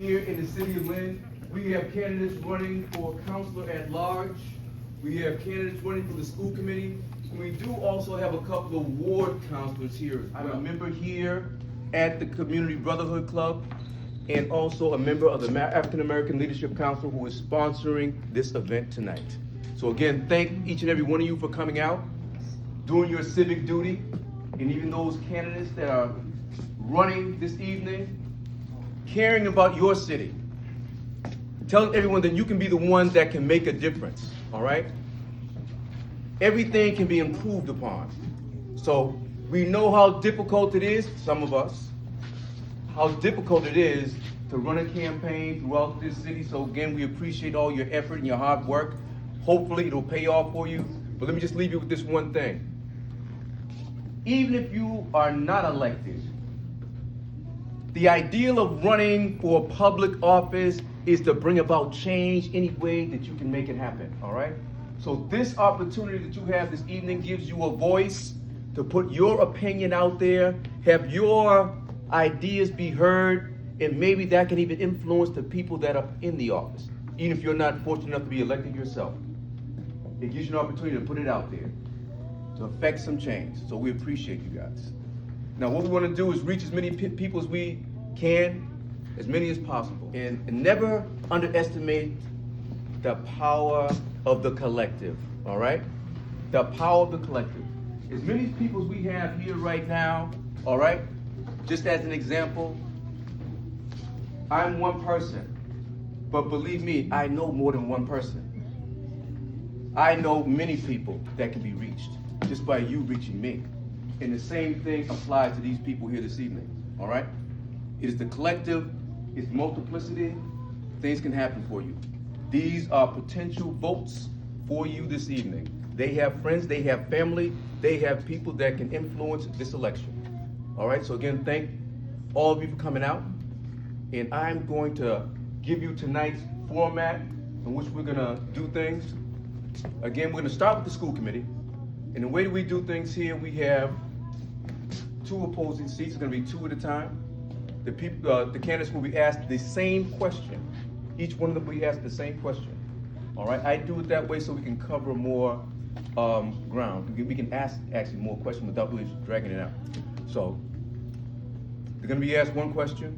Here in the city of Lynn, we have candidates running for councilor at large. We have candidates running for the school committee. And we do also have a couple of ward councilors here. I'm a member here at the Community Brotherhood Club and also a member of the African American Leadership Council who is sponsoring this event tonight. So again, thank each and every one of you for coming out, doing your civic duty, and even those candidates that are running this evening, caring about your city, telling everyone that you can be the ones that can make a difference, all right? Everything can be improved upon. So we know how difficult it is, some of us, how difficult it is to run a campaign throughout this city. So again, we appreciate all your effort and your hard work. Hopefully it'll pay off for you. But let me just leave you with this one thing. Even if you are not elected, the ideal of running for public office is to bring about change any way that you can make it happen, all right? So this opportunity that you have this evening gives you a voice to put your opinion out there, have your ideas be heard, and maybe that can even influence the people that are in the office, even if you're not fortunate enough to be elected yourself. It gives you an opportunity to put it out there, to affect some change. So we appreciate you guys. Now, what we want to do is reach as many people as we can, as many as possible, and never underestimate the power of the collective, all right? The power of the collective. As many people as we have here right now, all right? Just as an example, I'm one person, but believe me, I know more than one person. I know many people that can be reached just by you reaching me. And the same thing applies to these people here this evening, all right? It is the collective, it's multiplicity, things can happen for you. These are potential votes for you this evening. They have friends, they have family, they have people that can influence this election. All right, so again, thank all of you for coming out. And I'm going to give you tonight's format in which we're gonna do things. Again, we're gonna start with the school committee. And the way that we do things here, we have 2 opposing seats. It's going to be 2 at a time. The candidates will be asked the same question. Each one of them will be asked the same question. All right. I do it that way so we can cover more ground. We can ask actually more questions without really dragging it out. So they're going to be asked one question,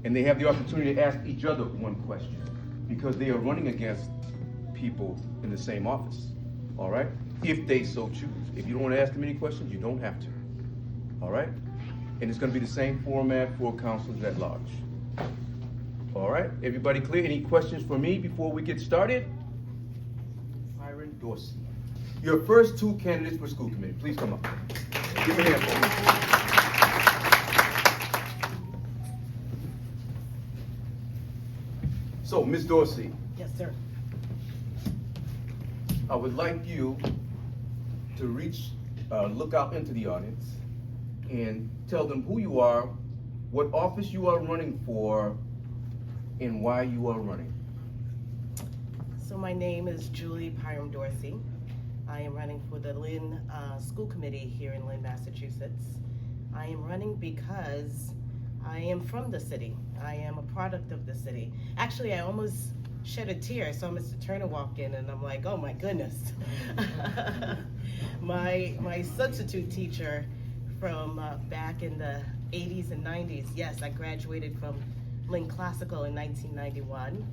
and they have the opportunity to ask each other one question because they are running against people in the same office. All right. If they so choose. If you don't want to ask them any questions, you don't have to. All right? And it's going to be the same format for councilors at large. All right? Everybody clear? Any questions for me before we get started? Byron Dorsey. Your first 2 candidates for school committee. Please come up. Give me a hand for me. So, Ms. Dorsey. Yes, sir. I would like you to look out into the audience and tell them who you are, what office you are running for, and why you are running. So my name is Julie Pyram Dorsey. I am running for the Lynn School Committee here in Lynn, Massachusetts. I am running because I am from the city. I am a product of the city. Actually, I almost shed a tear. I saw Mr. Turner walk in and I'm like, oh my goodness. My substitute teacher from back in the 80s and 90s, yes, I graduated from Lynn Classical in 1991.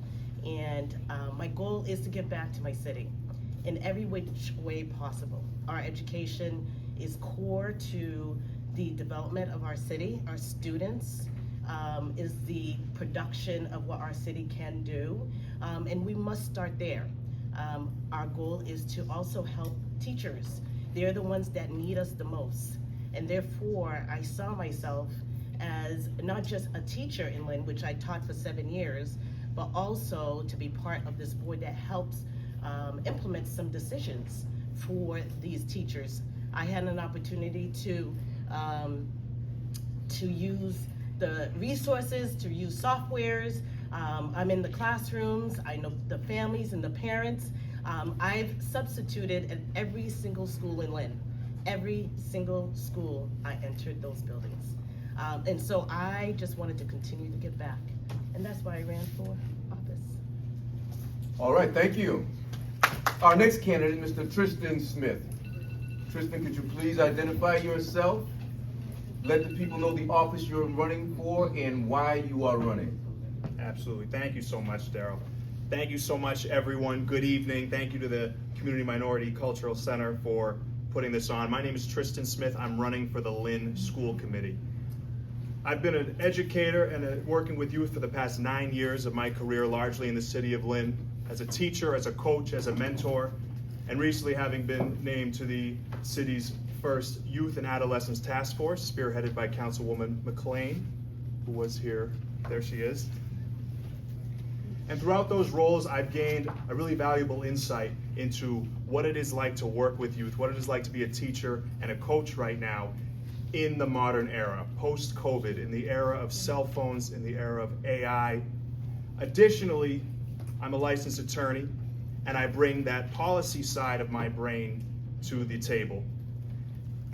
And my goal is to give back to my city in every which way possible. Our education is core to the development of our city. Our students is the production of what our city can do. And we must start there. Our goal is to also help teachers. They're the ones that need us the most. And therefore, I saw myself as not just a teacher in Lynn, which I taught for 7 years, but also to be part of this board that helps implement some decisions for these teachers. I had an opportunity to use the resources, to use softwares. I'm in the classrooms. I know the families and the parents. I've substituted at every single school in Lynn. Every single school I entered those buildings. And so I just wanted to continue to give back. and that's why I ran for office. All right, thank you. Our next candidate, Mr. Tristan Smith. Tristan, could you please identify yourself? Let the people know the office you're running for and why you are running. Absolutely. Thank you so much, Darrell. Thank you so much, everyone. Good evening. Thank you to the Community Minority Cultural Center for putting this on. My name is Tristan Smith. I'm running for the Lynn School Committee. I've been an educator and working with youth for the past 9 years of my career, largely in the city of Lynn, as a teacher, as a coach, as a mentor, and recently having been named to the city's first Youth and Adolescents Task Force, spearheaded by Councilwoman McLean, who was here. There she is. And throughout those roles, I've gained a really valuable insight into what it is like to work with youth, what it is like to be a teacher and a coach right now in the modern era, post-COVID, in the era of cell phones, in the era of AI. Additionally, I'm a licensed attorney, and I bring that policy side of my brain to the table.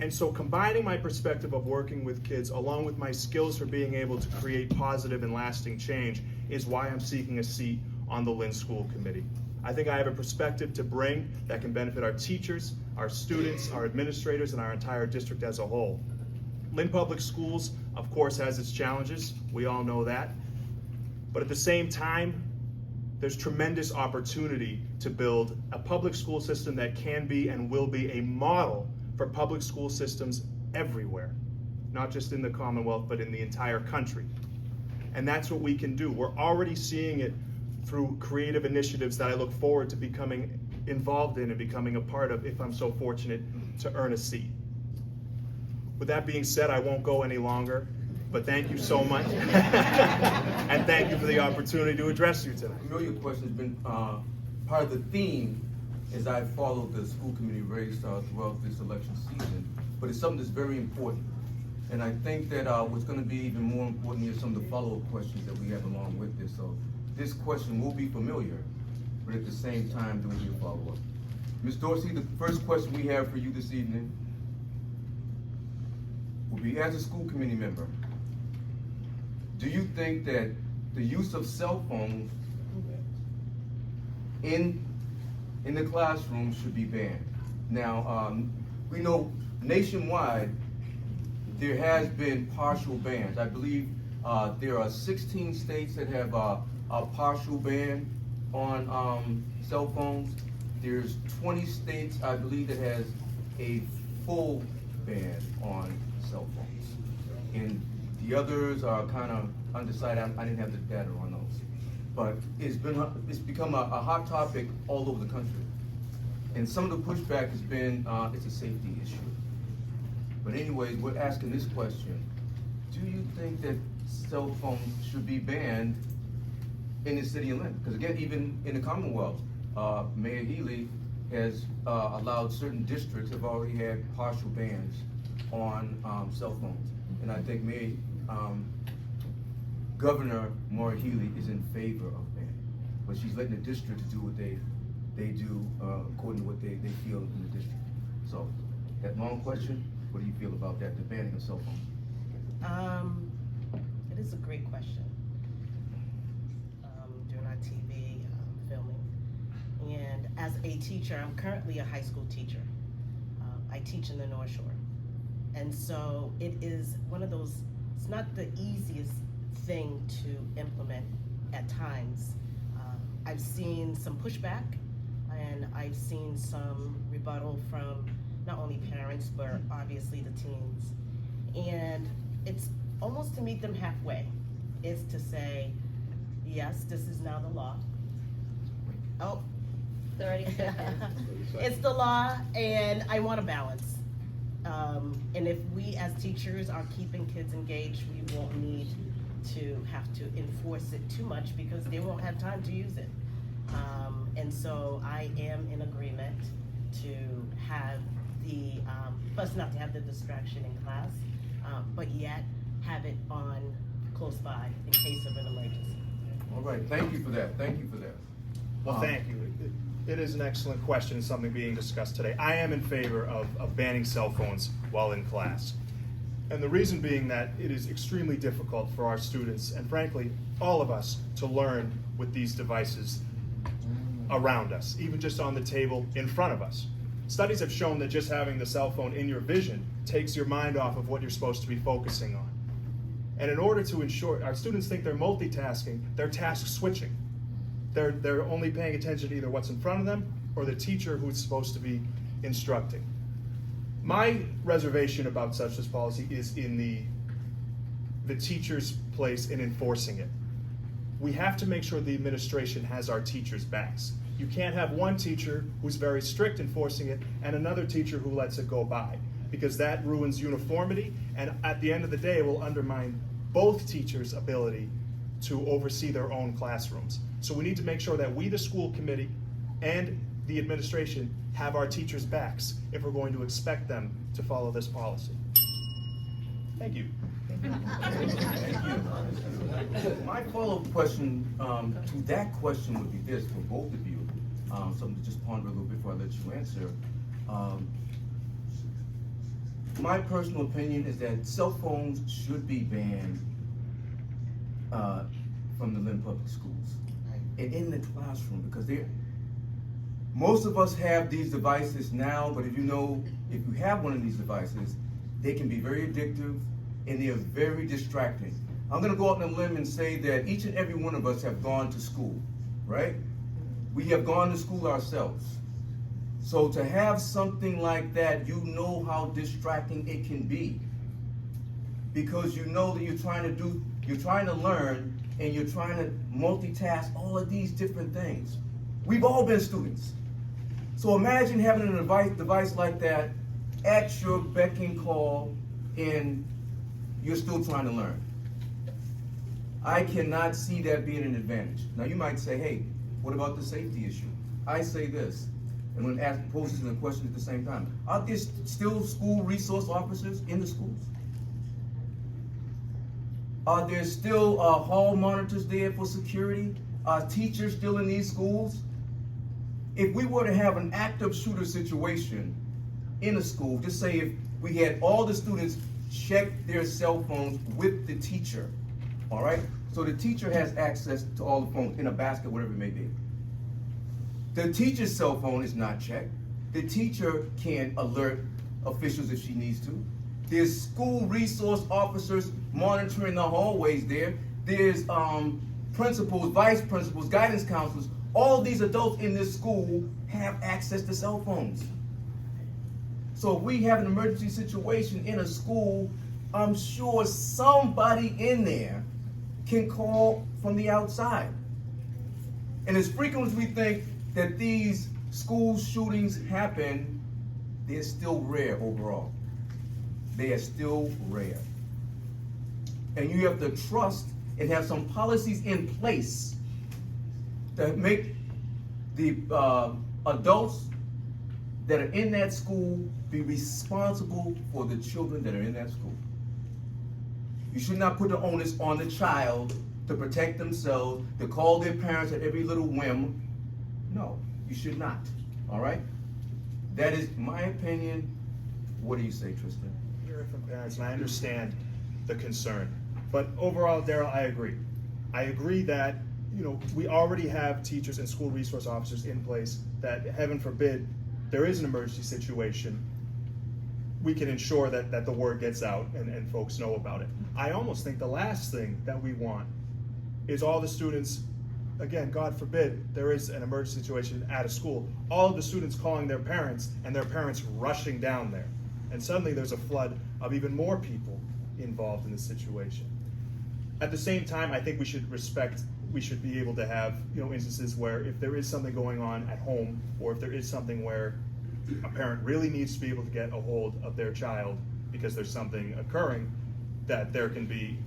And so combining my perspective of working with kids along with my skills for being able to create positive and lasting change is why I'm seeking a seat on the Lynn School Committee. I think I have a perspective to bring that can benefit our teachers, our students, our administrators, and our entire district as a whole. Lynn Public Schools, of course, has its challenges. We all know that. But at the same time, there's tremendous opportunity to build a public school system that can be and will be a model for public school systems everywhere, not just in the Commonwealth, but in the entire country. And that's what we can do. We're already seeing it through creative initiatives that I look forward to becoming involved in and becoming a part of if I'm so fortunate to earn a seat. With that being said, I won't go any longer, but thank you so much. And thank you for the opportunity to address you tonight. Familiar question has been part of the theme as I followed the school committee race throughout this election season, but it's something that's very important. And I think that what's going to be even more important is some of the follow-up questions that we have along with this. So this question will be familiar, but at the same time, there will be a follow-up. Ms. Dorsey, the first question we have for you this evening will be, as a school committee member, do you think that the use of cell phones in the classroom should be banned? Now, we know nationwide there has been partial bans. I believe there are 16 states that have a partial ban on cell phones. There's 20 states, I believe, that has a full ban on cell phones. And the others are kind of undecided. I didn't have the data on those. But it's become a hot topic all over the country. And some of the pushback has been, it's a safety issue. But anyways, we're asking this question. Do you think that cell phones should be banned in the city of Lynn? Because again, even in the Commonwealth, Mayor Healy has allowed certain districts have already had partial bans on cell phones. And I think Governor Maura Healey is in favor of banning, but she's letting the districts do what they do according to what they feel in the district. So, that long question, what do you feel about that, the banning of cell phones? It is a great question. During our TV filming, and as a teacher, I'm currently a high school teacher. I teach in the North Shore, and so it is one of those. It's not the easiest thing to implement at times. I've seen some pushback, and I've seen some rebuttal from not only parents, but obviously the teens. And it's almost to meet them halfway, is to say, yes, this is now the law. Oh, 30 seconds. It's the law, and I want a balance. And if we as teachers are keeping kids engaged, we won't need to have to enforce it too much because they won't have time to use it. And so I am in agreement to have the, plus not to have the distraction in class, but yet have it on close by in case of an emergency. All right, thank you for that. Thank you for that. Well, thank you. It is an excellent question, something being discussed today. I am in favor of banning cell phones while in class. And the reason being that it is extremely difficult for our students, and frankly, all of us, to learn with these devices around us, even just on the table in front of us. Studies have shown that just having the cell phone in your vision takes your mind off of what you're supposed to be focusing on. And in order to ensure, our students think they're multitasking, they're task switching. They're only paying attention to either what's in front of them or the teacher who's supposed to be instructing. My reservation about such this policy is in the teacher's place in enforcing it. We have to make sure the administration has our teachers' backs. You can't have one teacher who's very strict enforcing it and another teacher who lets it go by, because that ruins uniformity, and at the end of the day, it will undermine both teachers' ability to oversee their own classrooms. So we need to make sure that we, the school committee, and the administration have our teachers' backs if we're going to expect them to follow this policy. Thank you. My follow-up question to that question would be this for both of you. Something to just ponder a little bit before I let you answer. My personal opinion is that cell phones should be banned from the Lynn Public Schools and in the classroom, because most of us have these devices now, but if you have one of these devices, they can be very addictive and they are very distracting. I'm gonna go out on a limb and say that each and every one of us have gone to school, right? We have gone to school ourselves. So to have something like that, you know how distracting it can be. Because you know that you're trying to learn, and you're trying to multitask all of these different things. We've all been students. So imagine having a device like that at your beck and call, and you're still trying to learn. I cannot see that being an advantage. Now you might say, hey, what about the safety issue? I say this, and when asked poses the question at the same time. Are there still school resource officers in the schools? Are there still hall monitors there for security? Are teachers still in these schools? If we were to have an active shooter situation in a school, just say if we had all the students check their cell phones with the teacher, all right? So the teacher has access to all the phones in a basket, whatever it may be. The teacher's cell phone is not checked. The teacher can alert officials if she needs to. There's school resource officers monitoring the hallways there. There's principals, vice principals, guidance counselors. All these adults in this school have access to cell phones. So if we have an emergency situation in a school, I'm sure somebody in there can call from the outside. And as frequent as we think that these school shootings happen, they're still rare overall. They are still rare. And you have to trust and have some policies in place that make the adults that are in that school be responsible for the children that are in that school. You should not put the onus on the child to protect themselves, to call their parents at every little whim. No, you should not, all right? That is my opinion. What do you say, Tristan? Hearing from parents, and I understand the concern. But overall, Darrell, I agree. I agree that, we already have teachers and school resource officers in place that, heaven forbid, there is an emergency situation, we can ensure that the word gets out and folks know about it. I almost think the last thing that we want is all the students, again, God forbid, there is an emergency situation at a school, all of the students calling their parents and their parents rushing down there. And suddenly there's a flood of even more people involved in this situation. At the same time, I think we should be able to have, instances where if there is something going on at home, or if there is something where a parent really needs to be able to get a hold of their child because there's something occurring, that there can be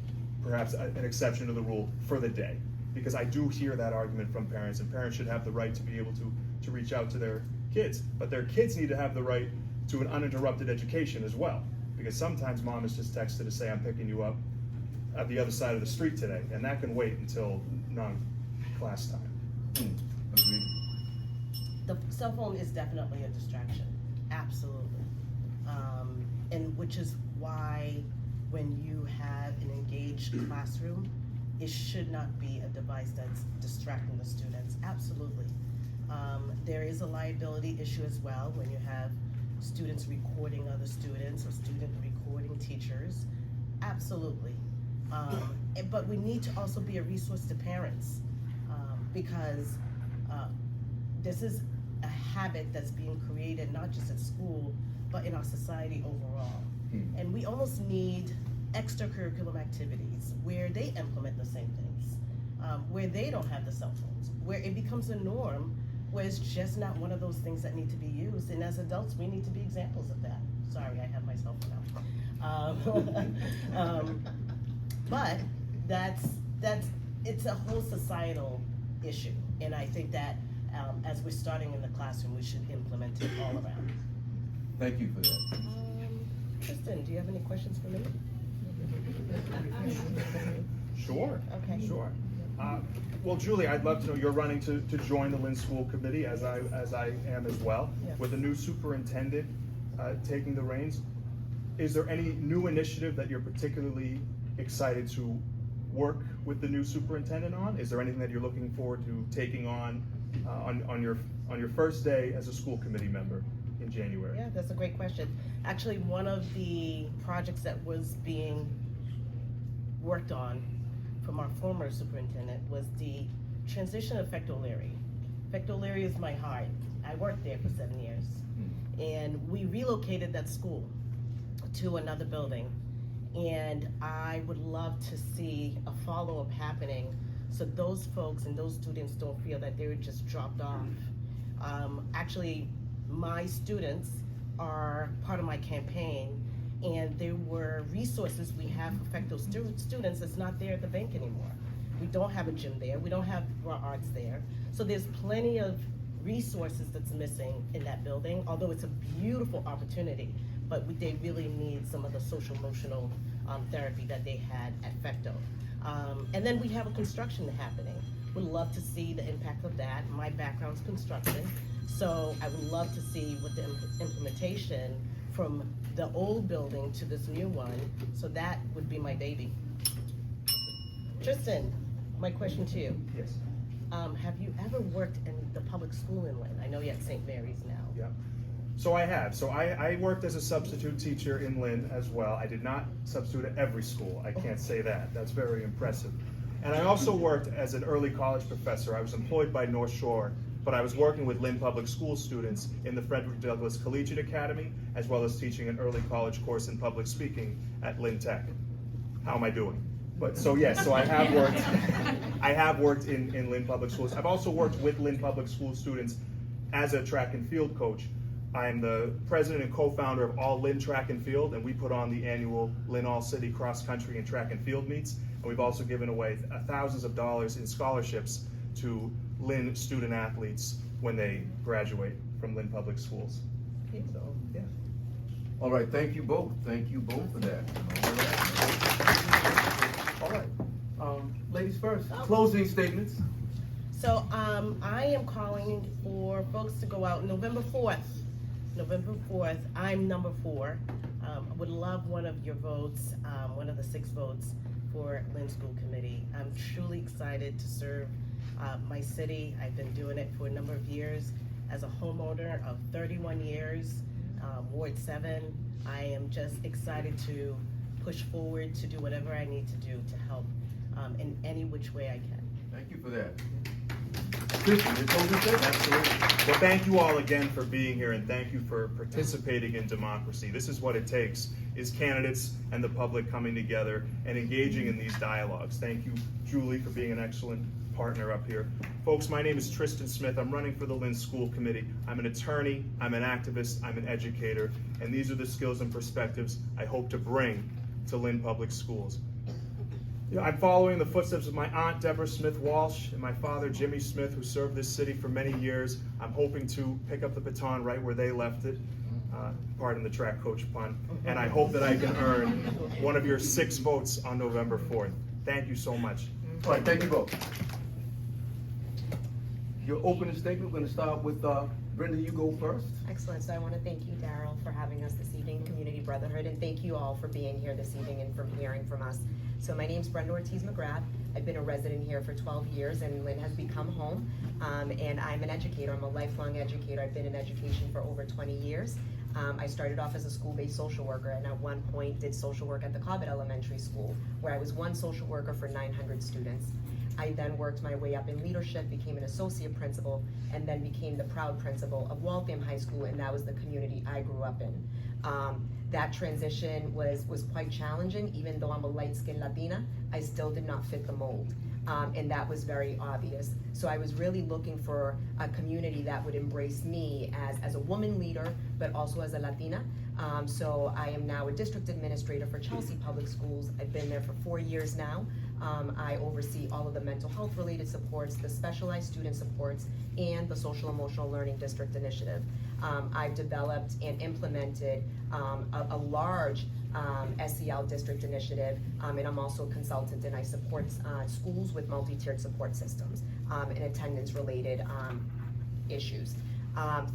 perhaps an exception to the rule for the day. Because I do hear that argument from parents, and parents should have the right to be able to reach out to their kids. But their kids need to have the right to an uninterrupted education as well. Because sometimes mom is just texted to say, I'm picking you up at the other side of the street today, and that can wait until non-class time. Agreed. The cell phone is definitely a distraction, absolutely. And which is why when you have an engaged classroom, it should not be a device that's distracting the students. Absolutely. There is a liability issue as well when you have students recording other students or student recording teachers. Absolutely. But we need to also be a resource to parents because this is a habit that's being created not just at school, but in our society overall. And we almost need extracurricular activities where they implement the same things, where they don't have the cell phones, where it becomes a norm, where it's just not one of those things that need to be used. And as adults, we need to be examples of that. Sorry, I have my cell phone out. But it's a whole societal issue. And I think that as we're starting in the classroom, we should implement it all around. Thank you for that. Kristen, do you have any questions for me? Sure. Okay. Sure. Well, Julie, I'd love to know, you're running to join the Lynn School Committee, as I am as well. Yes. With the new superintendent taking the reins, is there any new initiative that you're particularly excited to work with the new superintendent on? Is there anything that you're looking forward to taking on your first day as a school committee member in January? Yeah, that's a great question. Actually, one of the projects that was being worked on from our former superintendent was the transition of Vick. Vick is my heart. I worked there for 7 years. And we relocated that school to another building. And I would love to see a follow-up happening so those folks and those students don't feel that they were just dropped off. Actually, my students are part of my campaign, and there were resources we have for Vick students that's not there at the bank anymore. We don't have a gym there, we don't have raw arts there. So there's plenty of resources that's missing in that building, although it's a beautiful opportunity, but they really need some of the social emotional therapy that they had at Vick. And then we have a construction happening. Would love to see the impact of that. My background's construction, so I would love to see what the implementation from the old building to this new one. So that would be my baby. Tristan, my question to you. Yes. Have you ever worked in the public school in Lynn? I know you're at St. Mary's now. Yeah. So I have. So I worked as a substitute teacher in Lynn as well. I did not substitute at every school. I can't say that. That's very impressive. And I also worked as an early college professor. I was employed by North Shore, but I was working with Lynn Public School students in the Frederick Douglass Collegiate Academy, as well as teaching an early college course in public speaking at Lynn Tech. How am I doing? But so yes, so I have worked in Lynn Public Schools. I've also worked with Lynn Public School students as a track and field coach. I'm the president and co-founder of All Lynn Track and Field, and we put on the annual Lynn All City Cross Country and Track and Field meets. And we've also given away thousands of dollars in scholarships to Lynn student athletes when they graduate from Lynn Public Schools. So, yeah. All right, thank you both. Thank you both for that. All right. Ladies first, closing statements. So I am calling for folks to go out November 4th. November 4th, I'm number 4. Would love one of your votes, one of the 6 votes for Lynn School Committee. I'm truly excited to serve my city. I've been doing it for a number of years as a homeowner of 31 years, Ward 7. I am just excited to push forward to do whatever I need to do to help in any which way I can. Thank you for that. Kristen, your closing statement? Absolutely. Well, thank you all again for being here, and thank you for participating in democracy. This is what it takes, is candidates and the public coming together and engaging in these dialogues. Thank you, Julie, for being an excellent partner up here. Folks, my name is Tristan Smith. I'm running for the Lynn School Committee. I'm an attorney, I'm an activist, I'm an educator, and these are the skills and perspectives I hope to bring to Lynn Public Schools. I'm following the footsteps of my aunt, Deborah Smith Walsh, and my father, Jimmy Smith, who served this city for many years. I'm hoping to pick up the baton right where they left it, pardon the track coach pun, and I hope that I can earn one of your 6 votes on November 4th. Thank you so much. All right, thank you both. Your opening statement, we're going to start with Brenda, you go first. Excellent. So I want to thank you, Darrell, for having us this evening, Community Brotherhood, and thank you all for being here this evening and for hearing from us. So my name's Brenda Ortiz-McGrath. I've been a resident here for 12 years, and Lynn has become home. And I'm an educator. I'm a lifelong educator. I've been in education for over 20 years. I started off as a school-based social worker, and at one point did social work at the Coburn Elementary School, where I was one social worker for 900 students. I then worked my way up in leadership, became an associate principal, and then became the proud principal of Waltham High School, and that was the community I grew up in. That transition was quite challenging. Even though I'm a light-skinned Latina, I still did not fit the mold. And that was very obvious. So I was really looking for a community that would embrace me as a woman leader, but also as a Latina. So I am now a district administrator for Chelsea Public Schools. I've been there for 4 years now. I oversee all of the mental health related supports, the specialized student supports, and the social emotional learning district initiative. I've developed and implemented a large SEL district initiative, and I'm also a consultant, and I support schools with multi-tiered support systems and attendance related issues.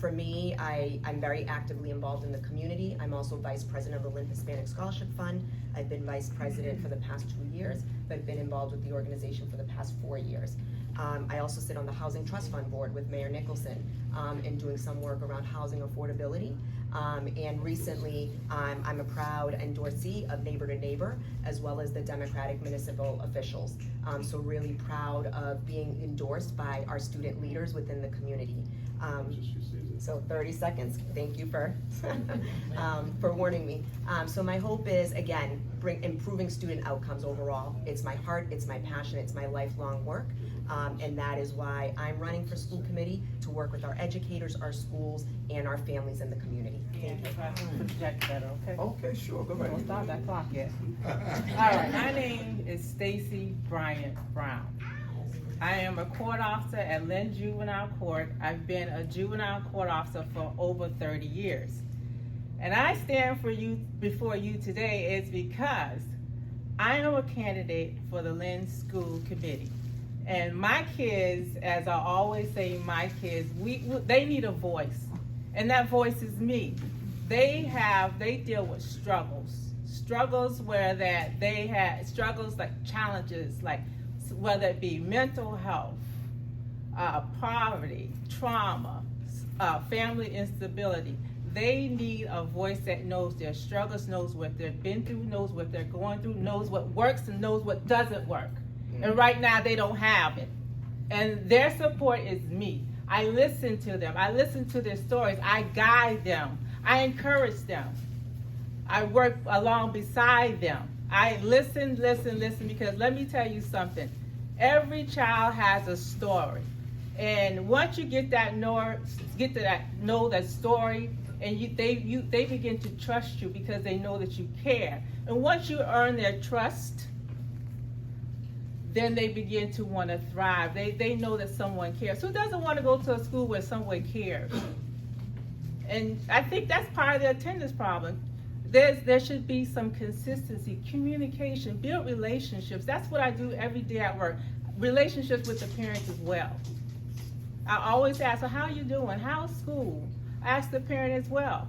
For me, I'm very actively involved in the community. I'm also vice president of the Lynn Hispanic Scholarship Fund. I've been vice president for the past 2 years, but I've been involved with the organization for the past 4 years. I also sit on the Housing Trust Fund board with Mayor Nicholson and doing some work around housing affordability. And recently, I'm a proud endorsee of Neighbor to Neighbor, as well as the Democratic municipal officials. So really proud of being endorsed by our student leaders within the community. So 30 seconds, thank you for warning me. So my hope is, again, improving student outcomes overall. It's my heart, it's my passion, it's my lifelong work. And that is why I'm running for school committee to work with our educators, our schools, and our families in the community. Thank you. Project better, okay? Okay, sure, go ahead. Don't start that clock yet. All right, my name is Stacy Bryant Brown. I am a court officer at Lynn Juvenile Court. I've been a juvenile court officer for over 30 years. And I stand for you before you today is because I am a candidate for the Lynn School Committee. And my kids, as I always say, my kids, they need a voice. And that voice is me. They deal with struggles where that they had struggles like challenges, like whether it be mental health, poverty, trauma, family instability. They need a voice that knows their struggles, knows what they've been through, knows what they're going through, knows what works and knows what doesn't work. And right now they don't have it. And their support is me. I listen to them. I listen to their stories. I guide them. I encourage them. I work along beside them. I listen, because let me tell you something. Every child has a story. And once you get to know that story, and they begin to trust you because they know that you care. And once you earn their trust, then they begin to want to thrive. They know that someone cares. Who doesn't want to go to a school where someone cares? And I think that's part of the attendance problem. There should be some consistency, communication, build relationships. That's what I do every day at work. Relationships with the parents as well. I always ask, well, how are you doing? How's school? I ask the parent as well.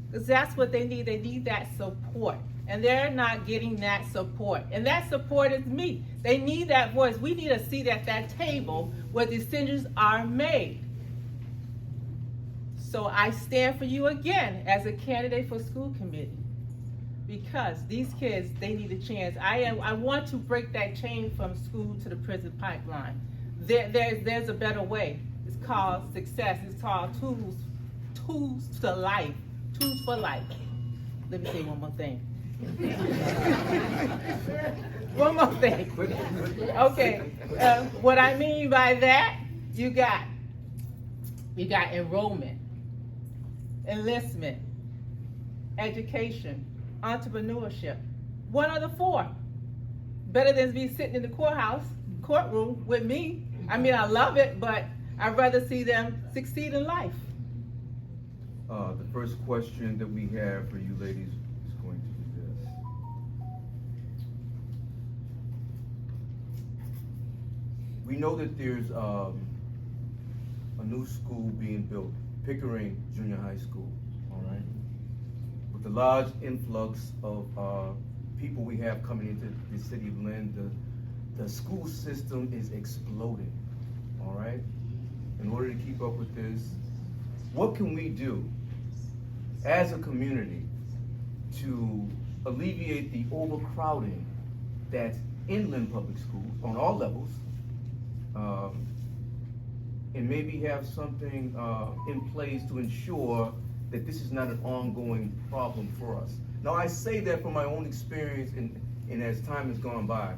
Because that's what they need. They need that support. And they're not getting that support. And that support is me. They need that voice. We need a seat at that table where decisions are made. So I stand for you again as a candidate for school committee. Because these kids, they need a chance. I want to break that chain from school to the prison pipeline. There's a better way. It's called success. It's called tools to life. Tools for life. Let me say one more thing. One more thing. Okay. What I mean by that, you got enrollment, enlistment, education, entrepreneurship. One of the four. Better than be sitting in the courtroom with me. I mean, I love it, but I'd rather see them succeed in life. The first question that we have for you ladies is going to be this. We know that there's a new school being built Pickering Junior High School, all right? With the large influx of people we have coming into the city of Lynn, the school system is exploding, all right? In order to keep up with this, what can we do as a community to alleviate the overcrowding that's in Lynn Public Schools on all levels, and maybe have something in place to ensure that this is not an ongoing problem for us. Now, I say that from my own experience and as time has gone by.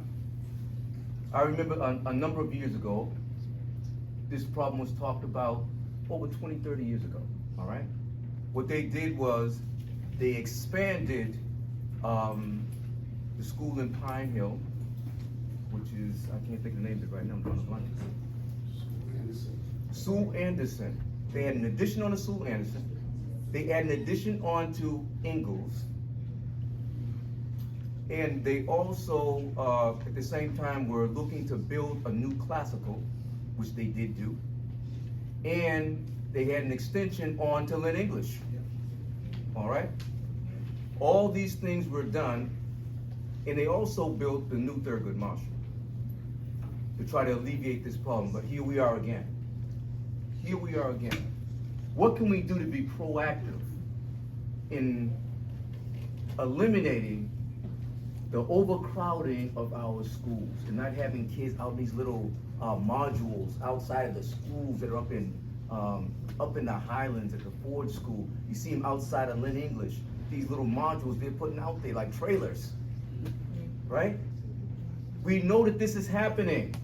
I remember a number of years ago, this problem was talked about over 20, 30 years ago, all right? What they did was they expanded the school in Pine Hill, which is, I can't think of the name of it right now, I'm drawing a blank. Sue Anderson. They had an addition on to Sue Anderson. They had an addition on to Ingalls. And they also, at the same time, were looking to build a new classical, which they did do. And they had an extension on to Lynn English. All right? All these things were done, and they also built the new Thurgood Marshall to try to alleviate this problem. But here we are again. Here we are again. What can we do to be proactive in eliminating the overcrowding of our schools and not having kids out in these little modules outside of the schools that are up in the Highlands at the Ford School? You see them outside of Lynn English. These little modules they're putting out there like trailers, right? We know that this is happening.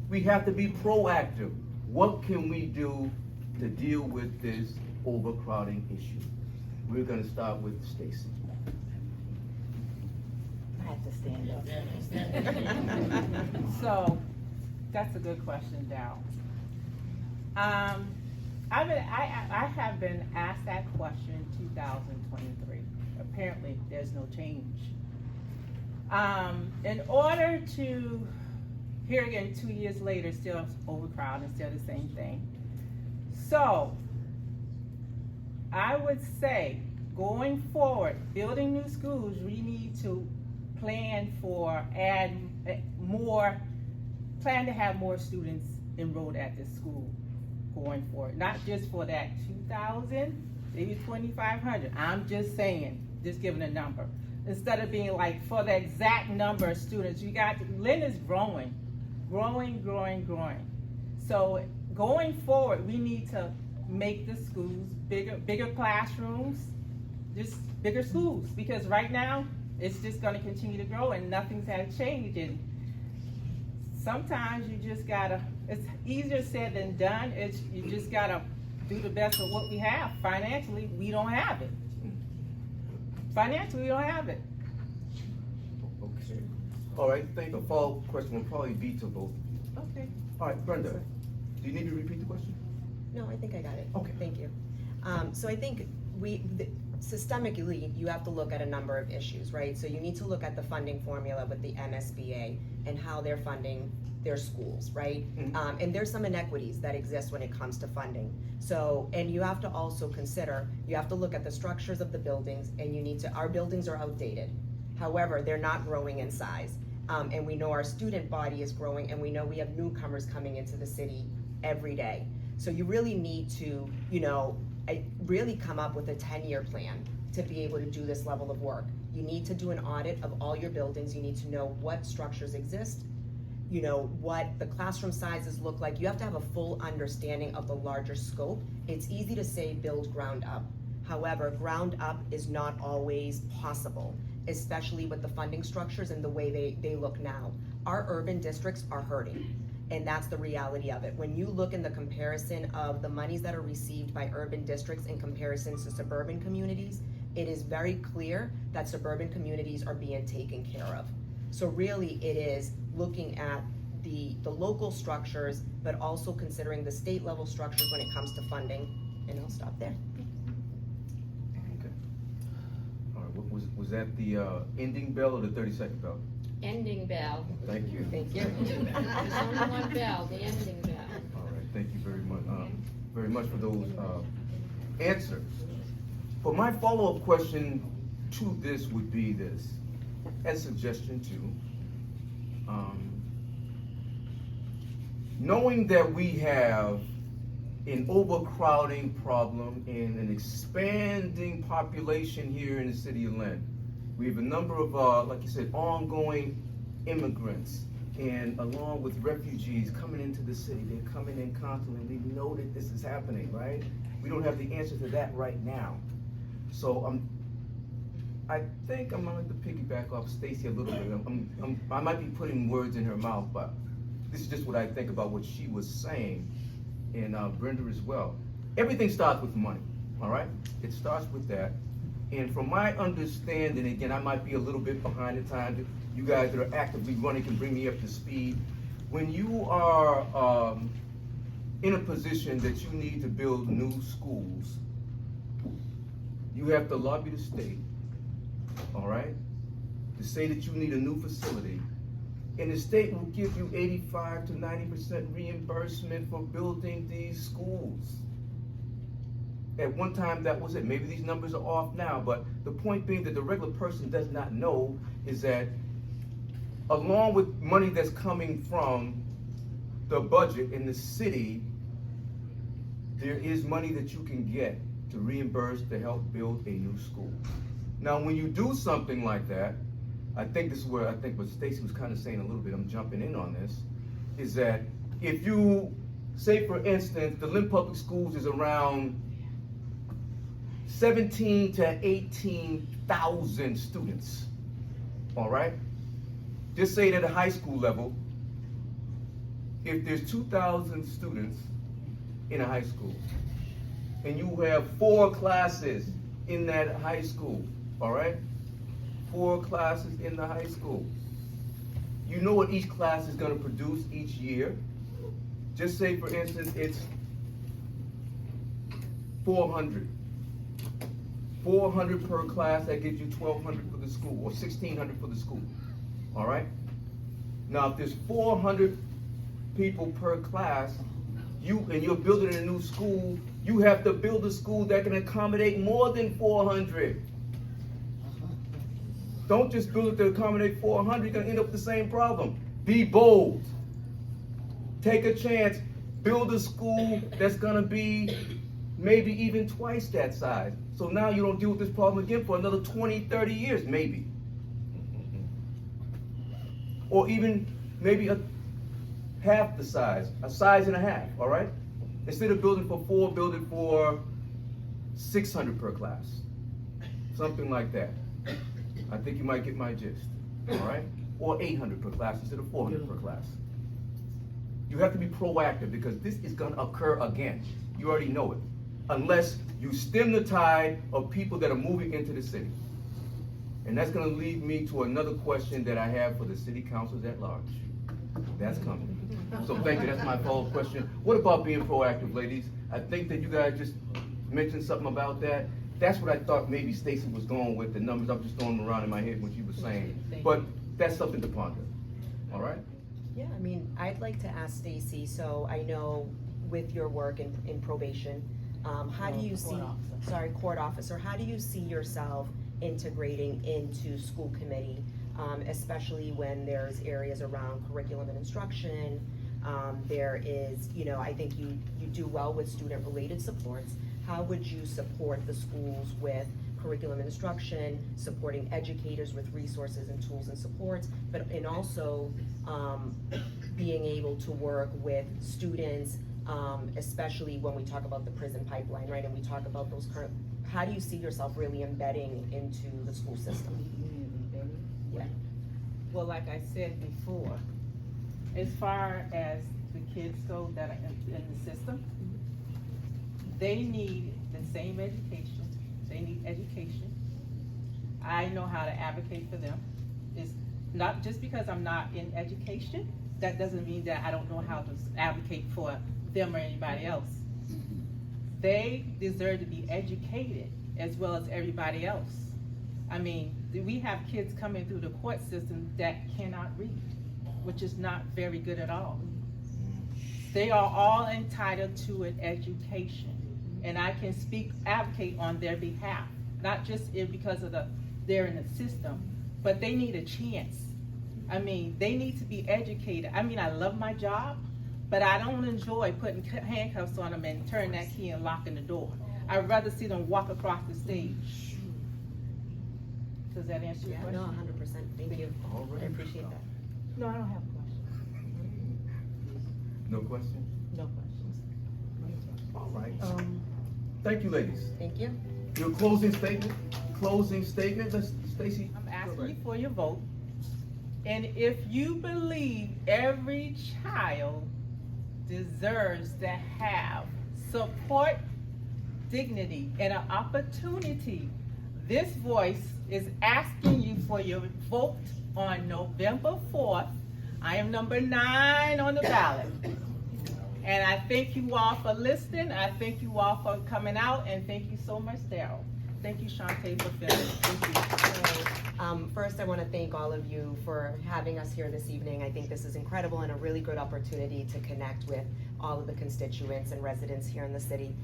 We have to be proactive. What can we do to deal with this overcrowding issue? We're going to start with Stacy. I have to stand up. So, that's a good question, Darrell. I have been asked that question in 2023. Apparently, there's no change. In order to, here again, 2 years later, still overcrowded, still the same thing. So, I would say, going forward, building new schools, we need to plan to have more students enrolled at this school going forward. Not just for that 2,000, maybe 2,500. I'm just saying, just giving a number. Instead of being like for the exact number of students, Lynn is growing. So going forward, we need to make the schools bigger classrooms, just bigger schools, because right now it's just going to continue to grow and nothing's had changed. And sometimes you just gotta, it's easier said than done. You just gotta do the best of what we have. Financially, we don't have it. Okay. All right, I think the follow-up question will probably be to both. Okay. All right, Brenda, do you need me to repeat the question? No, I think I got it. Okay. Thank you. So I think systemically, you have to look at a number of issues, right? So you need to look at the funding formula with the MSBA and how they're funding their schools, right? Mm-hmm. And there's some inequities that exist when it comes to funding. So, and you have to also consider, you have to look at the structures of the buildings, and our buildings are outdated. However, they're not growing in size. And we know our student body is growing, and we know we have newcomers coming into the city every day. So you really need to, really come up with a 10-year plan to be able to do this level of work. You need to do an audit of all your buildings. You need to know what structures exist, what the classroom sizes look like. You have to have a full understanding of the larger scope. It's easy to say build ground up. However, ground up is not always possible, especially with the funding structures and the way they look now. Our urban districts are hurting. And that's the reality of it. When you look in the comparison of the monies that are received by urban districts in comparison to suburban communities, it is very clear that suburban communities are being taken care of. So really it is looking at the local structures, but also considering the state level structures when it comes to funding. And I'll stop there. Okay. All right, was that the ending bell or the 30-second bell? Ending bell. Thank you. Thank you. There's only one bell, the ending bell. All right, thank you very much for those answer. But my follow-up question to this would be this, as a suggestion too. Knowing that we have an overcrowding problem and an expanding population here in the city of Lynn, we have a number of, like you said, ongoing immigrants, and along with refugees coming into the city. They're coming in constantly. We know that this is happening, right? We don't have the answer to that right now. So I think I'm going to piggyback off Stacy a little bit. I might be putting words in her mouth, but this is just what I think about what she was saying, and Brenda as well. Everything starts with money, all right? It starts with that. And from my understanding, again, I might be a little bit behind the times. You guys that are actively running can bring me up to speed. When you are in a position that you need to build new schools, you have to lobby the state, all right, to say that you need a new facility. And the state will give you 85 to 90% reimbursement for building these schools. At one time, that was it. Maybe these numbers are off now, but the point being that the regular person does not know is that along with money that's coming from the budget in the city, there is money that you can get to reimburse to help build a new school. Now, when you do something like that, I think this is where I think what Stacy was kind of saying a little bit, I'm jumping in on this, is that if you, say for instance, the Lynn Public Schools is around 17 to 18,000 students, all right? Just say that at a high school level, if there's 2,000 students in a high school, and you have 4 classes in that high school, all right? 4 classes in the high school. You know what each class is gonna produce each year. Just say, for instance, it's 400. 400 per class, that gives you 1,200 for the school, or 1,600 for the school, all right? Now, if there's 400 people per class, and you're building a new school, you have to build a school that can accommodate more than 400. Don't just build it to accommodate 400, you're gonna end up with the same problem. Be bold. Take a chance. Build a school that's gonna be maybe even twice that size. So now you don't deal with this problem again for another 20, 30 years, maybe. Or even maybe half the size, a size and a half, all right? Instead of building for 4, build it for 600 per class. Something like that. I think you might get my gist, all right? Or 800 per class instead of 400 per class. You have to be proactive because this is gonna occur again. You already know it. Unless you stem the tide of people that are moving into the city. And that's gonna lead me to another question that I have for the city councils at large. That's coming. So thank you, that's my follow-up question. What about being proactive, ladies? I think that you guys just mentioned something about that. That's what I thought maybe Stacy was going with, the numbers. I'm just throwing them around in my head when she was saying. But that's something to ponder, all right? Yeah, I mean, I'd like to ask Stacy, so I know with your work in probation, how do you see, court officer, how do you see yourself integrating into school committee, especially when there's areas around curriculum and instruction? There is, I think you do well with student-related supports. How would you support the schools with curriculum and instruction, supporting educators with resources and tools and supports, and also being able to work with students, especially when we talk about the prison pipeline, right? And we talk about those current, how do you see yourself really embedding into the school system? Yeah. Well, like I said before, as far as the kids go that are in the system, they need the same education. They need education. I know how to advocate for them. It's not just because I'm not in education, that doesn't mean that I don't know how to advocate for them or anybody else. They deserve to be educated as well as everybody else. I mean, we have kids coming through the court system that cannot read, which is not very good at all. They are all entitled to an education. and I can advocate on their behalf, not just because of they're in the system, but they need a chance. I mean, they need to be educated. I mean, I love my job, but I don't enjoy putting handcuffs on them and turning that key and locking the door. I'd rather see them walk across the stage. Does that answer your question? No, 100%. Thank you. All right. I appreciate that. No, I don't have a question. No question? No questions. All right. Thank you, ladies. Thank you. Your closing statement? Closing statement, Stacy? I'm asking you for your vote. And if you believe every child deserves to have support, dignity, and an opportunity, this voice is asking you for your vote on November 4th. I am number 9 on the ballot. And I thank you all for listening. I thank you all for coming out, and thank you so much, Darrell. Thank you, Shantae, for filming. Thank you. First, I want to thank all of you for having us here this evening. I think this is incredible and a really good opportunity to connect with all of the constituents and residents here in the city.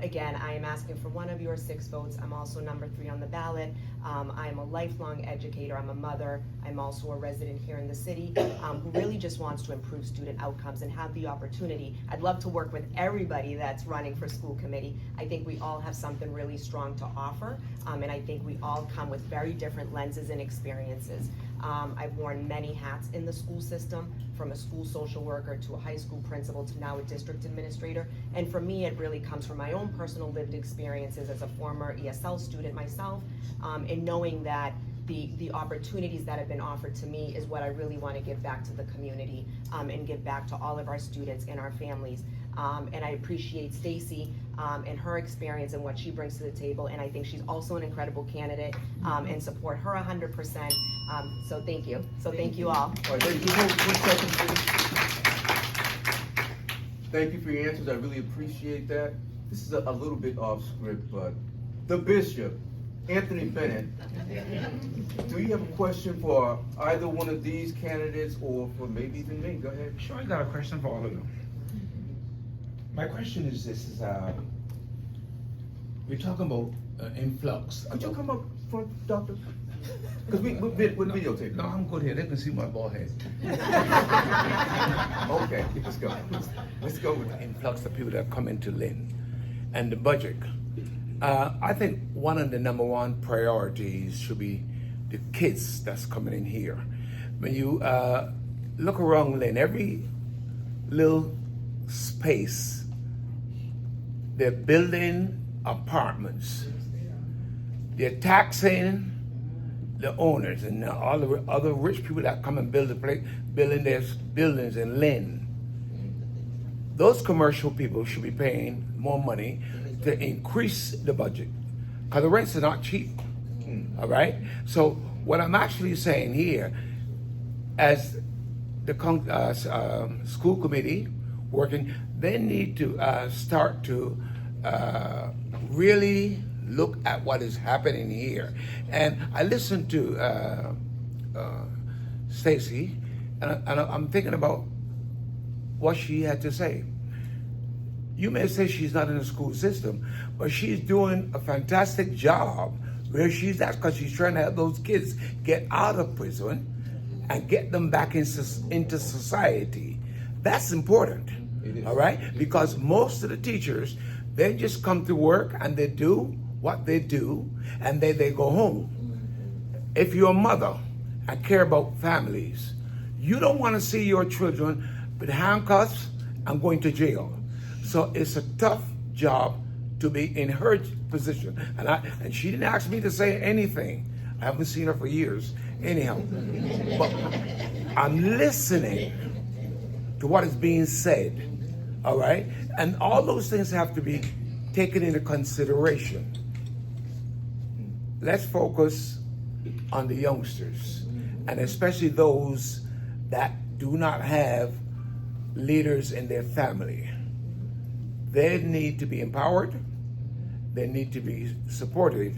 Again, I am asking for one of your 6 votes. I'm also number 3 on the ballot. I am a lifelong educator. I'm a mother. I'm also a resident here in the city who really just wants to improve student outcomes and have the opportunity. I'd love to work with everybody that's running for school committee. I think we all have something really strong to offer, and I think we all come with very different lenses and experiences. I've worn many hats in the school system, from a school social worker to a high school principal to now a district administrator. And for me, it really comes from my own personal lived experiences as a former ESL student myself, and knowing that the opportunities that have been offered to me is what I really want to give back to the community, and give back to all of our students and our families. And I appreciate Stacy and her experience and what she brings to the table, and I think she's also an incredible candidate, and support her 100%. So thank you. So thank you all. All right, ladies, just hold 1 second, please. Thank you for your answers. I really appreciate that. This is a little bit off script, but the Bishop, Anthony Bennett, do you have a question for either one of these candidates or for maybe even me? Go ahead. Sure, I got a question for all of them. My question is this: we're talking about influx. Could you come up front, Doctor? Because we're videotaping. No, I'm good here. They can see my bald head. Okay, let's go. Let's go with that. Influx of people that come into Lynn and the budget. I think one of the number 1 priorities should be the kids that's coming in here. When you look around Lynn, every little space, they're building apartments. They're taxing the owners and all the other rich people that come and building their buildings in Lynn. Those commercial people should be paying more money to increase the budget, because the rents are not cheap. All right. So what I'm actually saying here, as the school committee working, they need to start to really look at what is happening here. And I listened to Stacy, and I'm thinking about what she had to say. You may say she's not in the school system, but she's doing a fantastic job where she's at, because she's trying to help those kids get out of prison and get them back into society. That's important, all right? Because most of the teachers, they just come to work and they do what they do, and then they go home. If you're a mother and care about families, you don't want to see your children with handcuffs and going to jail. So it's a tough job to be in her position. And she didn't ask me to say anything. I haven't seen her for years. Anyhow, but I'm listening to what is being said, all right? And all those things have to be taken into consideration. Let's focus on the youngsters, and especially those that do not have leaders in their family. They need to be empowered. They need to be supported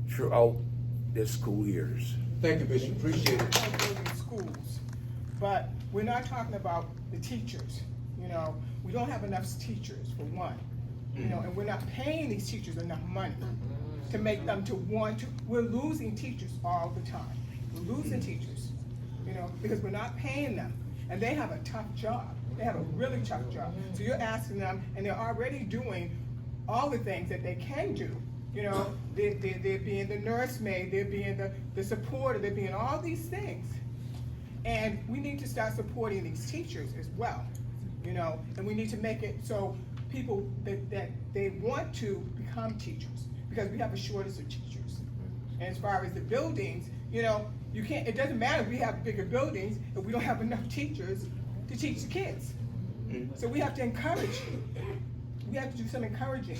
throughout their school years. Thank you, Bishop. Appreciate it. In schools, but we're not talking about the teachers. You know, we don't have enough teachers, for one. You know, and we're not paying these teachers enough money to make them to want to. We're losing teachers all the time. We're losing teachers, you know, because we're not paying them. And they have a tough job. They have a really tough job. So you're asking them, and they're already doing all the things that they can do. You know, they're being the nursemaid, they're being the supporter, they're being all these things. And we need to start supporting these teachers as well, you know, and we need to make it so people that they want to become teachers, because we have a shortage of teachers. And as far as the buildings, you know, you can't, it doesn't matter if we have bigger buildings if we don't have enough teachers to teach the kids. So we have to encourage, we have to do some encouraging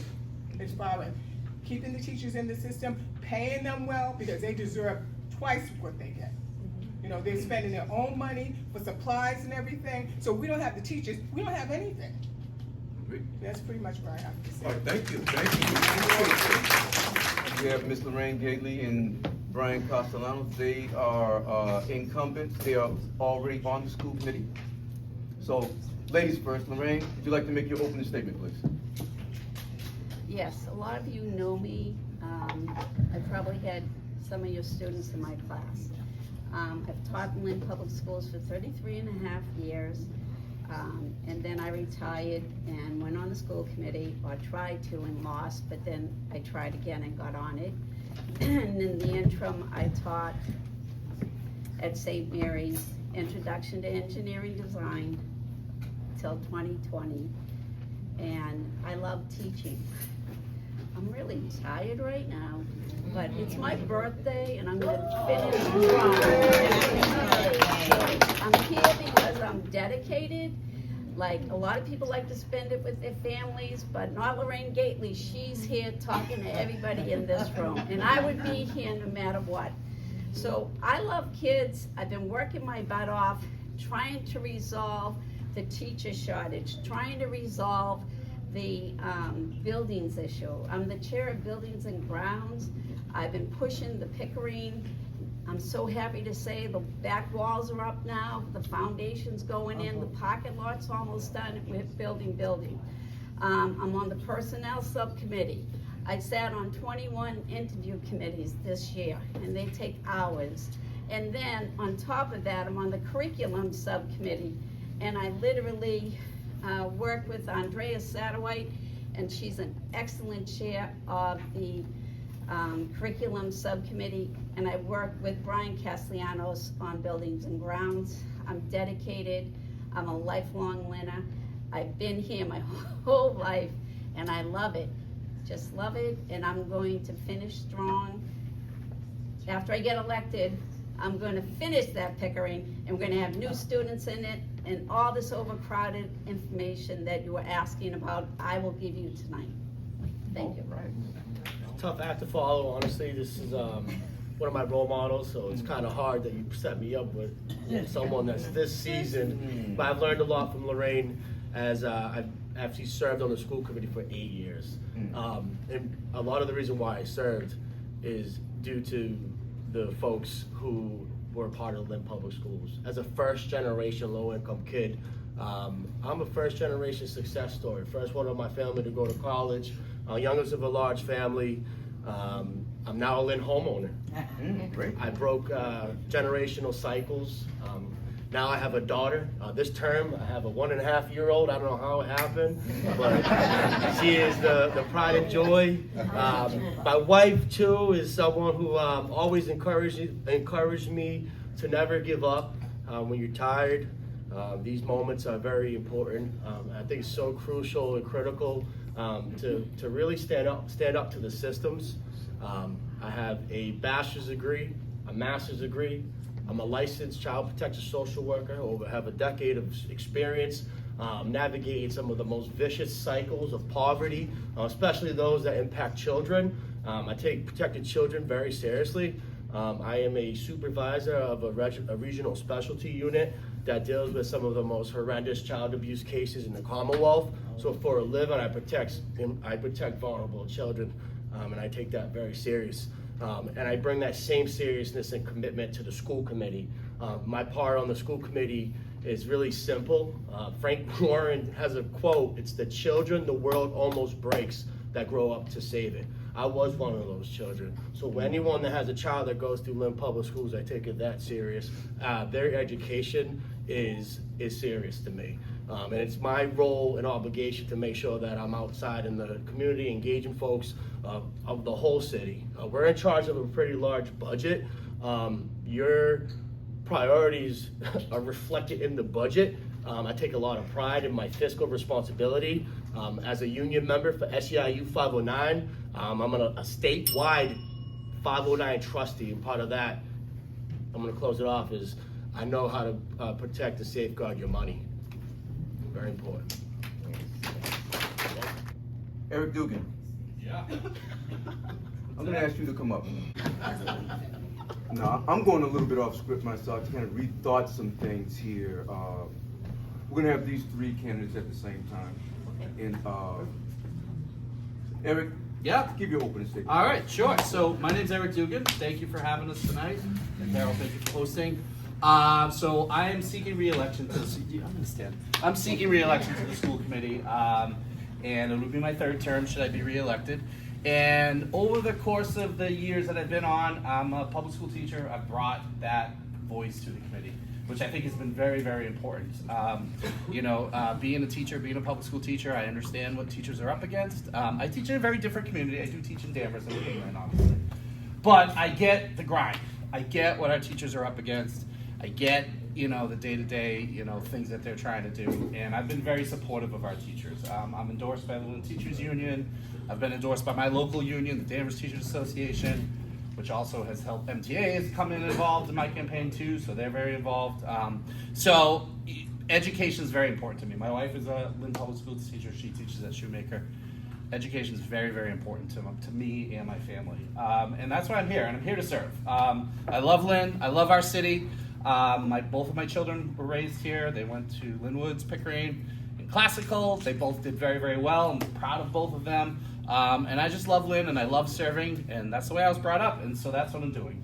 as far as keeping the teachers in the system, paying them well, because they deserve twice what they get. You know, they're spending their own money for supplies and everything, so we don't have the teachers, we don't have anything. That's pretty much what I have to say. All right, thank you. We have Ms. Lorraine Gately and Brian Castellanos. They are incumbents. They are already on the school committee. So, ladies first. Lorraine, would you like to make your opening statement, please? Yes, a lot of you know me. I probably had some of your students in my class. I've taught in Lynn Public Schools for 33 and a half years. And then I retired and went on the school committee, or tried to and lost, but then I tried again and got on it. And in the interim, I taught at St. Mary's Introduction to Engineering Design till 2020. And I love teaching. I'm really tired right now, but it's my birthday and I'm gonna finish strong. I'm here because I'm dedicated. Like, a lot of people like to spend it with their families, but not Lorraine Gately. She's here talking to everybody in this room, and I would be here no matter what. So I love kids. I've been working my butt off, trying to resolve the teacher shortage, trying to resolve the buildings issue. I'm the chair of Buildings and Grounds. I've been pushing the Pickering. I'm so happy to say the back walls are up now, the foundation's going in, the parking lot's almost done, we're building. I'm on the Personnel Subcommittee. I sat on 21 interview committees this year, and they take hours. And then, on top of that, I'm on the Curriculum Subcommittee, and I literally work with Andrea Satterwhite, and she's an excellent chair of the Curriculum Subcommittee, and I work with Brian Castellanos on Buildings and Grounds. I'm dedicated. I'm a lifelong Lynner. I've been here my whole life, and I love it. Just love it, and I'm going to finish strong. After I get elected, I'm going to finish that Pickering, and we're going to have new students in it, and all this overcrowded information that you were asking about, I will give you tonight. Thank you. Tough act to follow, honestly. This is one of my role models, so it's kind of hard that you set me up with someone that's this seasoned. But I've learned a lot from Lorraine, as I've actually served on the school committee for 8 years. And a lot of the reason why I served is due to the folks who were part of Lynn Public Schools. As a first-generation low-income kid, I'm a first-generation success story. First one of my family to go to college, youngest of a large family. I'm now a Lynn homeowner. Great. I broke generational cycles. Now I have a daughter. This term, I have a 1.5-year-old. I don't know how it happened, but she is the pride and joy. My wife, too, is someone who always encouraged me to never give up when you're tired. These moments are very important. I think it's so crucial and critical to really stand up to the systems. I have a bachelor's degree, a master's degree. I'm a licensed child protective social worker. I have a decade of experience navigating some of the most vicious cycles of poverty, especially those that impact children. I take protected children very seriously. I am a supervisor of a regional specialty unit that deals with some of the most horrendous child abuse cases in the Commonwealth. So for a living, I protect vulnerable children, and I take that very serious. And I bring that same seriousness and commitment to the school committee. My part on the school committee is really simple. Frank Warren has a quote, it's the children the world almost breaks that grow up to save it. I was one of those children. So anyone that has a child that goes through Lynn Public Schools, I take it that serious. Their education is serious to me. And it's my role and obligation to make sure that I'm outside in the community, engaging folks of the whole city. We're in charge of a pretty large budget. Your priorities are reflected in the budget. I take a lot of pride in my fiscal responsibility. As a union member for SEIU 509, I'm a statewide 509 trustee, and part of that, I'm gonna close it off, is I know how to protect and safeguard your money. Very important. Eric Dugan. Yeah. I'm gonna ask you to come up. Now, I'm going a little bit off script myself to kind of rethought some things here. We're gonna have these three candidates at the same time. And Eric, Yeah. give your opening statement. All right, sure. So my name's Eric Dugan. Thank you for having us tonight. And Darrell, thank you for hosting. So I am seeking re-election to the, I'm gonna stand. I'm seeking re-election to the school committee. And it will be my third term should I be re-elected. And over the course of the years that I've been on, I'm a public school teacher. I've brought that voice to the committee, which I think has been very, very important. Being a teacher, being a public school teacher, I understand what teachers are up against. I teach in a very different community. I do teach in Danvers and England, obviously. But I get the grind. I get what our teachers are up against. I get, the day-to-day, things that they're trying to do. And I've been very supportive of our teachers. I'm endorsed by the Lynn Teachers Union. I've been endorsed by my local union, the Danvers Teachers Association, which also has helped MTAs come in involved in my campaign too, so they're very involved. So education is very important to me. My wife is a Lynn Public Schools teacher. She teaches at Shoemaker. Education is very, very important to me and my family. And that's why I'm here, and I'm here to serve. I love Lynn. I love our city. Both of my children were raised here. They went to Lynn Woods, Pickering, and Classical. They both did very, very well. I'm proud of both of them. And I just love Lynn, and I love serving, and that's the way I was brought up, and so that's what I'm doing,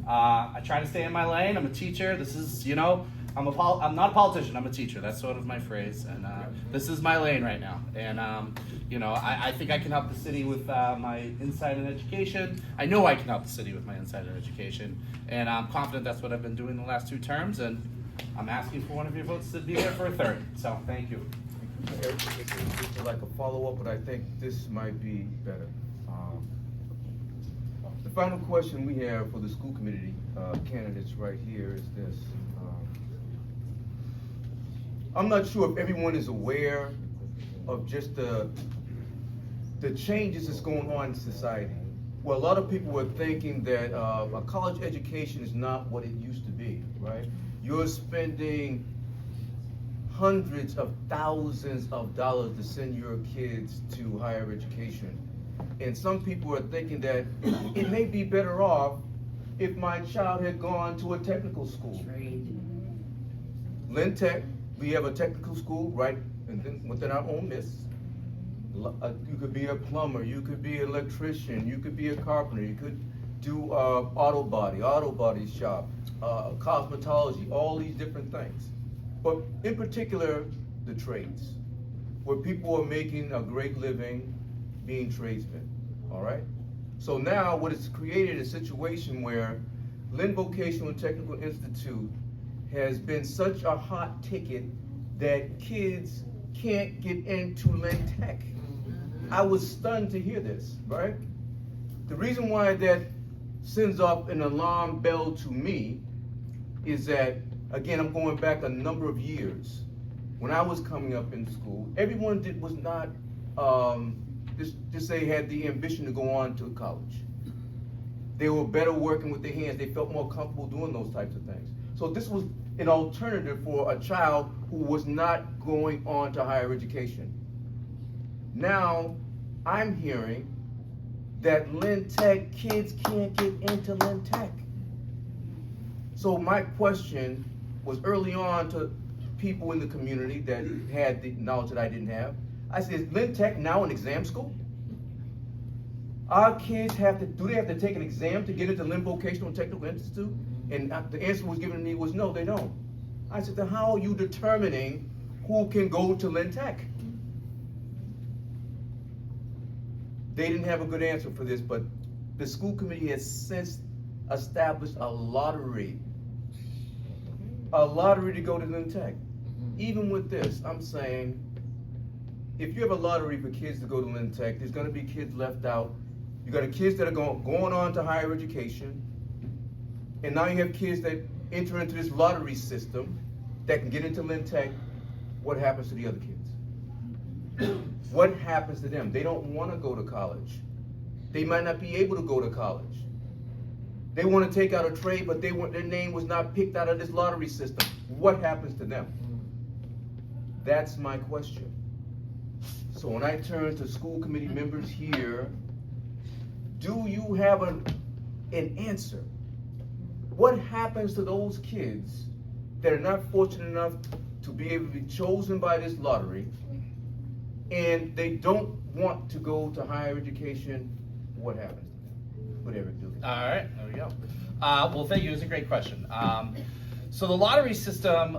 I try to stay in my lane. I'm a teacher. This is, I'm not a politician. I'm a teacher. That's sort of my phrase, and this is my lane right now. And, I think I can help the city with my insight in education. I know I can help the city with my insight in education, and I'm confident that's what I've been doing the last 2 terms, and I'm asking for one of your votes to be there for a third, so thank you. Eric, this is like a follow-up, but I think this might be better. The final question we have for the school committee candidates right here is this. I'm not sure if everyone is aware of just the changes that's going on in society. Well, a lot of people were thinking that a college education is not what it used to be, right? You're spending hundreds of thousands of dollars to send your kids to higher education. And some people are thinking that it may be better off if my child had gone to a technical school. Lynn Tech, we have a technical school right within our own midst. You could be a plumber, you could be an electrician, you could be a carpenter, you could do auto body shop, cosmetology, all these different things. But in particular, the trades, where people are making a great living being tradesmen, all right? So now what it's created a situation where Lynn Vocational and Technical Institute has been such a hot ticket that kids can't get into Lynn Tech. I was stunned to hear this, right? The reason why that sends off an alarm bell to me is that, again, I'm going back a number of years. When I was coming up in school, everyone was not, just say had the ambition to go on to college. They were better working with their hands. They felt more comfortable doing those types of things. So this was an alternative for a child who was not going on to higher education. Now, I'm hearing that Lynn Tech kids can't get into Lynn Tech. So my question was early on to people in the community that had the knowledge that I didn't have. I said, is Lynn Tech now an exam school? Our kids do they have to take an exam to get into Lynn Vocational and Technical Institute? And the answer was given to me was no, they don't. I said, then how are you determining who can go to Lynn Tech? They didn't have a good answer for this, but the school committee has since established a lottery to go to Lynn Tech. Even with this, I'm saying, if you have a lottery for kids to go to Lynn Tech, there's gonna be kids left out. You got kids that are going on to higher education, and now you have kids that enter into this lottery system that can get into Lynn Tech. What happens to the other kids? What happens to them? They don't wanna go to college. They might not be able to go to college. They wanna take out a trade, but their name was not picked out of this lottery system. What happens to them? That's my question. So when I turn to school committee members here, do you have an answer? What happens to those kids that are not fortunate enough to be able to be chosen by this lottery, and they don't want to go to higher education? What happens to them? Whatever do. All right, there we go. Well, thank you. It's a great question. So the lottery system,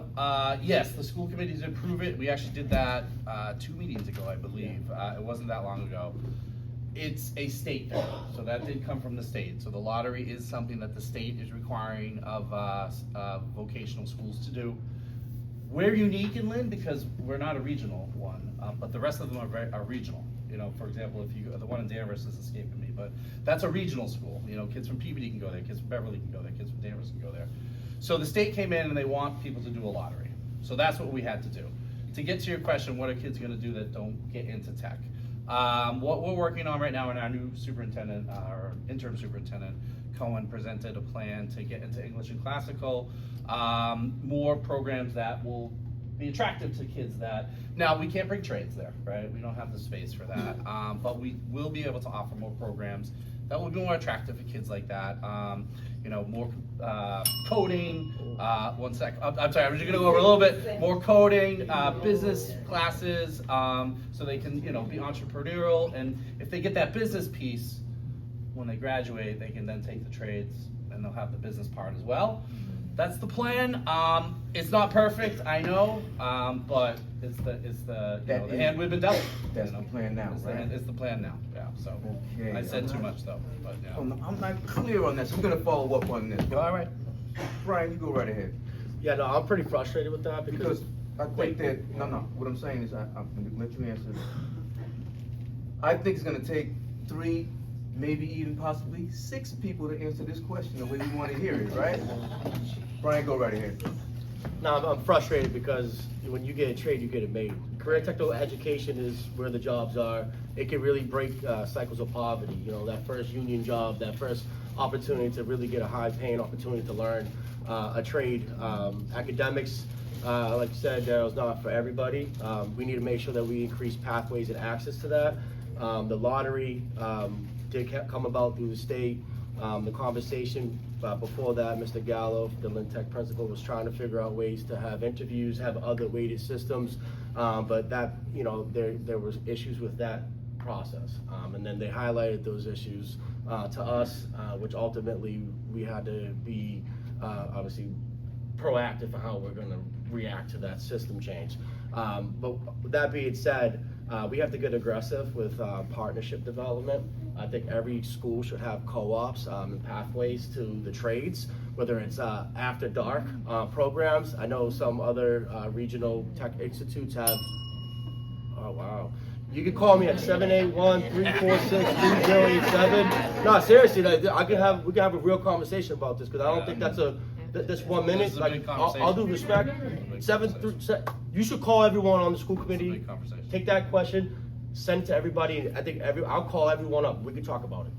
yes, the school committees approve it. We actually did that 2 meetings ago, I believe. It wasn't that long ago. It's a state thing, so that did come from the state. So the lottery is something that the state is requiring of vocational schools to do. We're unique in Lynn because we're not a regional one, but the rest of them are regional. You know, for example, the one in Danvers is escaping me, but that's a regional school. You know, kids from Peabody can go there, kids from Beverly can go there, kids from Danvers can go there. So the state came in and they want people to do a lottery. So that's what we had to do. To get to your question, what are kids gonna do that don't get into tech? What we're working on right now, and our new superintendent, our interim superintendent, Cohen, presented a plan to get into English and classical, more programs that will be attractive to kids that, now we can't bring trades there, right? We don't have the space for that, but we will be able to offer more programs that will be more attractive for kids like that. You know, more coding, one sec, I'm sorry, I'm just gonna go over a little bit, more coding, business classes, so they can, you know, be entrepreneurial, and if they get that business piece, when they graduate, they can then take the trades, and they'll have the business part as well. That's the plan. It's not perfect, I know, but it's the hand we've been dealt. That's the plan now, right? It's the plan now, yeah, so. Okay. I said too much though, but yeah. I'm not clear on this. We're gonna follow up on this. All right. Brian, you go right ahead. Yeah, no, I'm pretty frustrated with that Because I think that, no, what I'm saying is, I'm gonna let you answer this. I think it's gonna take 3, maybe even possibly 6 people to answer this question the way we wanna hear it, right? Brian, go right ahead. No, I'm frustrated because when you get a trade, you get it made. Career technical education is where the jobs are. It can really break cycles of poverty. You know, that first union job, that first opportunity to really get a high-paying opportunity to learn a trade. Academics, like you said, Darrell, is not for everybody. We need to make sure that we increase pathways and access to that. The lottery did come about through the state. The conversation before that, Mr. Gallo, the Lynn Tech principal, was trying to figure out ways to have interviews, have other weighted systems, but that, you know, there was issues with that process. And then they highlighted those issues to us, which ultimately we had to be obviously proactive in how we're gonna react to that system change. But that being said, we have to get aggressive with partnership development. I think every school should have co-ops and pathways to the trades, whether it's after dark programs. I know some other regional tech institutes have, oh wow. You can call me at 781-346-3087. No, seriously, we can have a real conversation about this, because I don't think that's this 1 minute. Like, I'll do respect. You should call everyone on the school committee. Take that question, send it to everybody, and I think I'll call everyone up. We can talk about it.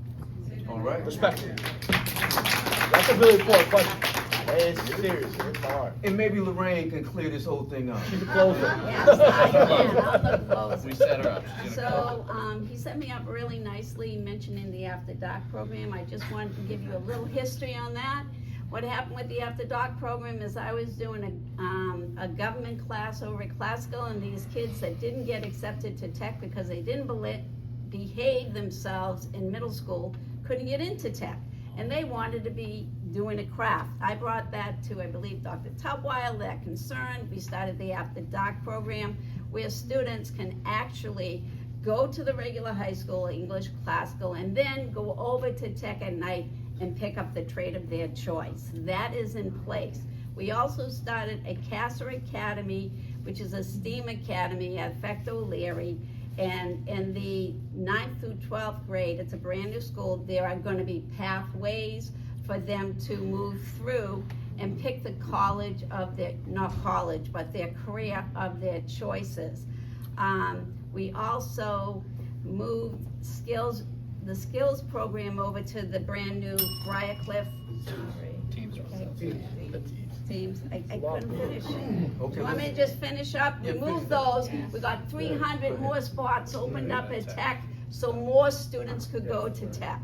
All right. Respectfully. That's a really important question. It's serious. It's hard. And maybe Lorraine can clear this whole thing up. She's a closer. Yes, I can. I'm the closer. We set her up. So, he set me up really nicely mentioning the After Dark program. I just wanted to give you a little history on that. What happened with the After Dark program is I was doing a government class over at Classical, and these kids that didn't get accepted to tech because they didn't behave themselves in middle school couldn't get into tech. and they wanted to be doing a craft. I brought that to, I believe, Dr. Tubwile, they're concerned. We started the After Dark program where students can actually go to the regular high school, English, classical, and then go over to tech at night and pick up the trade of their choice. That is in place. We also started a CASA Academy, which is a STEAM academy at Fecto O'Leary. And in the 9th through 12th grade, it's a brand new school, there are gonna be pathways for them to move through and pick the college of their, not college, but their career of their choices. We also moved the skills program over to the brand new Briarcliff. Teams. I couldn't finish. Okay. You want me to just finish up? We moved those. We got 300 more spots opened up at Tech, so more students could go to Tech.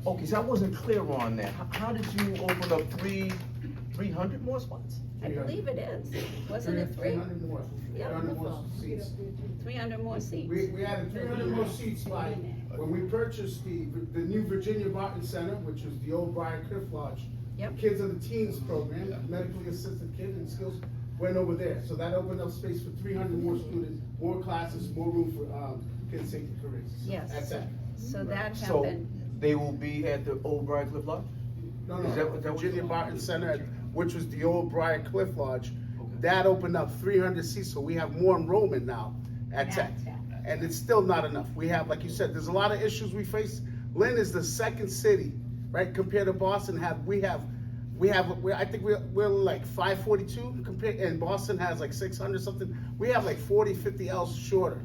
Okay, so I wasn't clear on that. How did you open up 300 more spots? I believe it is. Wasn't it 3? 300 more. Yeah. 300 more seats. 300 more seats. We added 300 more seats by, when we purchased the new Virginia Barton Center, which was the old Briarcliff Lodge. Yep. Kids on the Teens program, medically assisted kid and skills, went over there. So that opened up space for 300 more students, more classes, more room for kids taking careers. Yes. That's that. So that So happened. they will be at the old Briarcliff Lodge? No, Is that what that was? Virginia Barton Center, which was the old Briarcliff Lodge, that opened up 300 seats, so we have more enrollment now at Tech. And it's still not enough. We have, like you said, there's a lot of issues we face. Lynn is the second city, right, compared to Boston. I think we're like 542 compared, and Boston has like 600 something. We have like 40, 50 L's shorter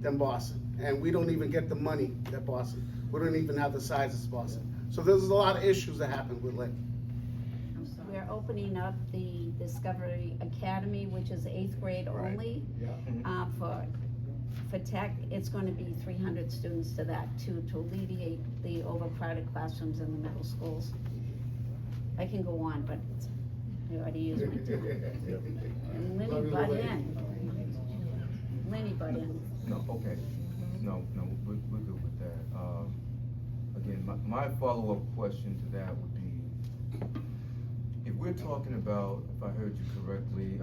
than Boston, and we don't even get the money that Boston. We don't even have the size as Boston. So there's a lot of issues that happen with Lynn. We're opening up the Discovery Academy, which is 8th grade only. For Tech, it's going to be 300 students to that too, to alleviate the overcrowded classrooms in the middle schools. I can go on, but I already used my time. And Lenny butt in. Lenny butt in. No, okay. No, we're good with that. Again, my follow-up question to that would be, if we're talking about, if I heard you correctly,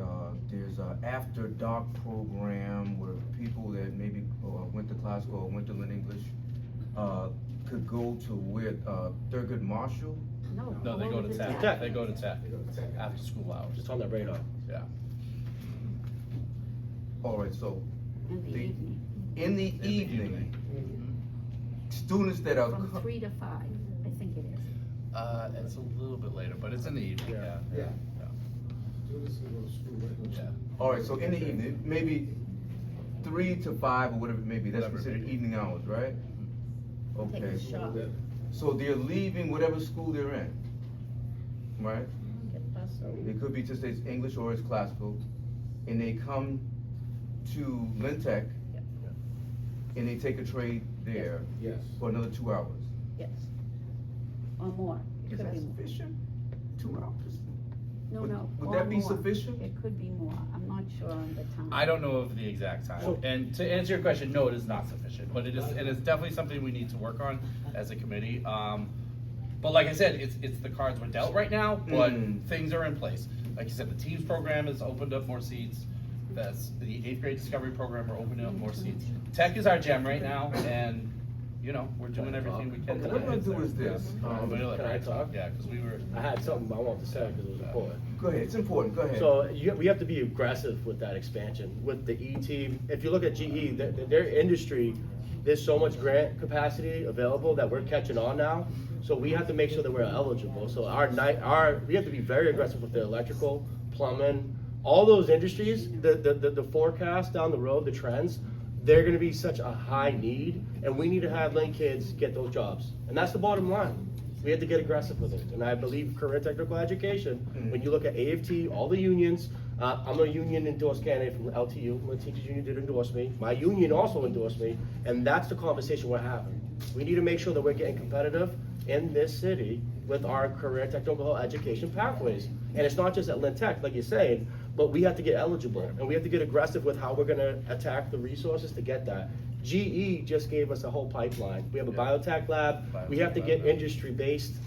there's a after dark program where people that maybe went to classical or went to Lynn English could go to with Thurgood Marshall? No, they go to Tech. They go to Tech after school hours. It's on the radar. Yeah. All right, so In the evening, in the evening, students that are from 3 to 5, I think it is. It's a little bit later, but it's in the evening. Yeah. all right, so in the evening, maybe 3 to 5 or whatever it may be, that's considered evening hours, right? Take Okay. a shot. So they're leaving whatever school they're in, right? Get bus. It could be just it's English or it's classical, and they come to Lynn Tech, and they take a trade there Yes. for another 2 hours. Yes. Or more. It Is could that be more. sufficient? 2 hours? No, Would- no. would or that be more. sufficient? It could be more. I'm not sure on the time. I don't know of the exact time. And to answer your question, no, it is not sufficient, but it is definitely something we need to work on as a committee. But like I said, it's the cards we're dealt right now, but things are in place. Like you said, the Teams program has opened up more seats. That's the 8th grade Discovery program, we're opening up more seats. Tech is our gem right now, and we're doing everything we can. Okay, what I'm gonna do is this. Can I talk? Yeah, because we were. I had something I wanted to say because it was important. Go ahead, it's important, go ahead. So we have to be aggressive with that expansion, with the E team. If you look at GE, their industry, there's so much grant capacity available that we're catching on now. So we have to make sure that we're eligible. So we have to be very aggressive with the electrical, plumbing, all those industries. The forecast down the road, the trends, they're going to be such a high need, and we need to have Lynn kids get those jobs. And that's the bottom line. We have to get aggressive with it. And I believe career technical education, when you look at AFT, all the unions, I'm a union endorsed candidate from LTU. My teachers union did endorse me. My union also endorsed me. And that's the conversation we're having. We need to make sure that we're getting competitive in this city with our career technical education pathways. And it's not just at Lynn Tech, like you're saying, but we have to get eligible, and we have to get aggressive with how we're gonna attack the resources to get that. GE just gave us a whole pipeline. We have a biotech lab. We have to get industry-based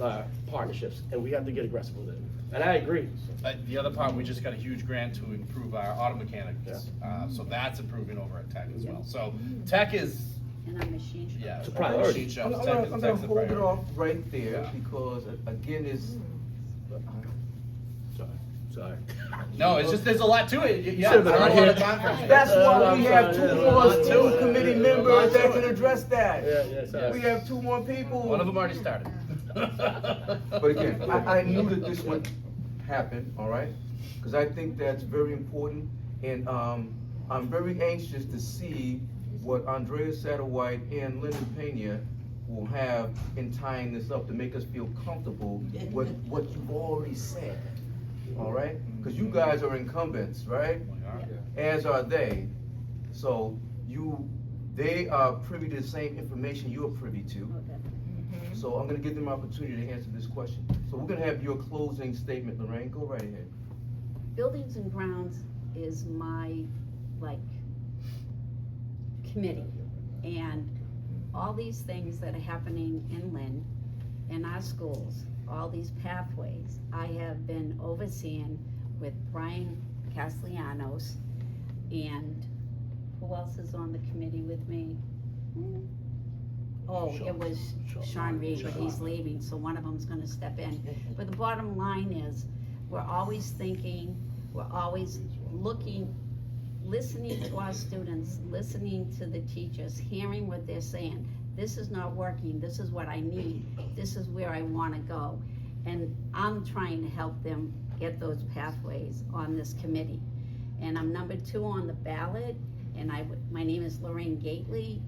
partnerships, and we have to get aggressive with it. And I agree. The other part, we just got a huge grant to improve our auto mechanics. So that's improving over at Tech as well. So Tech is, And I'm machine shop. yeah. It's a priority. machine shops. I'm Tech gonna, is- I'm Tech's gonna a hold it priority. off right there Yeah. because again, it's. Sorry. No, it's just, there's a lot to it. Yeah, Should've been I don't right have a lot here. of time for it. That's why I'm we have sorry, two yeah, more a lot to school it. committee Yeah, a members lot that to can it. address that. Yeah, sorry. We have two more people. One of them already started. But again, I knew that this would happen, all right? Because I think that's very important, and I'm very anxious to see what Andrea Satterwhite and Lyndon Pena will have in tying this up to make us feel comfortable with what you've already said, all right? Because you guys are incumbents, right? As are they. So they are privy to the same information you're privy to. So I'm gonna give them an opportunity to answer this question. So we're gonna have your closing statement, Lorraine, go right ahead. Buildings and grounds is my, like, committee. And all these things that are happening in Lynn, in our schools, all these pathways, I have been overseeing with Brian Castellanos, and who else is on the committee with me? Oh, it was Sean Reed, but he's leaving, so one of them's gonna step in. But the bottom line is, we're always thinking, we're always looking, listening to our students, listening to the teachers, hearing what they're saying. This is not working, this is what I need, this is where I wanna go. And I'm trying to help them get those pathways on this committee. And I'm number 2 on the ballot, and my name is Lorraine Gately.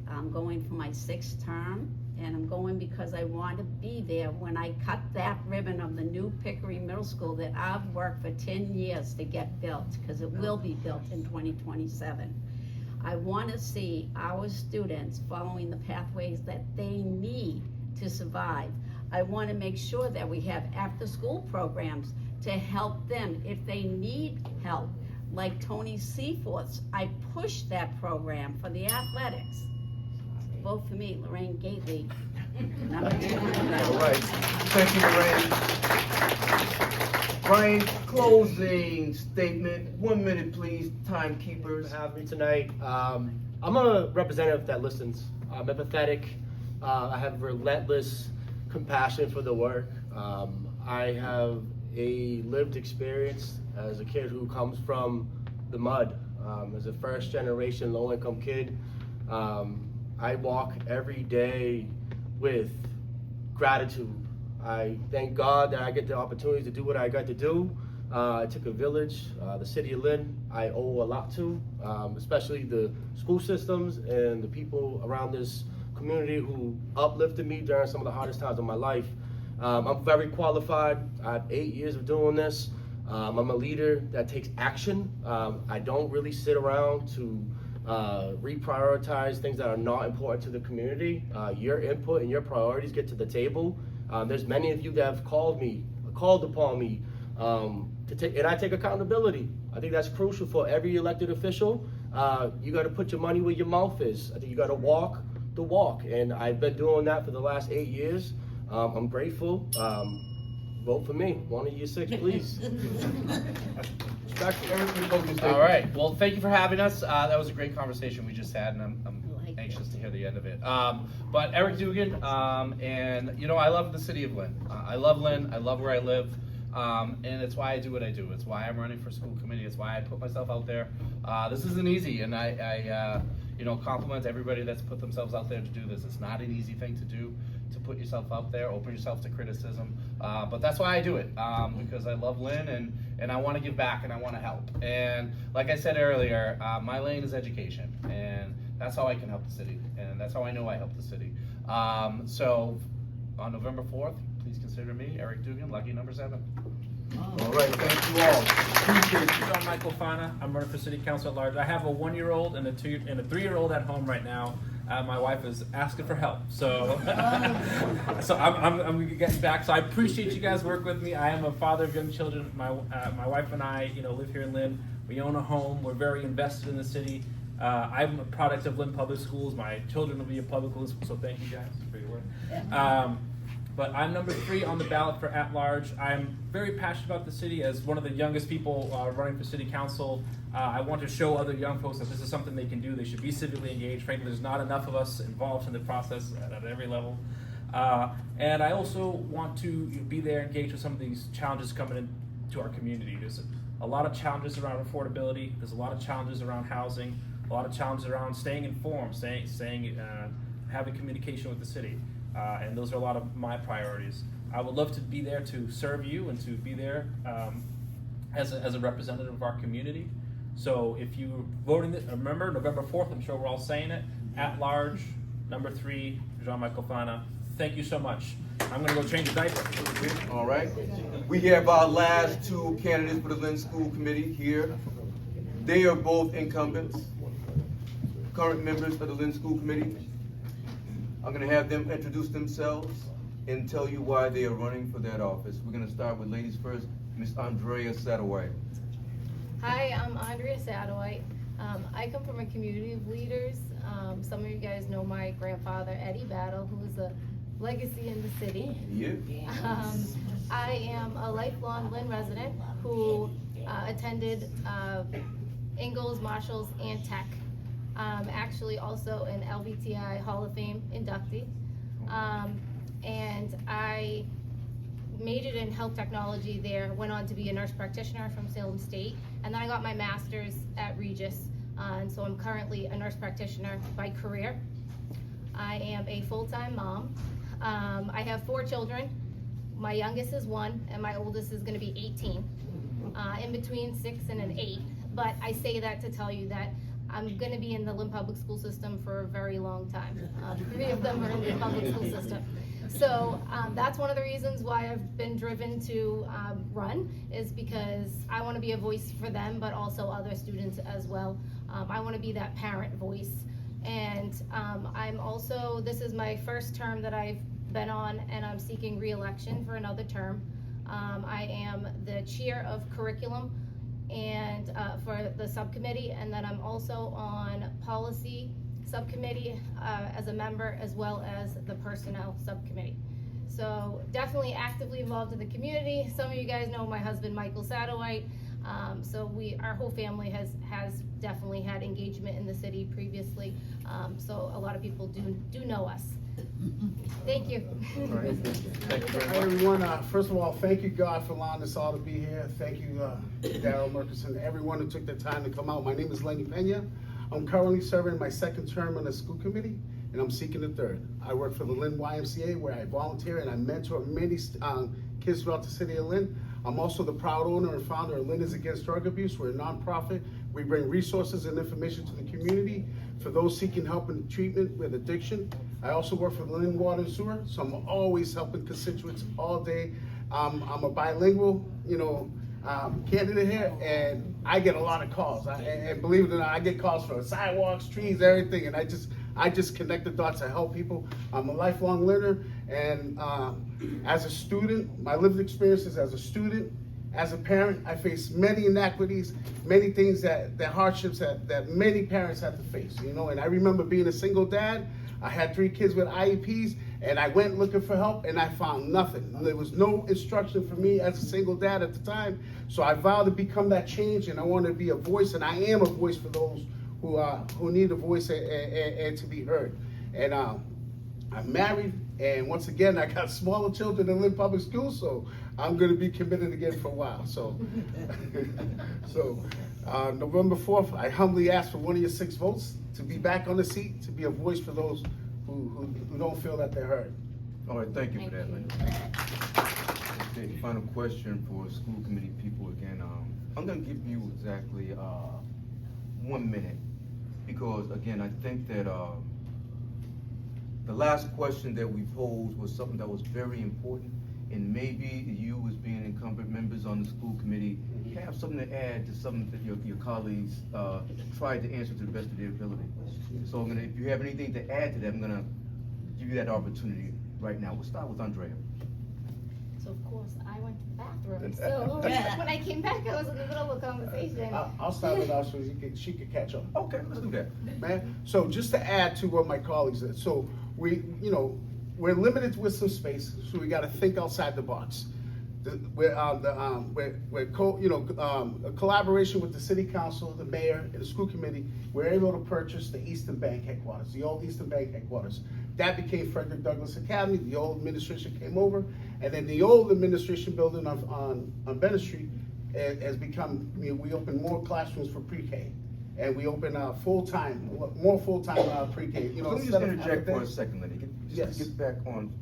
I'm going for my 6th term, and I'm going because I want to be there when I cut that ribbon of the new Pickering Middle School that I've worked for 10 years to get built, because it will be built in 2027. I want to see our students following the pathways that they need to survive. I want to make sure that we have after-school programs to help them if they need help. Like Tony Seaforth's, I pushed that program for the athletics. Vote for me, Lorraine Gately. Number 2. All right, thank you, Lorraine. Brian, closing statement, 1 minute please, timekeepers. For having me tonight. I'm a representative that listens. I'm empathetic. I have relentless compassion for the work. I have a lived experience as a kid who comes from the mud. As a first generation low income kid, I walk every day with gratitude. I thank God that I get the opportunity to do what I got to do. It took a village. The city of Lynn, I owe a lot to, especially the school systems and the people around this community who uplifted me during some of the hardest times of my life. I'm very qualified. I have 8 years of doing this. I'm a leader that takes action. I don't really sit around to reprioritize things that are not important to the community. Your input and your priorities get to the table. There's many of you that have called upon me to take, and I take accountability. I think that's crucial for every elected official. You got to put your money where your mouth is. I think you got to walk the walk, and I've been doing that for the last 8 years. I'm grateful. Vote for me. One of you 6, please. All right, well, thank you for having us. That was a great conversation we just had, and I'm anxious to hear the end of it. But Eric Dugan, and you know, I love the city of Lynn. I love Lynn, I love where I live, and it's why I do what I do. It's why I'm running for school committee. It's why I put myself out there. This isn't easy, and I you know, compliment everybody that's put themselves out there to do this. It's not an easy thing to do, to put yourself out there, open yourself to criticism. But that's why I do it, because I love Lynn and I want to give back and I want to help. And like I said earlier, my lane is education, and that's how I can help the city, and that's how I know I help the city. So on November 4th, please consider me, Eric Dugan, lucky number 7. All right, thank you all. Appreciate you. I'm Michael Fana. I'm running for city council at large. I have a 1-year-old and a 3-year-old at home right now. My wife is asking for help, so so I'm getting back. So I appreciate you guys work with me. I am a father of young children. My wife and I, live here in Lynn. We own a home. We're very invested in the city. I'm a product of Lynn Public Schools. My children will be in public schools, so thank you guys for your work. But I'm number 3 on the ballot for at-large. I'm very passionate about the city. As one of the youngest people running for city council, I want to show other young folks that this is something they can do. They should be civically engaged. Frankly, there's not enough of us involved in the process at every level. And I also want to be there, engaged with some of these challenges coming into our community. There's a lot of challenges around affordability. There's a lot of challenges around housing. A lot of challenges around staying informed, having communication with the city. And those are a lot of my priorities. I would love to be there to serve you and to be there as a representative of our community. So if you voting, remember November 4th, I'm sure we're all saying it, at large, number 3, Jean-Michael Fana. Thank you so much. I'm gonna go change a diaper. All right. We have our last 2 candidates for the Lynn School Committee here. They are both incumbents, current members of the Lynn School Committee. I'm gonna have them introduce themselves and tell you why they are running for that office. We're gonna start with ladies first, Miss Andrea Satterwhite. Hi, I'm Andrea Satterwhite. I come from a community of leaders. Some of you guys know my grandfather, Eddie Battle, who is a legacy in the city. Yeah. I am a lifelong Lynn resident who attended Ingalls, Marshalls, and Tech. Actually also an LVTI Hall of Fame inductee. And I majored in health technology there, went on to be a nurse practitioner from Salem State, and then I got my master's at Regis, and so I'm currently a nurse practitioner by career. I am a full-time mom. I have 4 children. My youngest is 1, and my oldest is gonna be 18, in between 6 and an 8. But I say that to tell you that I'm gonna be in the Lynn Public School System for a very long time. 3 of them are in the public school system. So that's one of the reasons why I've been driven to run, is because I wanna be a voice for them, but also other students as well. I wanna be that parent voice. And I'm also, this is my first term that I've been on, and I'm seeking re-election for another term. I am the chair of curriculum and for the subcommittee, and then I'm also on policy subcommittee as a member, as well as the personnel subcommittee. So definitely actively involved in the community. Some of you guys know my husband, Michael Satterwhite. So our whole family has definitely had engagement in the city previously. So a lot of people do know us. Thank you. All right. Thank you very Hi much. everyone, first of all, thank you God for allowing us all to be here. Thank you Darrell, Murkison, everyone who took the time to come out. My name is Lynn Pena. I'm currently serving my 2nd term on the school committee, and I'm seeking the 3rd. I work for the Lynn YMCA, where I volunteer and I mentor many kids throughout the city of Lynn. I'm also the proud owner and founder of Lynn is Against Drug Abuse. We're a nonprofit. We bring resources and information to the community for those seeking help and treatment with addiction. I also work for the Lynn Water and Sewer, so I'm always helping constituents all day. I'm a bilingual, candidate here, and I get a lot of calls. And believe it or not, I get calls for sidewalks, trees, everything, and I just connect the dots to help people. I'm a lifelong learner, and as a student, my lived experiences as a student, as a parent, I face many inequities, many things that hardships that many parents have to face, and I remember being a single dad. I had 3 kids with IEPs, and I went looking for help, and I found nothing. There was no instruction for me as a single dad at the time, so I vowed to become that change, and I wanted to be a voice, and I am a voice for those who need a voice and to be heard. And I'm married, and once again, I got smaller children in Lynn Public Schools, so I'm gonna be committed again for a while. So, November 4th, I humbly ask for one of your 6 votes to be back on the seat, to be a voice for those who don't feel that they're heard. All right, thank you for that, Lynn. Okay, final question for school committee people again. I'm gonna give you exactly 1 minute, because again, I think that the last question that we posed was something that was very important, and maybe you as being incumbent members on the school committee have something to add to some that your colleagues tried to answer to the best of their ability. So if you have anything to add to that, I'm gonna give you that opportunity right now. We'll start with Andrea. So of course, I went to the bathroom, so when I came back, I was in the middle of a conversation. I'll start it off so she could catch up. Okay, let's do that. Man, so just to add to what my colleagues said, so we're limited with some space, so we gotta think outside the box. A collaboration with the city council, the mayor, and the school committee, we're able to purchase the Eastern Bank headquarters, the old Eastern Bank headquarters. That became Frederick Douglass Academy. The old administration came over, and then the old administration building on Bennett Street has become, we open more classrooms for pre-K. And we open more full-time pre-K. Let me just interject for a second, Lenny. Yes. To get back on.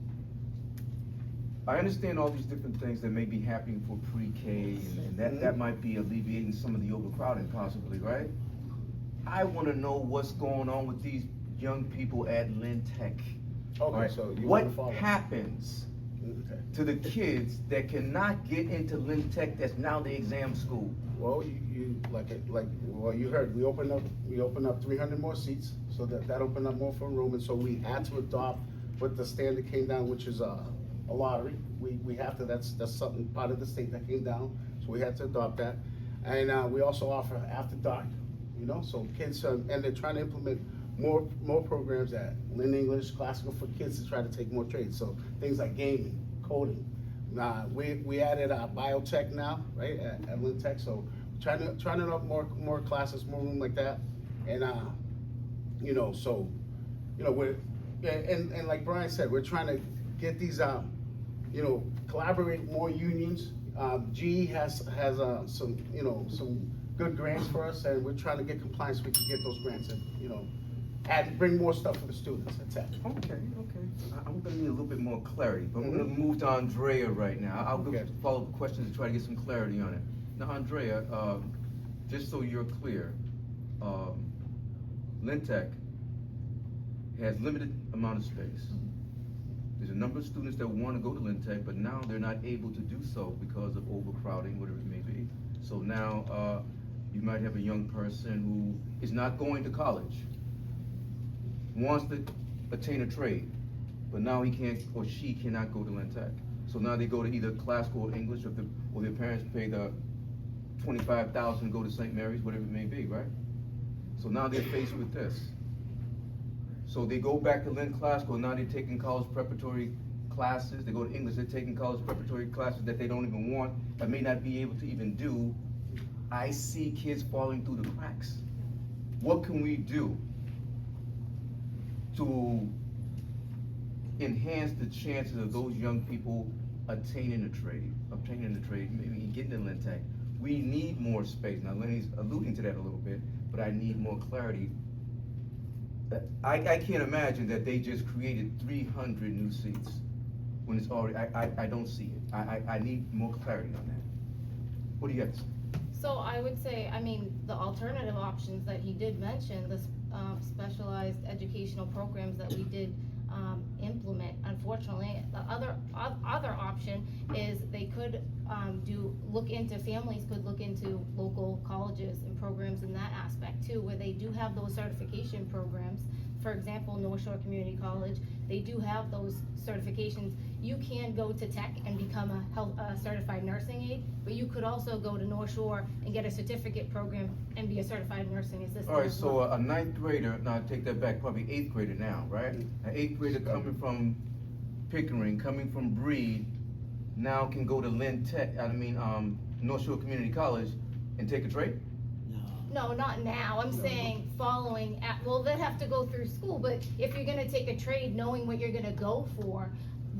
I understand all these different things that may be happening for pre-K, and that might be alleviating some of the overcrowding possibly, right? I wanna know what's going on with these young people at Lynn Tech. Okay, right? so you what wanna follow. happens Okay. to the kids that cannot get into Lynn Tech that's now the exam school? Well, you heard, we opened up 300 more seats, so that opened up more for enrollment, so we had to adopt what the standard came down, which is a lottery. We have to, that's something, part of the state that came down, so we had to adopt that. And we also offer after dark, so kids, and they're trying to implement more programs at Lynn English, classical for kids to try to take more trades, so things like gaming, coding. We added biotech now, right, at Lynn Tech, so trying to up more classes, more room like that. And we're, and like Brian said, we're trying to get these collaborate more unions. GE has some good grants for us, and we're trying to get compliance so we can get those grants and add, bring more stuff for the students. That's it. Okay. I'm gonna need a little bit more clarity, but I'm gonna move to Andrea right now. I'll go follow-up questions to try to get some clarity on it. Now, Andrea, just so you're clear, Lynn Tech has limited amount of space. There's a number of students that want to go to Lynn Tech, but now they're not able to do so because of overcrowding, whatever it may be. So now you might have a young person who is not going to college, wants to attain a trade, but now he can't or she cannot go to Lynn Tech. So now they go to either classical or English, or their parents pay the $25,000 to go to St. Mary's, whatever it may be, right? So now they're faced with this. So they go back to Lynn Classical, now they're taking college preparatory classes. They go to English, they're taking college preparatory classes that they don't even want, that may not be able to even do. I see kids falling through the cracks. What can we do to enhance the chances of those young people obtaining a trade, maybe getting to Lynn Tech? We need more space. Now, Lenny's alluding to that a little bit, but I need more clarity. I can't imagine that they just created 300 new seats when it's already, I don't see it. I need more clarity on that. What do you have to say? So I would say, the alternative options that he did mention, the specialized educational programs that we did implement. Unfortunately, the other option is they could families could look into local colleges and programs in that aspect too, where they do have those certification programs. For example, North Shore Community College, they do have those certifications. You can go to Tech and become a certified nursing aide, but you could also go to North Shore and get a certificate program and be a certified nursing assistant. All right, so a ninth grader, no, I take that back, probably eighth grader now, right? An eighth grader coming from Pickering, coming from Breedy, now can go to Lynn Tech, North Shore Community College and take a trade? No, not now. I'm saying following they'd have to go through school, but if you're gonna take a trade, knowing what you're gonna go for,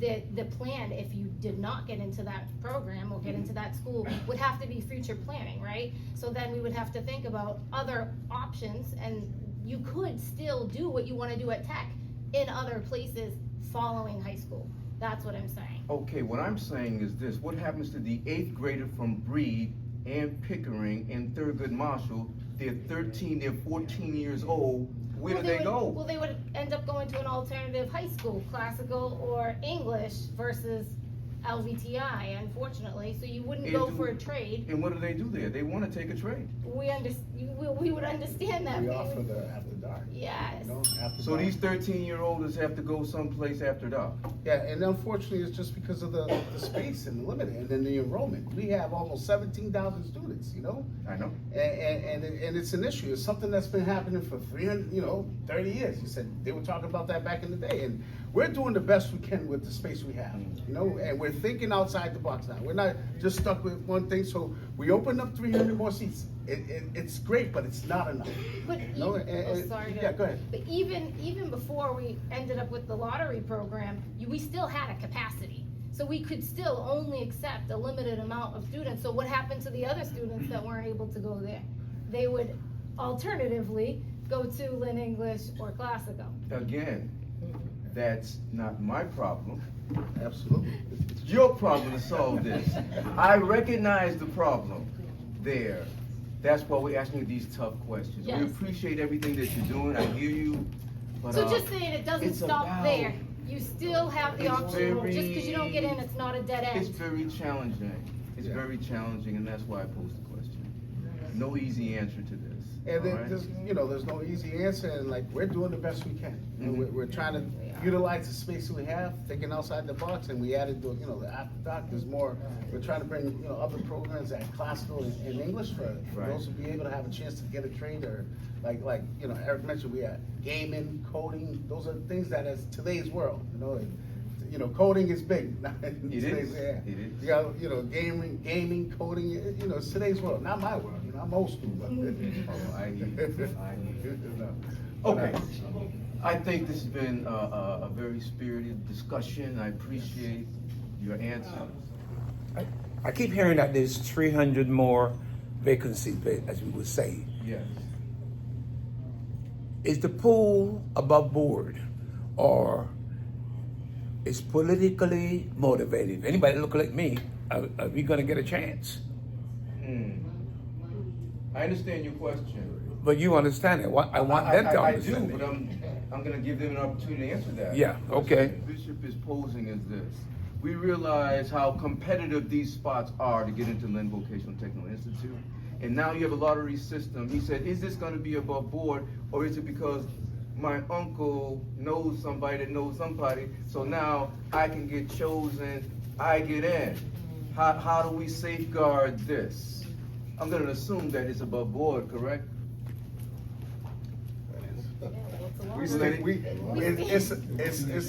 the plan, if you did not get into that program or get into that school, would have to be future planning, right? So then we would have to think about other options, and you could still do what you wanna do at Tech in other places following high school. That's what I'm saying. Okay, what I'm saying is this: what happens to the eighth grader from Breed and Pickering and Thurgood Marshall? They're 13, they're 14 years old. Where do they go? Well, they would end up going to an alternative high school, classical or English, versus LVTI, unfortunately, so you wouldn't And go do- for a trade. And what do they do there? They want to take a trade. We would understand that. We but offer would- the after dark. Yes. You know, after So dark. these 13-year-olds have to go someplace after dark. Yeah, and unfortunately, it's just because of the space and the limit, and then the enrollment. We have almost 17,000 students, you know? I know. And it's an issue. It's something that's been happening for 30 years. You said they were talking about that back in the day, and we're doing the best we can with the space we have, you know, and we're thinking outside the box now. We're not just stuck with one thing, so we opened up 300 more seats. It's great, but it's not enough. But No, sorry. yeah, go ahead. But even before we ended up with the lottery program, we still had a capacity. So we could still only accept a limited amount of students. So what happened to the other students that weren't able to go there? They would alternatively go to Lynn English or Classical. Again, that's not my problem. Absolutely. It's your problem to solve this. I recognize the problem there. That's why we're asking you these tough questions. We Yes. appreciate everything that you're doing. I hear you. But, So just saying, it doesn't it's stop about- there. You still have the It's option, very- just because you don't get in, it's not a dead end. It's very challenging. It's Yeah. very challenging, and that's why I posed the question. No easy answer to this. And all right? there's no easy answer, and like, we're doing the best we can. You know, Mhm. we're trying to utilize the space we have, thinking outside the box, and we added the after dark, there's more. We're trying to bring, other programs at classical and English for Right. those who be able to have a chance to get a trade, or like, Eric mentioned, we have gaming, coding, those are things that is today's world, coding is big. It is. It is. You got, gaming, coding, it's today's world, not my world, I'm old school, but. Oh, I hear you. I hear you. No. Okay. I think this has been a very spirited discussion. I appreciate your answers. I keep hearing that there's 300 more vacancies, as we would say. Yes. Is the pool above board, or is politically motivated? If anybody look like me, are we gonna get a chance? I understand your question. But you understand it. I want them to I understand do, it. but I'm going to give them an opportunity to answer that. Yeah, The okay. question Bishop is posing is this. We realize how competitive these spots are to get into Lynn Vocational Technical Institute. And now you have a lottery system. He said, is this going to be above board, or is it because my uncle knows somebody that knows somebody, so now I can get chosen, I get in? How do we safeguard this? I'm going to assume that it's above board, correct? It's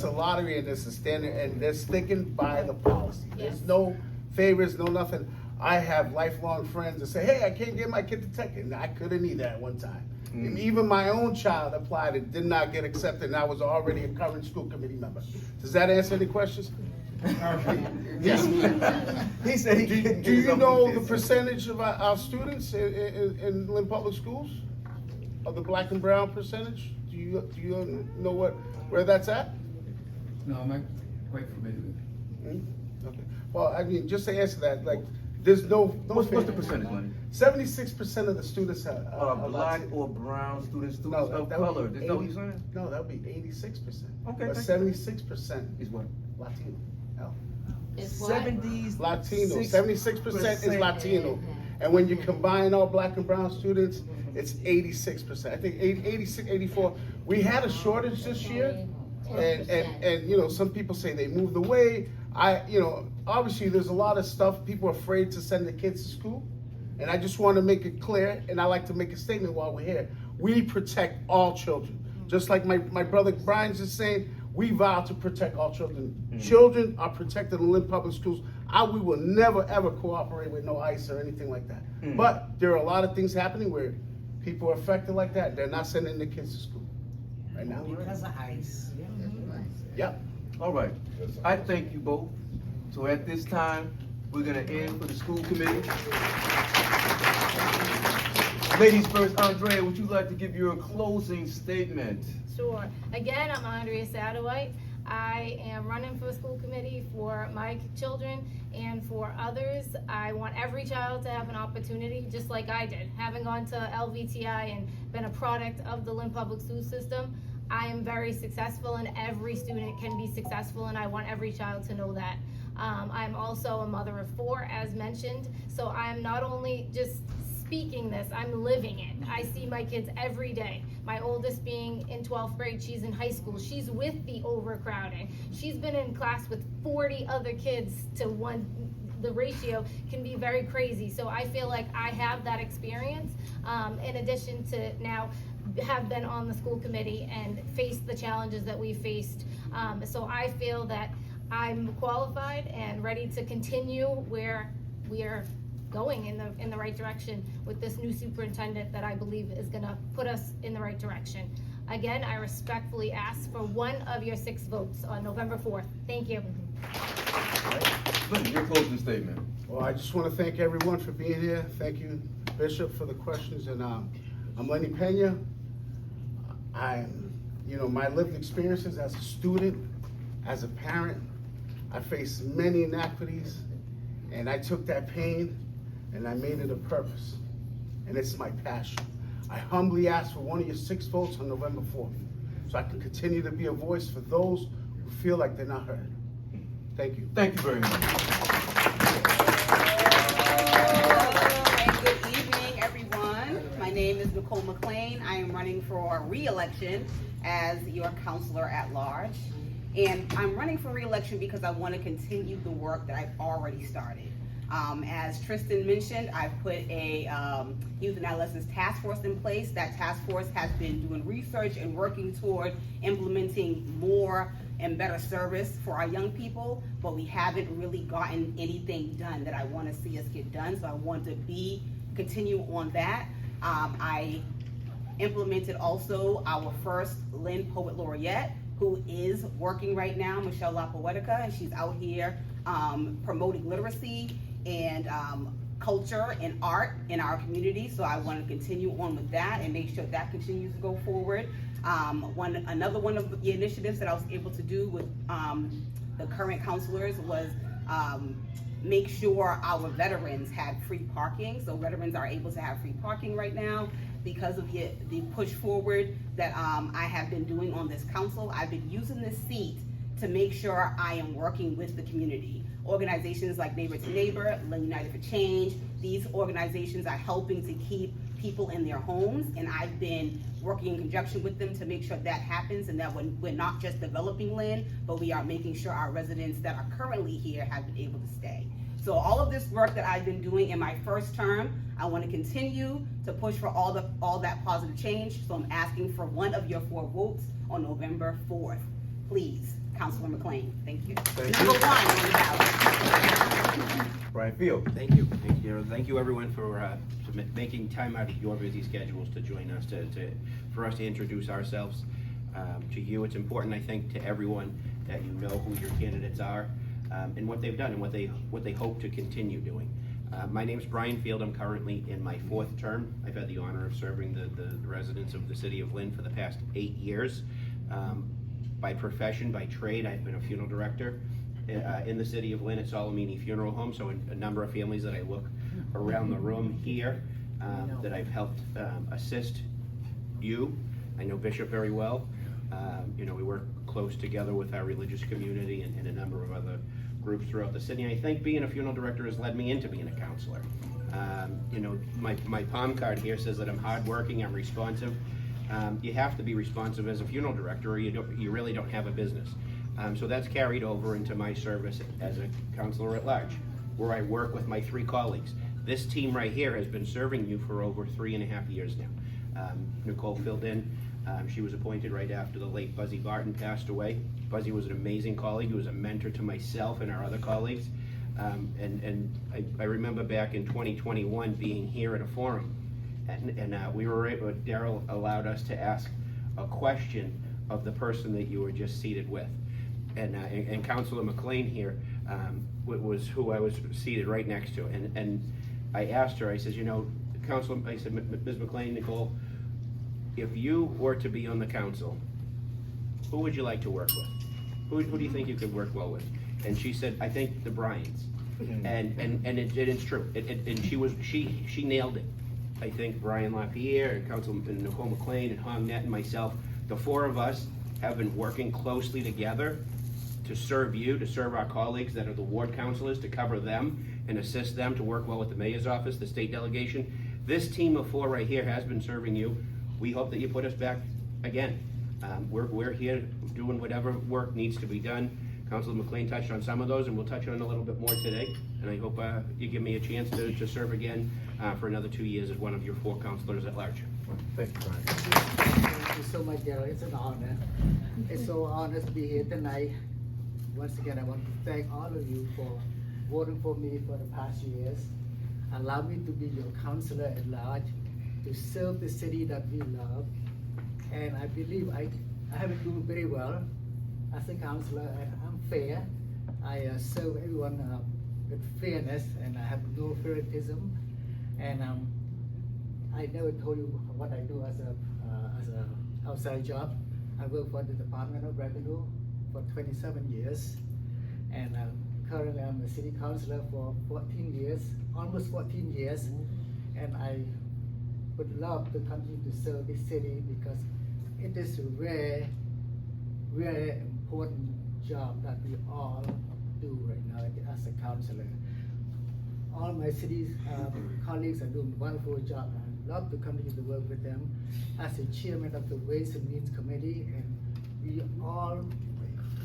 a lottery, and it's a standard, and they're sticking by the policy. There's no favors, no nothing. I have lifelong friends that say, hey, I can't get my kid to tech, and I couldn't either at one time. And even my own child applied and did not get accepted, and I was already a current school committee member. Does that answer any questions? Yes. He said he Do couldn't do get you something know to the this. percentage of our students in Lynn Public Schools? Of the black and brown percentage? Do you know where that's at? No, I'm not quite familiar with it. Okay. Well, I mean, just to answer that, like, there's no. What's the percentage, Lenny? 76% of the students are Black Latino. or brown students No, of that would color. be Is that what 80 you're saying? No, that would be 86%. Okay, But thank you. 76% Is what? Latino. No. Is what? 70s. Latino. 76% is Latino. And when you combine all black and brown students, it's 86%. I think 86, 84. We had a shortage this year, and some people say they moved away. Obviously there's a lot of stuff. People are afraid to send their kids to school, and I just want to make it clear, and I like to make a statement while we're here. We protect all children. Just like my brother Brian's is saying, we vow to protect all children. Children are protected in Lynn Public Schools. We will never ever cooperate with no ICE or anything like that. But there are a lot of things happening where people are affected like that. They're not sending their kids to school right now. Because of ICE. Yep. All right. I thank you both. So at this time, we're going to end for the school committee. Ladies first, Andrea, would you like to give your closing statement? Sure. Again, I'm Andrea Sadowite. I am running for the school committee for my children and for others. I want every child to have an opportunity, just like I did. Having gone to LVTI and been a product of the Lynn Public School System, I am very successful, and every student can be successful, and I want every child to know that. I'm also a mother of 4, as mentioned, so I'm not only just speaking this, I'm living it. I see my kids every day. My oldest being in 12th grade, she's in high school. She's with the overcrowding. She's been in class with 40 other kids to one. The ratio can be very crazy. So I feel like I have that experience, in addition to now have been on the school committee and faced the challenges that we faced. So I feel that I'm qualified and ready to continue where we are going in the right direction with this new superintendent that I believe is gonna put us in the right direction. Again, I respectfully ask for one of your 6 votes on November 4th. Thank you. Lynn, your closing statement. Well, I just want to thank everyone for being here. Thank you, Bishop, for the questions. And I'm Lenny Pena. My lived experiences as a student, as a parent, I faced many inequities, and I took that pain and I made it a purpose. And it's my passion. I humbly ask for one of your 6 votes on November 4th, so I can continue to be a voice for those who feel like they're not heard. Thank you. Thank you very much. And good evening, everyone. My name is Nicole McLean. I am running for re-election as your counselor at large. And I'm running for re-election because I want to continue the work that I've already started. As Tristan mentioned, I've put a youth and adolescents task force in place. That task force has been doing research and working toward implementing more and better service for our young people, but we haven't really gotten anything done that I want to see us get done. So I want to continue on that. I implemented also our first Lynn Poet Laureate, who is working right now, Michelle La Poetica, and she's out here promoting literacy and culture and art in our community. So I want to continue on with that and make sure that continues to go forward. Another one of the initiatives that I was able to do with the current counselors was make sure our veterans had free parking. So veterans are able to have free parking right now because of the push forward that I have been doing on this council. I've been using this seat to make sure I am working with the community. Organizations like Neighbor to Neighbor, Lynn United for Change, these organizations are helping to keep people in their homes, and I've been working in conjunction with them to make sure that happens, and that we're not just developing Lynn, but we are making sure our residents that are currently here have been able to stay. So all of this work that I've been doing in my first term, I want to continue to push for all that positive change. So I'm asking for one of your 4 votes on November 4th. Please, Councilor McLean. Thank you. Number 1 on the ballot. Brian Field. Thank you. Thank you. Thank you, everyone, for making time out of your busy schedules to join us for us to introduce ourselves to you. It's important, I think, to everyone that you know who your candidates are and what they've done and what they hope to continue doing. My name is Brian Field. I'm currently in my 4th term. I've had the honor of serving the residents of the city of Lynn for the past 8 years. By profession, by trade, I've been a funeral director in the city of Lynn at Solomini Funeral Home, so a number of families that I look around the room here that I've helped assist you. I know Bishop very well. We work close together with our religious community and a number of other groups throughout the city. And I think being a funeral director has led me into being a counselor. My palm card here says that I'm hardworking, I'm responsive. You have to be responsive as a funeral director, or you really don't have a business. So that's carried over into my service as a counselor at large, where I work with my 3 colleagues. This team right here has been serving you for over 3.5 years now. Nicole filled in. She was appointed right after the late Buzzy Barton passed away. Buzzy was an amazing colleague. He was a mentor to myself and our other colleagues. And I remember back in 2021 being here at a forum, and we were able, Darrell allowed us to ask a question of the person that you were just seated with. And Councilor McLean here was who I was seated right next to. And I asked her, I said, Councilor, I said, Ms. McLean, Nicole, if you were to be on the council, who would you like to work with? Who do you think you could work well with? And she said, I think the Bryans. And it's true. And she nailed it. I think Brian LaPierre and Councilman Nicole McLean and Hong Net and myself, the 4 of us have been working closely together to serve you, to serve our colleagues that are the ward councilors, to cover them and assist them to work well with the mayor's office, the state delegation. This team of 4 right here has been serving you. We hope that you put us back again. We're here doing whatever work needs to be done. Councilor McLean touched on some of those, and we'll touch on a little bit more today. And I hope you give me a chance to serve again for another 2 years as one of your 4 councilors at large. Thank you, Brian. Thank you so much, Darrell. It's an honor. It's so honored to be here tonight. Once again, I want to thank all of you for voting for me for the past years. Allow me to be your counselor at large, to serve the city that we love. And I believe I have been doing very well as a counselor. I'm fair. I serve everyone with fairness, and I have no favoritism. And I never told you what I do as a outside job. I work for the Department of Revenue for 27 years, and currently I'm a city councilor for 14 years, almost 14 years, and I would love to continue to serve this city because it is a very, very important job that we all do right now as a councilor. All my city colleagues are doing a wonderful job. I love to continue to work with them as the chairman of the Ways and Means Committee, and we all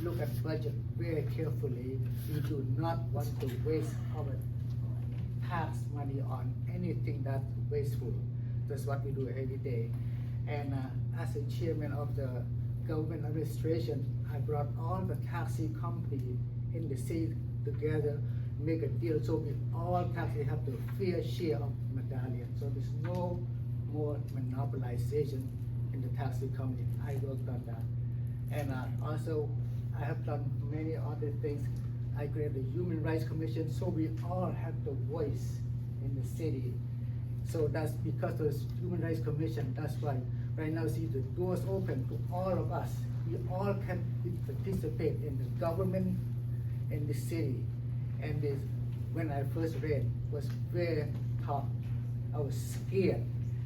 look at budget very carefully. We do not want to waste our tax money on anything that's wasteful. That's what we do every day. And as a chairman of the government administration, I brought all the taxi companies in the city together, make a deal so we all taxi have the fair share of medallion. So there's no more monopolization in the taxi company. I worked on that. And also, I have done many other things. I created the Human Rights Commission so we all have the voice in the city. So that's because of the Human Rights Commission, that's why right now see the doors open to all of us. We all can participate in the government in the city. And this, when I first read, was very tough. I was scared.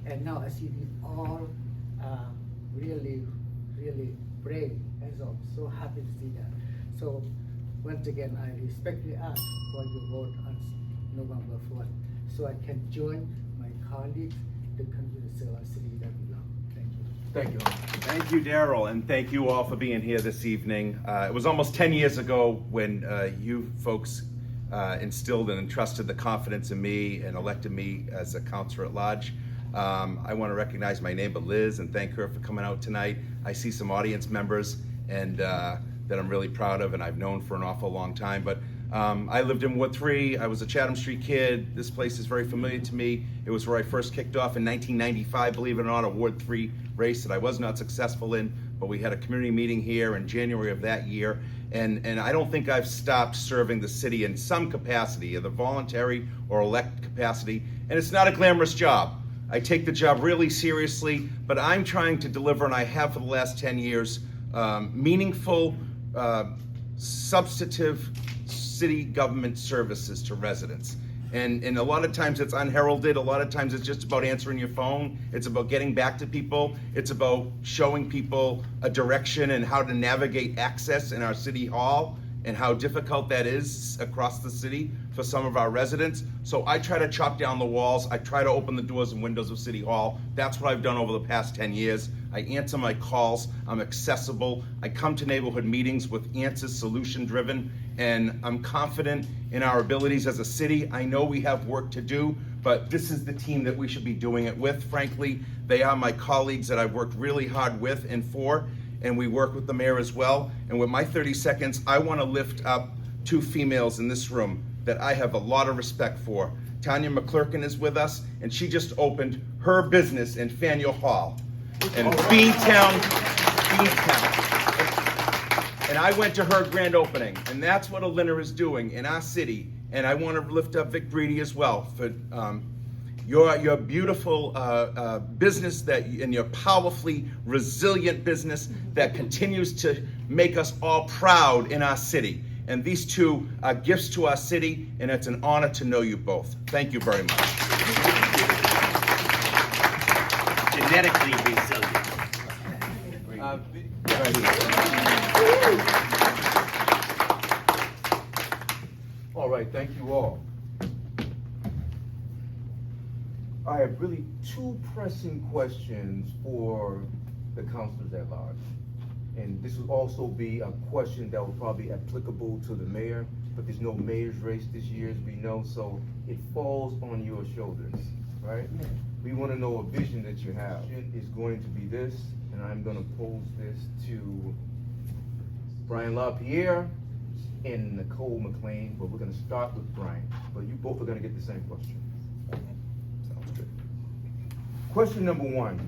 And now I see we all really, really brave. And so I'm so happy to see that. So once again, I respectfully ask for your vote on November 4th so I can join my colleagues to continue to serve our city that we love. Thank you. Thank you. Thank you, Darrell, and thank you all for being here this evening. It was almost 10 years ago when you folks instilled and entrusted the confidence in me and elected me as a counselor at large. I want to recognize my neighbor Liz and thank her for coming out tonight. I see some audience members and that I'm really proud of and I've known for an awful long time. But I lived in Ward 3. I was a Chatham Street kid. This place is very familiar to me. It was where I first kicked off in 1995, believe it or not, a Ward 3 race that I was not successful in, but we had a community meeting here in January of that year. And I don't think I've stopped serving the city in some capacity, either voluntary or elect capacity. And it's not a glamorous job. I take the job really seriously, but I'm trying to deliver, and I have for the last 10 years, meaningful, substantive city government services to residents. And a lot of times it's unheralded, a lot of times it's just about answering your phone, it's about getting back to people, it's about showing people a direction and how to navigate access in our city hall and how difficult that is across the city for some of our residents. So I try to chop down the walls, I try to open the doors and windows of City Hall. That's what I've done over the past 10 years. I answer my calls, I'm accessible, I come to neighborhood meetings with answers solution driven, and I'm confident in our abilities as a city. I know we have work to do, but this is the team that we should be doing it with. Frankly, they are my colleagues that I've worked really hard with and for, and we work with the mayor as well. And with my 30 seconds, I want to lift up 2 females in this room that I have a lot of respect for. Tanya McClurkin is with us, and she just opened her business in Faneuil Hall. And Beantown. And I went to her grand opening, and that's what a Lynn is doing in our city. And I want to lift up Vick Breedy as well for your beautiful business and your powerfully resilient business that continues to make us all proud in our city. And these 2 are gifts to our city, and it's an honor to know you both. Thank you very much. Genetically resilient. right, thank you all. I have really two pressing questions for the councilors at large. And this will also be a question that will probably be applicable to the mayor, but there's no mayor's race this year, as we know, so it falls on your shoulders, right? We want to know a vision that you have. It is going to be this, and I'm going to pose this to Brian LaPierre and Nicole McLean, but we're going to start with Brian. But you both are going to get the same question. Sounds good. Question number one.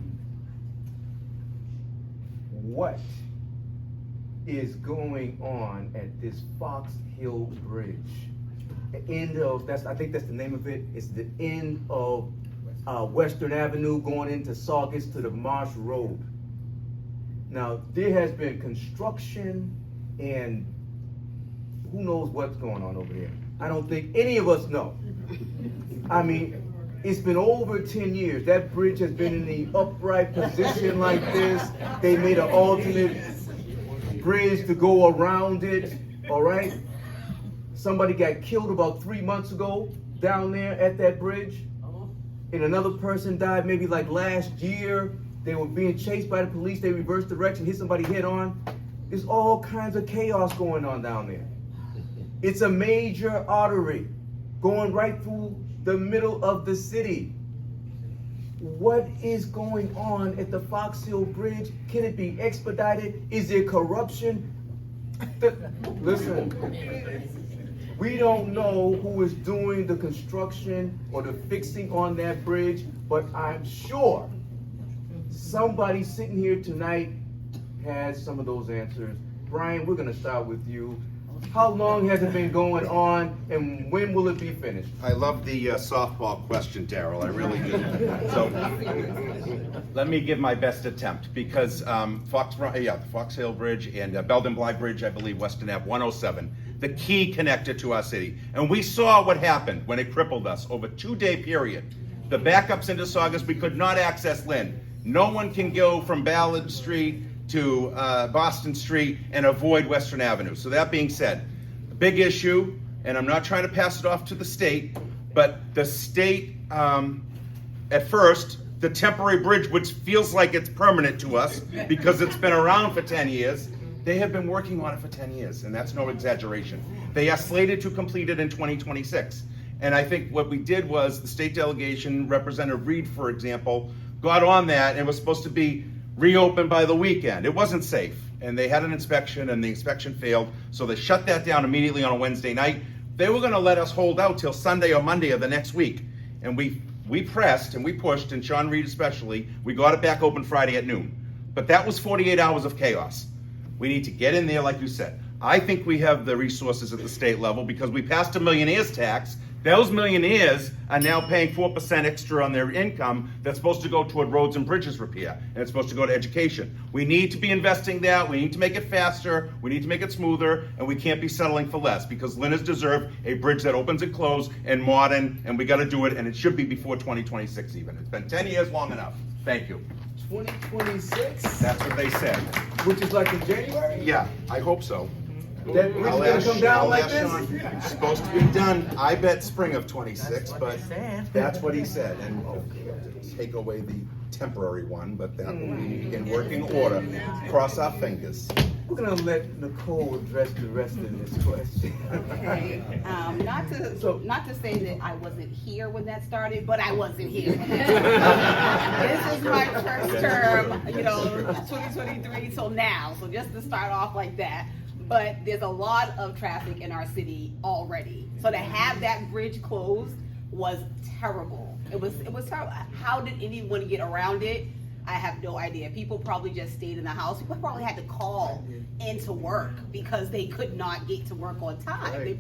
What is going on at this Fox Hill Bridge? The end of, I think that's the name of it. It's the end of Western Avenue going into Saugus to the Marsh Road. Now, there has been construction and who knows what's going on over there. I don't think any of us know. I mean, it's been over 10 years. That bridge has been in the upright position like this. They made an alternate bridge to go around it, all right? Somebody got killed about 3 months ago down there at that bridge. And another person died maybe like last year. They were being chased by the police. They reversed direction, hit somebody head on. There's all kinds of chaos going on down there. It's a major artery going right through the middle of the city. What is going on at the Fox Hill Bridge? Can it be expedited? Is there corruption? Listen, we don't know who is doing the construction or the fixing on that bridge, but I'm sure somebody sitting here tonight has some of those answers. Brian, we're gonna start with you. How long has it been going on, and when will it be finished? I love the softball question, Darrell. I really do. So let me give my best attempt because the Fox Hill Bridge and Belden Bly Bridge, I believe, Western Ave 107, the key connector to our city. And we saw what happened when it crippled us over a 2-day period. The backups into Saugus, we could not access Lynn. No one can go from Ballard Street to Boston Street and avoid Western Avenue. So that being said, a big issue, and I'm not trying to pass it off to the state, but the state, at first, the temporary bridge, which feels like it's permanent to us because it's been around for 10 years, they have been working on it for 10 years, and that's no exaggeration. They are slated to complete it in 2026. And I think what we did was the state delegation, Representative Reed, for example, got on that and was supposed to be reopened by the weekend. It wasn't safe, and they had an inspection, and the inspection failed, so they shut that down immediately on a Wednesday night. They were gonna let us hold out till Sunday or Monday of the next week, and we pressed and we pushed, and Sean Reed especially, we got it back open Friday at noon. But that was 48 hours of chaos. We need to get in there, like you said. I think we have the resources at the state level because we passed a millionaire's tax. Those millionaires are now paying 4% extra on their income that's supposed to go toward roads and bridges repair, and it's supposed to go to education. We need to be investing that. We need to make it faster. We need to make it smoother, and we can't be settling for less because Lynn has deserved a bridge that opens and closes and modern, and we got to do it, and it should be before 2026 even. It's been 10 years long enough. Thank you. 2026? That's what they said. Which is like in January? Yeah, I hope so. That bridge is gonna come down like this? It's supposed to be done, I bet spring of 26, but that's what he said. And take away the temporary one, but that will be in working order. Cross our fingers. We're gonna let Nicole address the rest of this question. Okay. Not to say that I wasn't here when that started, but I wasn't here. This is my first term, 2023 till now. So just to start off like that. But there's a lot of traffic in our city already. So to have that bridge closed was terrible. It was terrible. How did anyone get around it? I have no idea. People probably just stayed in the house. People probably had to call into work because they could not get to work on time. Right.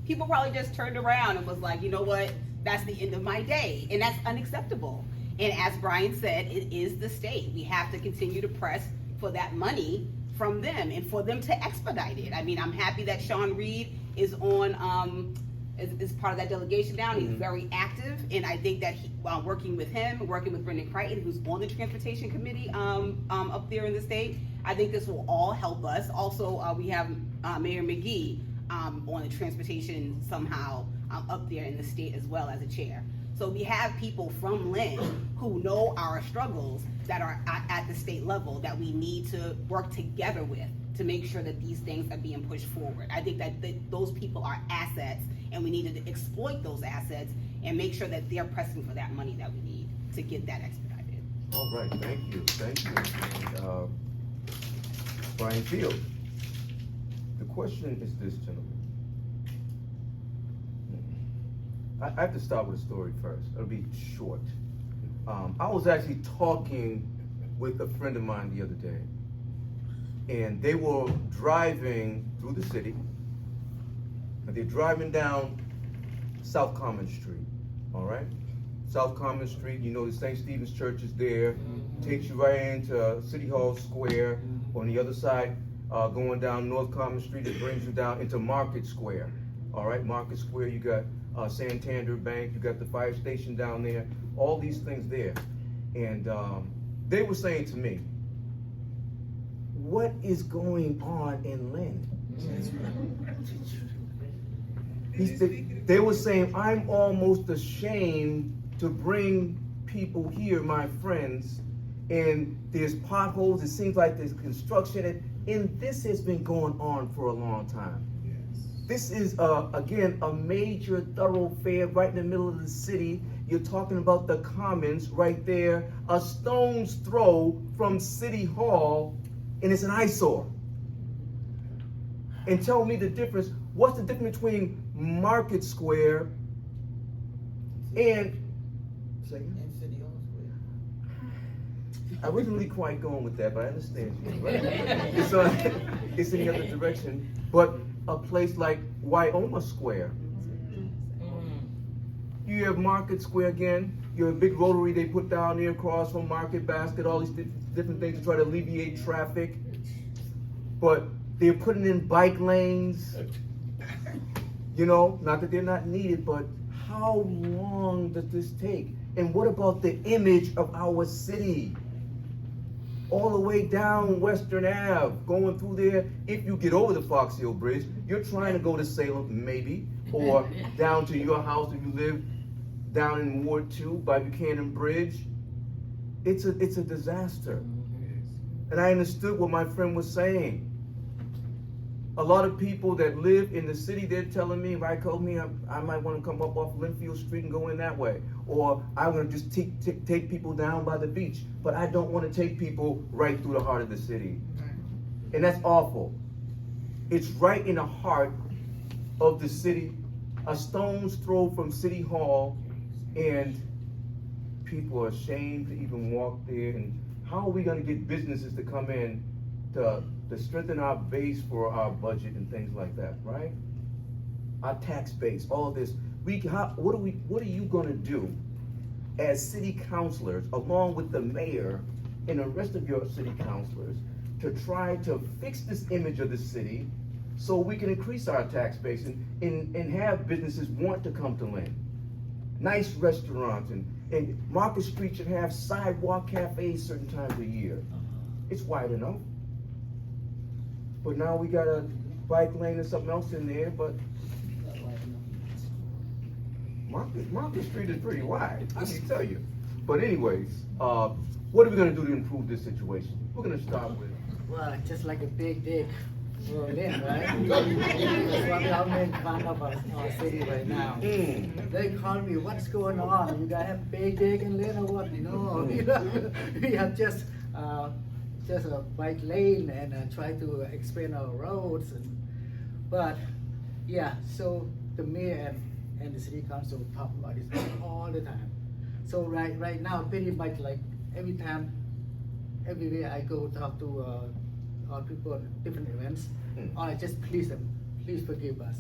People probably just turned around and was like, you know what? That's the end of my day. And that's unacceptable. And as Brian said, it is the state. We have to continue to press for that money from them and for them to expedite it. I mean, I'm happy that Sean Reed is on, is part of that delegation down. He's very active, and I think that working with him, working with Brendan Crichton, who's on the transportation committee up there in the state, I think this will all help us. Also, we have Mayor McGee on the transportation somehow up there in the state as well as a chair. So we have people from Lynn who know our struggles that are at the state level that we need to work together with to make sure that these things are being pushed forward. I think that those people are assets, and we need to exploit those assets and make sure that they're pressing for that money that we need to get that expedited. All right, thank you. Brian Field. The question is this, gentlemen. I have to start with a story first. It'll be short. I was actually talking with a friend of mine the other day, and they were driving through the city, and they're driving down South Common Street, all right? South Common Street, you know the St. Stephen's Church is there, takes you right into City Hall Square. On the other side, going down North Common Street, it brings you down into Market Square, all right? Market Square, you got Santander Bank, you got the fire station down there, all these things there. And they were saying to me, what is going on in Lynn? They were saying, I'm almost ashamed to bring people here, my friends, and there's potholes, it seems like there's construction, and this has been going on for a long time. This is, again, a major thoroughfare right in the middle of the city. You're talking about the Commons right there, a stone's throw from City Hall, and it's an eyesore. And tell me the difference. What's the difference between Market Square and City Hall Square? I wasn't really quite going with that, but I understand you. Right? It's in the other direction. But a place like Wyoma Square. You have Market Square again. You have a big rotary they put down there across from Market Basket, all these different things to try to alleviate traffic. But they're putting in bike lanes. You know, not that they're not needed, but how long does this take? And what about the image of our city? All the way down Western Ave, going through there. If you get over the Fox Hill Bridge, you're trying to go to Salem, maybe, or down to your house if you live down in Ward 2 by Buchanan Bridge. It's a disaster. And I understood what my friend was saying. A lot of people that live in the city, they're telling me, right, call me, I might want to come up off Linfield Street and go in that way. Or I'm going to just take people down by the beach. But I don't want to take people right through the heart of the city. And that's awful. It's right in the heart of the city, a stone's throw from City Hall, and people are ashamed to even walk there. And how are we going to get businesses to come in to strengthen our base for our budget and things like that, right? Our tax base, all of this. What are you gonna do as city councilors, along with the mayor and the rest of your city councilors, to try to fix this image of the city so we can increase our tax base and have businesses want to come to Lynn? Nice restaurants, and Market Street should have sidewalk cafes certain times a year. It's wide enough. But now we got a bike lane and something else in there, but Market Street is pretty wide, let me tell you. But anyways, what are we gonna do to improve this situation? We're gonna start with. Well, just like a big dick for Lynn, right? That's what y'all make fun of our city right now. They call me, what's going on? You guys have big dick in Lynn or what? No, we have just a bike lane and try to expand our roads. But yeah, so the mayor and the city council talk about this all the time. So right now, pretty much like everywhere I go talk to all people at different events, I just please them, please forgive us.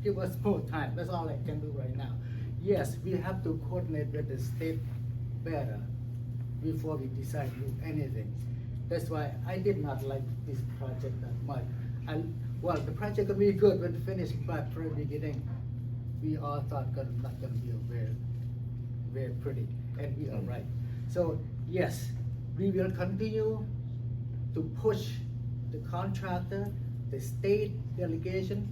Give us more time, that's all I can do right now. Yes, we have to coordinate with the state better before we decide to do anything. That's why I did not like this project that much. Well, the project will be good when finished, but from the beginning, we all thought not going to be very, very pretty, and we are right. So yes, we will continue to push the contractor, the state delegation,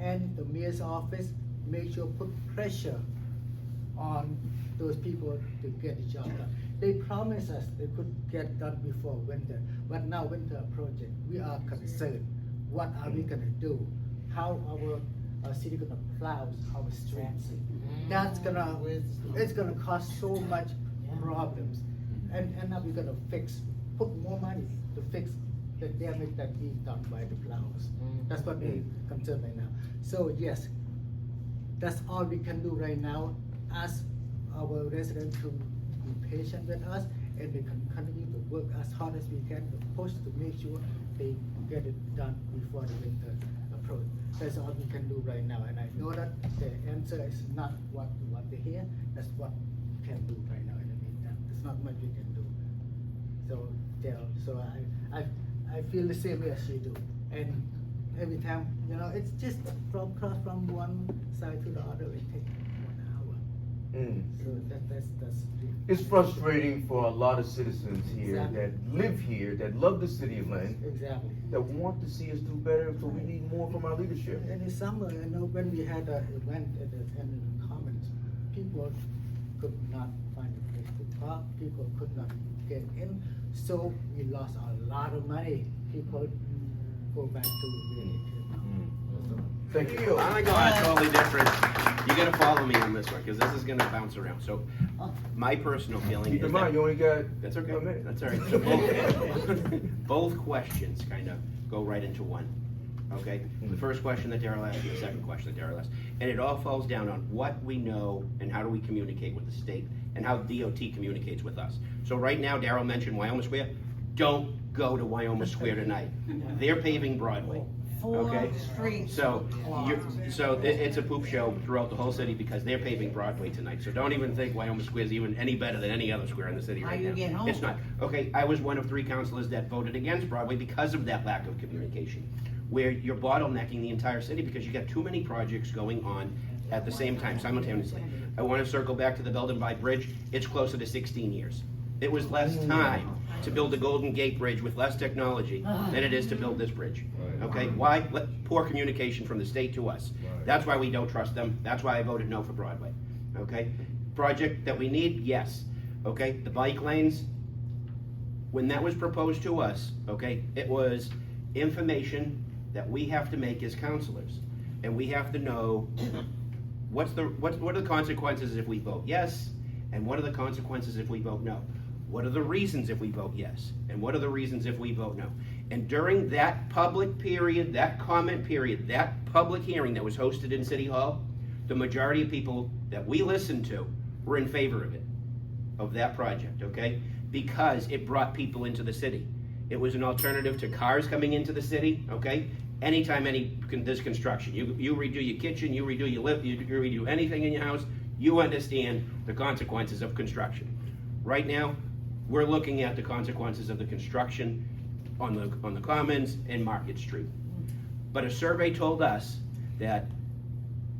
and the mayor's office make sure put pressure on those people to get the job done. They promised us they could get done before winter, but now winter approaching, we are concerned. What are we gonna do? How our city gonna plow our streets? That's gonna, it's gonna cause so much problems. And now we're gonna put more money to fix the damage that we done by the plows. That's what we're concerned right now. So yes, that's all we can do right now. Ask our residents to be patient with us, and we can continue to work as hard as we can to push to make sure they get it done before the winter approach. That's all we can do right now, and I know that the answer is not what we want to hear. That's what we can do right now in the meantime. There's not much we can do. So, so I feel the same way as you do, and every time, you know, it's just cross from one side to the other. It takes 1 hour. So that's It's frustrating for a lot of citizens here Exactly. that live here, that love the city of Lynn, exactly. that want to see us do better, so we need more from our leadership. And in summer, you know, when we had an event at the end of the Commons, people could not find a place to park, people could not get in, so we lost a lot of money. People go back to really. Thank you. I'm gonna go on totally different. You gotta follow me on this one, because this is gonna bounce around. So, my personal feeling Keep is in mind, you only got that's okay. a minute. That's all right. So both questions kind of go right into one. Okay? The first question that Darrell asked and the second question that Darrell asked. And it all falls down on what we know and how do we communicate with the state and how DOT communicates with us. So right now, Darrell mentioned Wyoming Square. Don't go to Wyoming Square tonight. They're paving Broadway. Okay, so it's a poop show throughout the whole city because they're paving Broadway tonight. So don't even think Wyoming Square is even any better than any other square in the city right now. get home? It's not. Okay, I was one of 3 councilors that voted against Broadway because of that lack of communication, where you're bottlenecking the entire city because you got too many projects going on at the same time, simultaneously. I want to circle back to the Belden by Bridge. It's closer to 16 years. It was less time to build the Golden Gate Bridge with less technology than it is to build this bridge. Okay, why? Poor communication from the state to us. That's why we don't trust them. That's why I voted no for Broadway. Okay, project that we need, yes. Okay, the bike lanes, when that was proposed to us, okay, it was information that we have to make as counselors. And we have to know what are the consequences if we vote yes, and what are the consequences if we vote no. What are the reasons if we vote yes? And what are the reasons if we vote no? And during that public period, that comment period, that public hearing that was hosted in City Hall, the majority of people that we listened to were in favor of it, of that project, okay? Because it brought people into the city. It was an alternative to cars coming into the city, okay? Anytime there's construction, you redo your kitchen, you redo your lift, you redo anything in your house, you understand the consequences of construction. Right now, we're looking at the consequences of the construction on the Commons and Market Street. But a survey told us that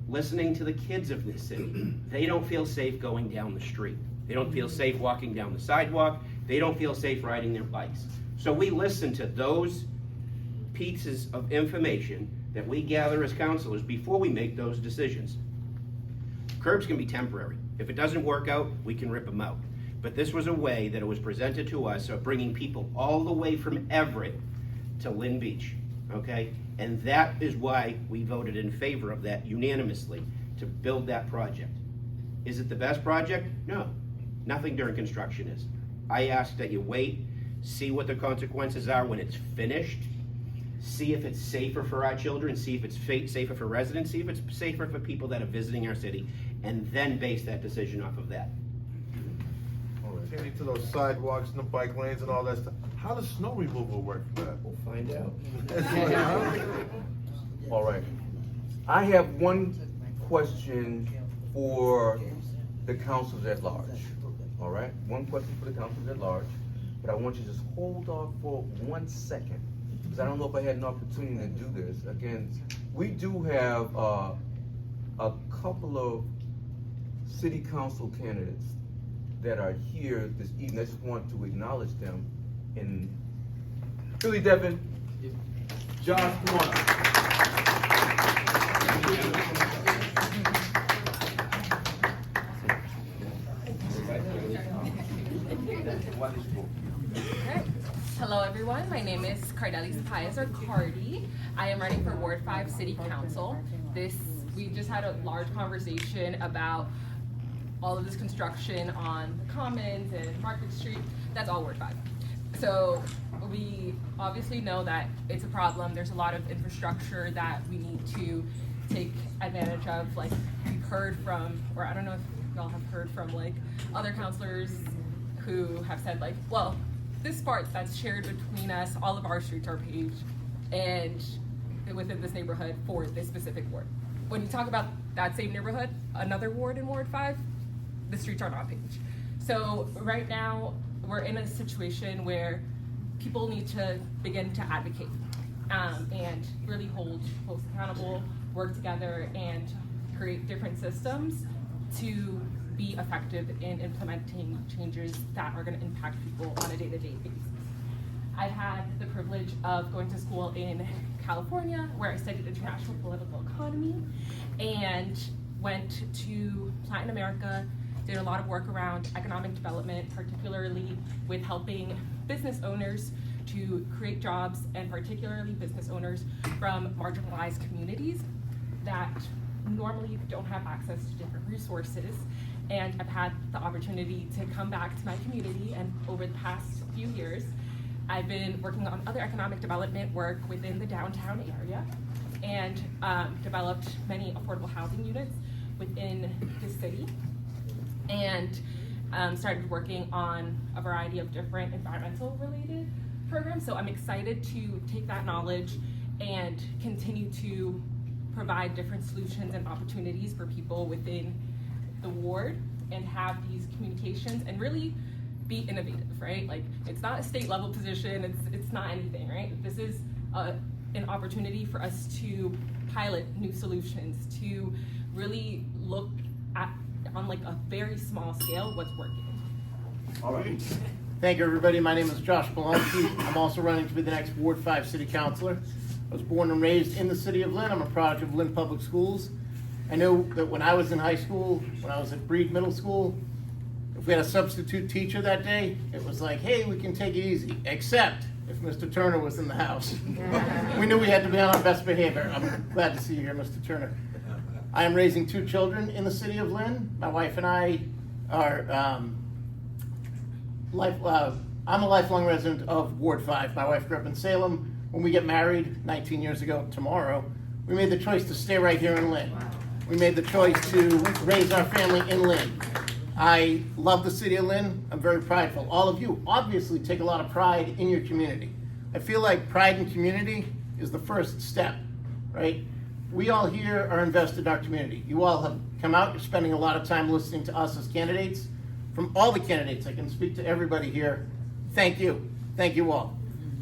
listening to the kids of this city, they don't feel safe going down the street. They don't feel safe walking down the sidewalk. They don't feel safe riding their bikes. So we listen to those pieces of information that we gather as counselors before we make those decisions. Curbs can be temporary. If it doesn't work out, we can rip them out. But this was a way that it was presented to us of bringing people all the way from Everett to Lynn Beach, okay? And that is why we voted in favor of that unanimously to build that project. Is it the best project? No. Nothing during construction is. I ask that you wait, see what the consequences are when it's finished, see if it's safer for our children, see if it's safer for residents, see if it's safer for people that are visiting our city, and then base that decision off of that. Pertaining to those sidewalks and the bike lanes and all that stuff, how does snow removal work for that? We'll find out. All right. I have one question for the councils at large. All right? One question for the councils at large, but I want you to just hold off for 1 second, because I don't know if I had an opportunity to do this. Again, we do have a couple of city council candidates that are here this evening. I just want to acknowledge them. In Philly Devin, Josh, come on. everyone. My name is Cardelis Paez, or Cardi. I am running for Ward 5 City Council. We just had a large conversation about all of this construction on the Commons and Market Street. That's all Ward 5. So we obviously know that it's a problem. There's a lot of infrastructure that we need to take advantage of. Like, we've heard from, or I don't know if y'all have heard from, like, other counselors who have said, like, well, this part that's shared between us, all of our streets are paved and within this neighborhood for this specific ward. When you talk about that same neighborhood, another ward in Ward 5, the streets are not paved. So right now, we're in a situation where people need to begin to advocate and really hold folks accountable, work together, and create different systems to be effective in implementing changes that are going to impact people on a day-to-day basis. I had the privilege of going to school in California, where I studied international political economy, and went to Latin America, did a lot of work around economic development, particularly with helping business owners to create jobs, and particularly business owners from marginalized communities that normally don't have access to different resources. And I've had the opportunity to come back to my community, and over the past few years, I've been working on other economic development work within the downtown area, and developed many affordable housing units within the city, and started working on a variety of different environmental related programs. So I'm excited to take that knowledge and continue to provide different solutions and opportunities for people within the ward, and have these communications and really be innovative, right? Like, it's not a state level position, it's not anything, right? This is an opportunity for us to pilot new solutions, to really look at, on like a very small scale, what's working. All right. Thank you, everybody. My name is Josh Polonsky. I'm also running to be the next Ward 5 City Councilor. I was born and raised in the city of Lynn. I'm a product of Lynn Public Schools. I know that when I was in high school, when I was at Breedy Middle School, if we had a substitute teacher that day, it was like, hey, we can take it easy, except if Mr. Turner was in the house. We knew we had to be on our best behavior. I'm glad to see you here, Mr. Turner. I am raising 2 children in the city of Lynn. My wife and I are, I'm a lifelong resident of Ward 5. My wife grew up in Salem. When we get married 19 years ago tomorrow, we made the choice to stay right here in Lynn. We made the choice to raise our family in Lynn. I love the city of Lynn. I'm very prideful. All of you obviously take a lot of pride in your community. I feel like pride in community is the first step, right? We all here are invested in our community. You all have come out, you're spending a lot of time listening to us as candidates. From all the candidates, I can speak to everybody here. Thank you. Thank you all.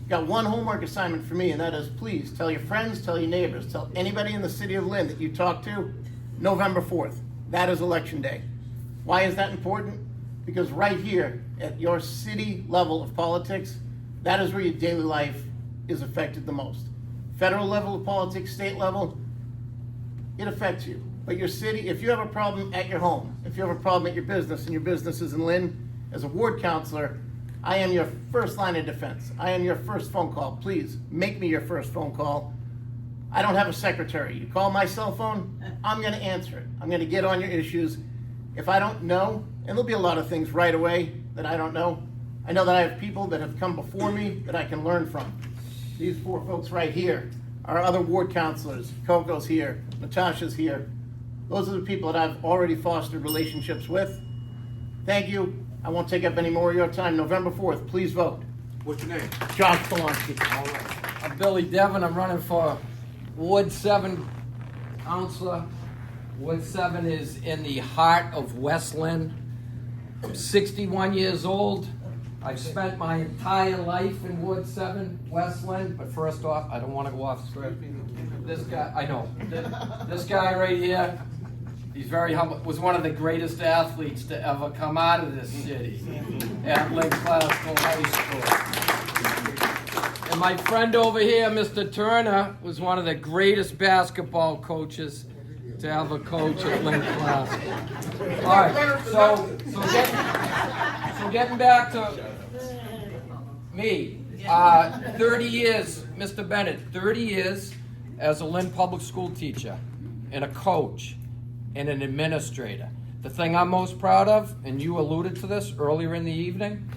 Got one homework assignment for me, and that is, please tell your friends, tell your neighbors, tell anybody in the city of Lynn that you talk to, November 4th. That is election day. Why is that important? Because right here at your city level of politics, that is where your daily life is affected the most. Federal level of politics, state level, it affects you. But your city, if you have a problem at your home, if you have a problem at your business and your business is in Lynn, as a ward counselor, I am your first line of defense. I am your first phone call. Please make me your first phone call. I don't have a secretary. You call my cell phone, I'm gonna answer it. I'm gonna get on your issues. If I don't know, and there'll be a lot of things right away that I don't know, I know that I have people that have come before me that I can learn from. These 4 folks right here are other ward counselors. Coco's here, Natasha's here. Those are the people that I've already fostered relationships with. Thank you. I won't take up any more of your time. November 4th, please vote. What's your name? Josh Polonsky. All right. I'm Billy Devon. I'm running for Ward 7 Councilor. Ward 7 is in the heart of West Lynn. I'm 61 years old. I've spent my entire life in Ward 7, West Lynn. But first off, I don't want to go off script. This guy, I know. This guy right here, he's very humble. Was one of the greatest athletes to ever come out of this city at Lynn Classical High School. And my friend over here, Mr. Turner, was one of the greatest basketball coaches to ever coach at Lynn Classical. All right, so getting back to me. 30 years, Mr. Bennett, 30 years as a Lynn public school teacher and a coach and an administrator. The thing I'm most proud of, and you alluded to this earlier in the evening,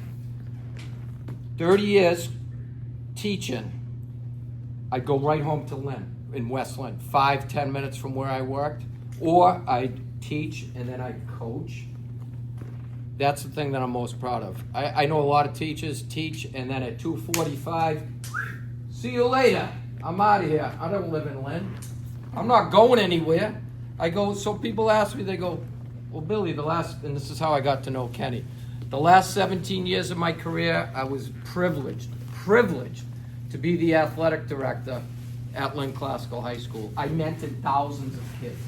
30 years teaching, I go right home to Lynn in West Lynn, 5-10 minutes from where I worked, or I teach and then I coach. That's the thing that I'm most proud of. I know a lot of teachers teach and then at 2:45, see you later, I'm out of here. I don't live in Lynn. I'm not going anywhere. I go, so people ask me, they go, well, Billy, and this is how I got to know Kenny. The last 17 years of my career, I was privileged to be the athletic director at Lynn Classical High School. I mentored thousands of kids,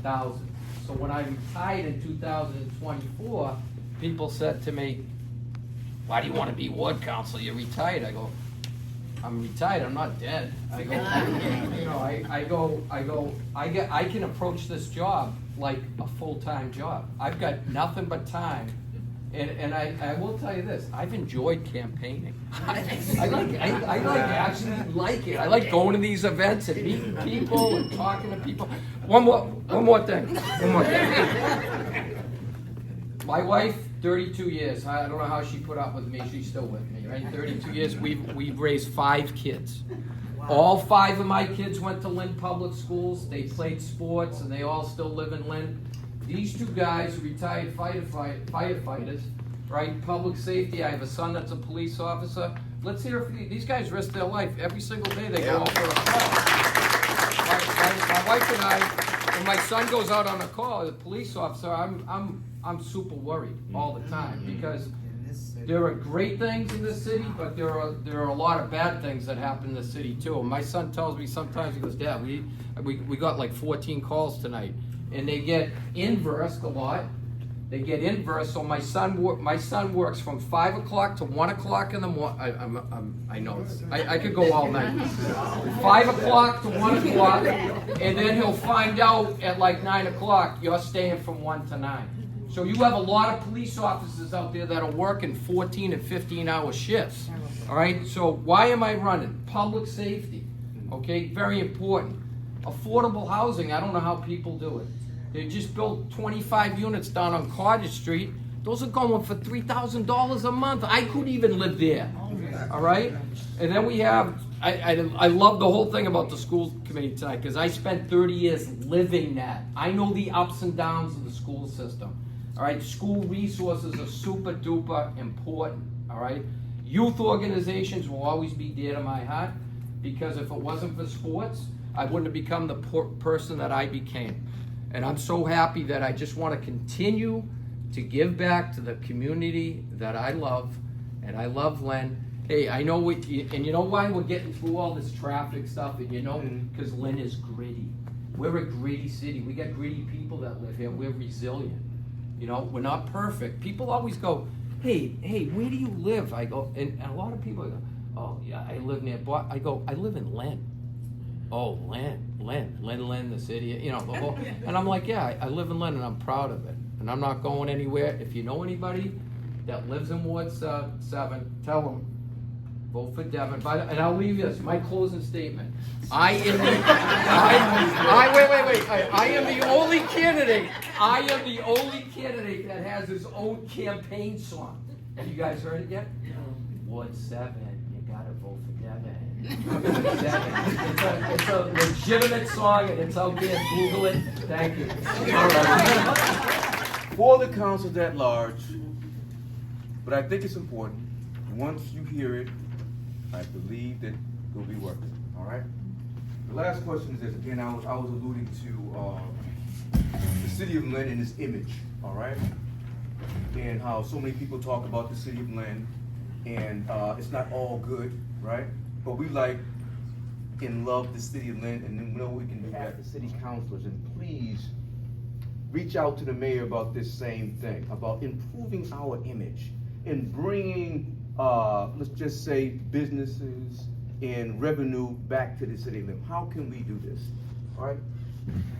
thousands. So when I retired in 2024, people said to me, why do you want to be ward counselor? You're retired. I go, I'm retired, I'm not dead. I go, I can approach this job like a full-time job. I've got nothing but time. And I will tell you this, I've enjoyed campaigning. I actually like it. I like going to these events and meeting people and talking to people. One more thing. My wife, 32 years. I don't know how she put up with me. She's still with me, right? 32 years. We've raised 5 kids. Wow. All 5 of my kids went to Lynn Public Schools. They played sports, and they all still live in Lynn. These 2 guys are retired firefighters, right? Public safety. I have a son that's a police officer. Let's hear if these guys risk their life every single day. They go out for a call. My wife and I, when my son goes out on a call as a police officer, I'm super worried all the time because there are great things in this city, but there are a lot of bad things that happen in the city too. And my son tells me sometimes, he goes, Dad, we got like 14 calls tonight. And they get inversed a lot. They get inversed. So my son works from 5 o'clock to 1 o'clock in the morning. I know I could go all night. 5 o'clock to 1 o'clock, and then he'll find out at like 9 o'clock you're staying from 1 to 9. So you have a lot of police officers out there that are working 14 and 15-hour shifts. All right. So why am I running? Public safety. Okay, very important. Affordable housing. I don't know how people do it. They just built 25 units down on Cottage Street. Those are going for $3,000 a month. I couldn't even live there. All right? And then we have, I love the whole thing about the school committee tonight because I spent 30 years living that. I know the ups and downs of the school system. All right? School resources are super duper important. All right? Youth organizations will always be dear to my heart because if it wasn't for sports, I wouldn't have become the person that I became. And I'm so happy that I just want to continue to give back to the community that I love, and I love Lynn. Hey, I know and you know why we're getting through all this traffic stuff, and you know, because Lynn is gritty. We're a gritty city. We got gritty people that live here. We're resilient. You know, we're not perfect. People always go, hey, where do you live? I go, and a lot of people go, oh yeah, I live near, I go, I live in Lynn. Oh, Lynn, the city, you know, the whole, and I'm like, yeah, I live in Lynn and I'm proud of it. And I'm not going anywhere. If you know anybody that lives in Ward 7, tell them, vote for Devin. And I'll leave this, my closing statement. I am the only candidate that has his own campaign song. Have you guys heard it yet? Ward 7, you gotta vote for Devin. It's a legitimate song and it's out there. Google it. Thank you. For the councils at large, but I think it's important. Once you hear it, I believe that it'll be worth it. All right. The last question is this. Again, I was alluding to the city of Lynn and its image. All right, and how so many people talk about the city of Lynn, and it's not all good, right? But we like and love the city of Lynn, and then we know we can have the city councilors, and please reach out to the mayor about this same thing, about improving our image and bringing, let's just say, businesses and revenue back to the city of Lynn. How can we do this? All right.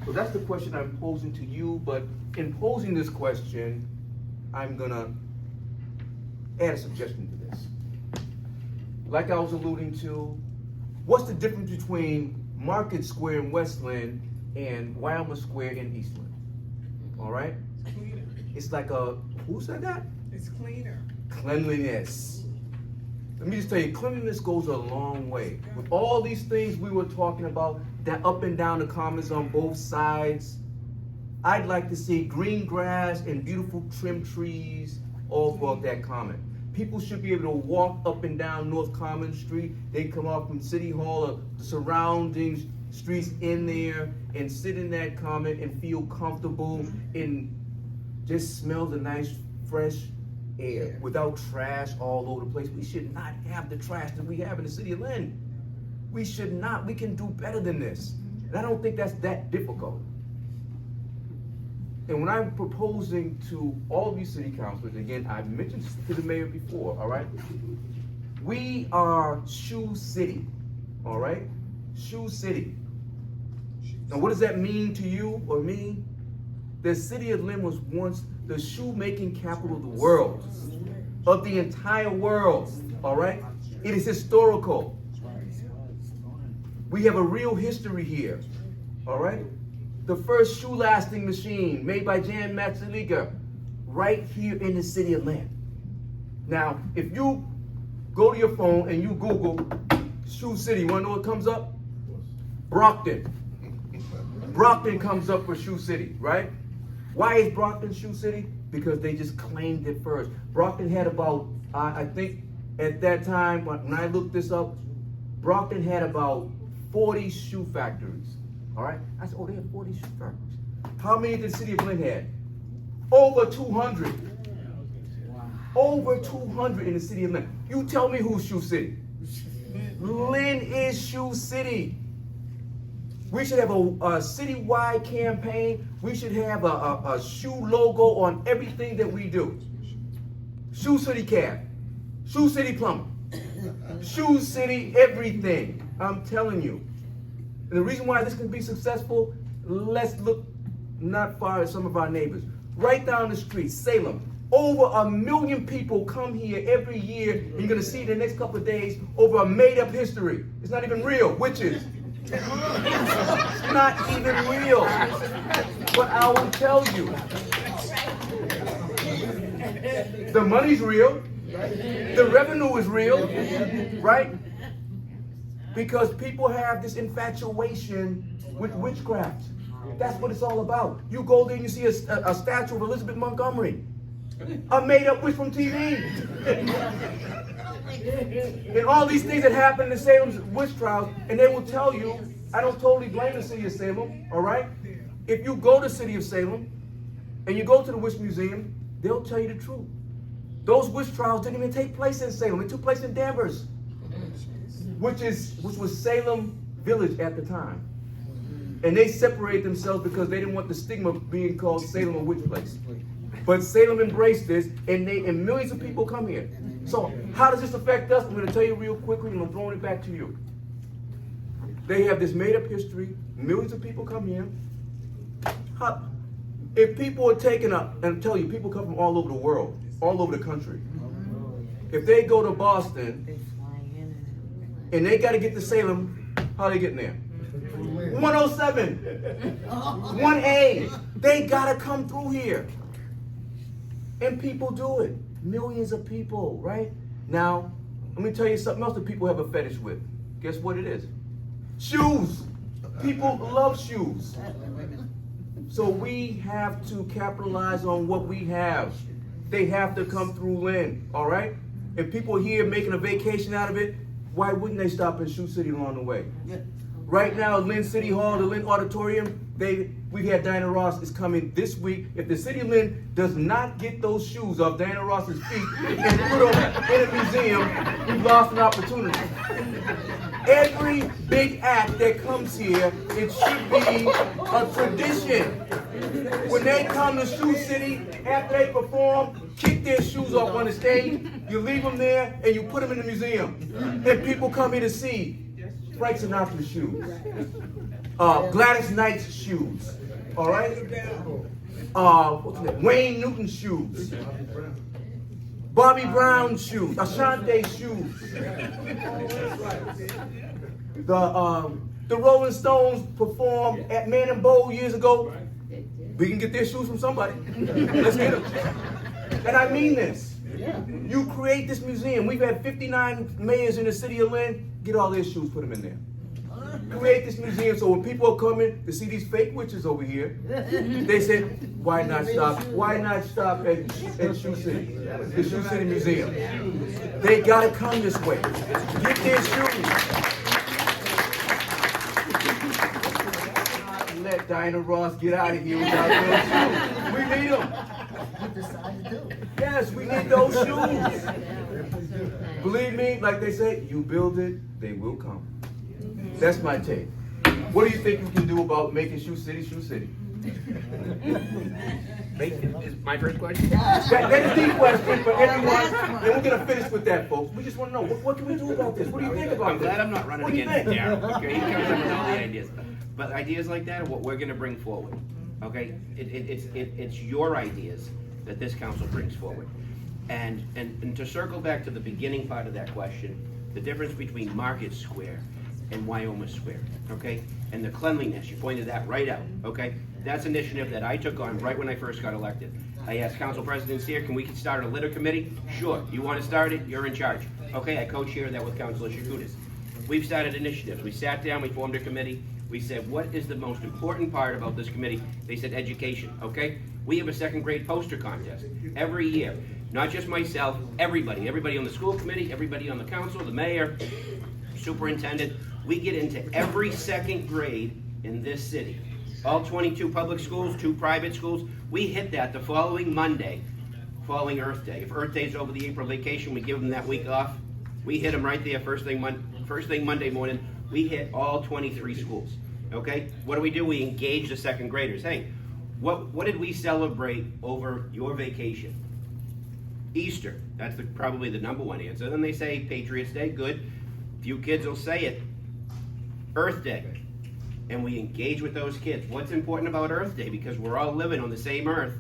So that's the question I'm posing to you. But in posing this question, I'm gonna add a suggestion to this. like I was alluding to, what's the difference between Market Square in Westland and Wilmer Square in Eastland? All right? Cleaner. It's like a, who said that? It's cleaner. Cleanliness. Let me just tell you, cleanliness goes a long way. With all these things we were talking about, that up and down the commons on both sides, I'd like to see green grass and beautiful trim trees all throughout that common. People should be able to walk up and down North Common Street. They come off from City Hall or the surrounding streets in there and sit in that common and feel comfortable and just smell the nice, fresh air without trash all over the place. We should not have the trash that we have in the city of Lynn. We should not. We can do better than this. And I don't think that's that difficult. And when I'm proposing to all of you city councilors, again, I mentioned to the mayor before, all right? We are Shoe City, all right? Shoe City. Now, what does that mean to you or me? The city of Lynn was once the shoemaking capital of the world, of the entire world, all right? It is historical. We have a real history here, all right? The first shoe lasting machine made by Jan Matzeliga right here in the city of Lynn. Now, if you go to your phone and you Google Shoe City, you wanna know what comes up? Brockton. Brockton comes up for Shoe City, right? Why is Brockton Shoe City? Because they just claimed it first. Brockton had about, I think at that time, when I looked this up, Brockton had about 40 shoe factories. All right? I said, oh, they have 40 shoe factories. How many did the city of Lynn had? Over 200. Over 200 in the city of Lynn. You tell me who's Shoe City. Lynn is Shoe City. We should have a citywide campaign. We should have a shoe logo on everything that we do. Shoe City Cab. Shoe City Plumber. Shoe City everything. I'm telling you. And the reason why this can be successful, let's look not far at some of our neighbors. Right down the street, Salem. Over 1 million people come here every year, and you're gonna see in the next couple of days over a made-up history. It's not even real, witches. It's not even real. But I will tell you, the money's real, the revenue is real, right? Because people have this infatuation with witchcraft. That's what it's all about. You go there and you see a statue of Elizabeth Montgomery, a made-up witch from TV. And all these things that happen in Salem's witch trials, and they will tell you, I don't totally blame the city of Salem, all right? If you go to the city of Salem, and you go to the witch museum, they'll tell you the truth. Those witch trials didn't even take place in Salem. It took place in Danvers, which was Salem Village at the time. And they separated themselves because they didn't want the stigma of being called Salem a witch place. But Salem embraced this, and millions of people come here. So how does this affect us? I'm going to tell you real quickly, and I'm throwing it back to you. They have this made-up history. Millions of people come here. If people are taking up, and I tell you, people come from all over the world, all over the country. If they go to Boston, and they got to get to Salem, how are they getting there? 107, 1A. They got to come through here. And people do it. Millions of people, right? Now, let me tell you something else that people have a fetish with. Guess what it is? Shoes. People love shoes. So we have to capitalize on what we have. They have to come through Lynn, all right? If people are here making a vacation out of it, why wouldn't they stop in Shoe City along the way? Right now, Lynn City Hall, the Lynn Auditorium, we had Diana Ross is coming this week. If the city of Lynn does not get those shoes off Diana Ross's feet and put them in a museum, we've lost an opportunity. Every big act that comes here, it should be a tradition. When they come to Shoe City, after they perform, kick their shoes off on the stage, you leave them there, and you put them in the museum. And people come here to see Frank Sinatra's shoes, Gladys Knight's shoes, all right? Wayne Newton's shoes. Bobby Brown shoes, Ashanti shoes. The Rolling Stones performed at Man and Bowl years ago. We can get their shoes from somebody. Let's get them. And I mean this. You create this museum. We've had 59 mayors in the city of Lynn. Get all their shoes, put them in there. Create this museum so when people are coming to see these fake witches over here, they say, why not stop? Why not stop at Shoe City, the Shoe City Museum? They gotta come this way. Get their shoes. Let Diana Ross get out of here without those shoes. We need them. Yes, we need those shoes. Believe me, like they say, you build it, they will come. That's my take. What do you think we can do about making Shoe City, Shoe City? Is my first question? That's the question for everyone, and we're gonna finish with that, folks. We just want to know what can we do about this? What do you think about I'm this? glad I'm not running What do you against think? Darrell. Okay, he comes up with all the ideas. But ideas like that are what we're gonna bring forward. Okay, it's your ideas that this council brings forward. And to circle back to the beginning part of that question, the difference between Market Square and Wyoming Square, okay? And the cleanliness, you pointed that right out, okay? That's an initiative that I took on right when I first got elected. I asked council presidents here, can we start a litter committee? Sure, you wanna start it, you're in charge. Okay, I co-chair that with Councilor Chakutis. We've started initiatives. We sat down, we formed a committee. We said, what is the most important part about this committee? They said education, okay? We have a second grade poster contest every year. Not just myself, everybody on the school committee, everybody on the council, the mayor, superintendent. We get into every second grade in this city. All 22 public schools, 2 private schools. We hit that the following Monday, following Earth Day. If Earth Day's over the April vacation, we give them that week off. We hit them right there first thing Monday morning. We hit all 23 schools, okay? What do? We engage the second graders. Hey, what did we celebrate over your vacation? Easter, that's probably the number one answer. Then they say Patriots Day, good. Few kids will say it. Earth Day, and we engage with those kids. What's important about Earth Day? Because we're all living on the same earth.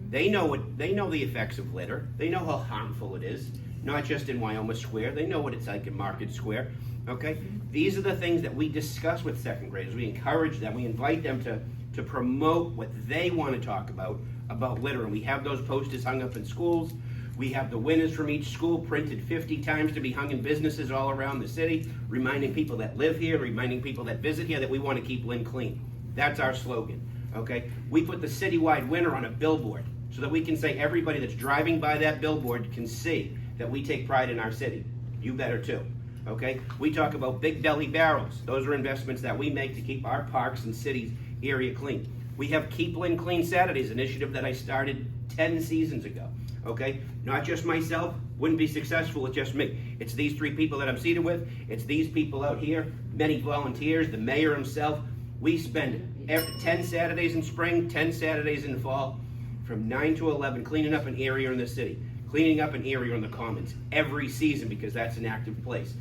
They know the effects of litter. They know how harmful it is, not just in Wyoming Square. They know what it's like in Market Square, okay? These are the things that we discuss with second graders. We encourage them, we invite them to promote what they want to talk about litter. And we have those posters hung up in schools. We have the winners from each school printed 50 times to be hung in businesses all around the city, reminding people that live here, reminding people that visit here that we want to keep Lynn clean. That's our slogan, okay? We put the citywide winner on a billboard so that we can say everybody that's driving by that billboard can see that we take pride in our city. You better too, okay? We talk about big belly barrels. Those are investments that we make to keep our parks and cities area clean. We have Keep Lynn Clean Saturdays, initiative that I started 10 seasons ago. Okay, not just myself, wouldn't be successful with just me. It's these 3 people that I'm seated with, it's these people out here, many volunteers, the mayor himself. We spend 10 Saturdays in spring, 10 Saturdays in the fall, from 9 to 11, cleaning up an area in the city, cleaning up an area in the commons, every season, because that's an active place.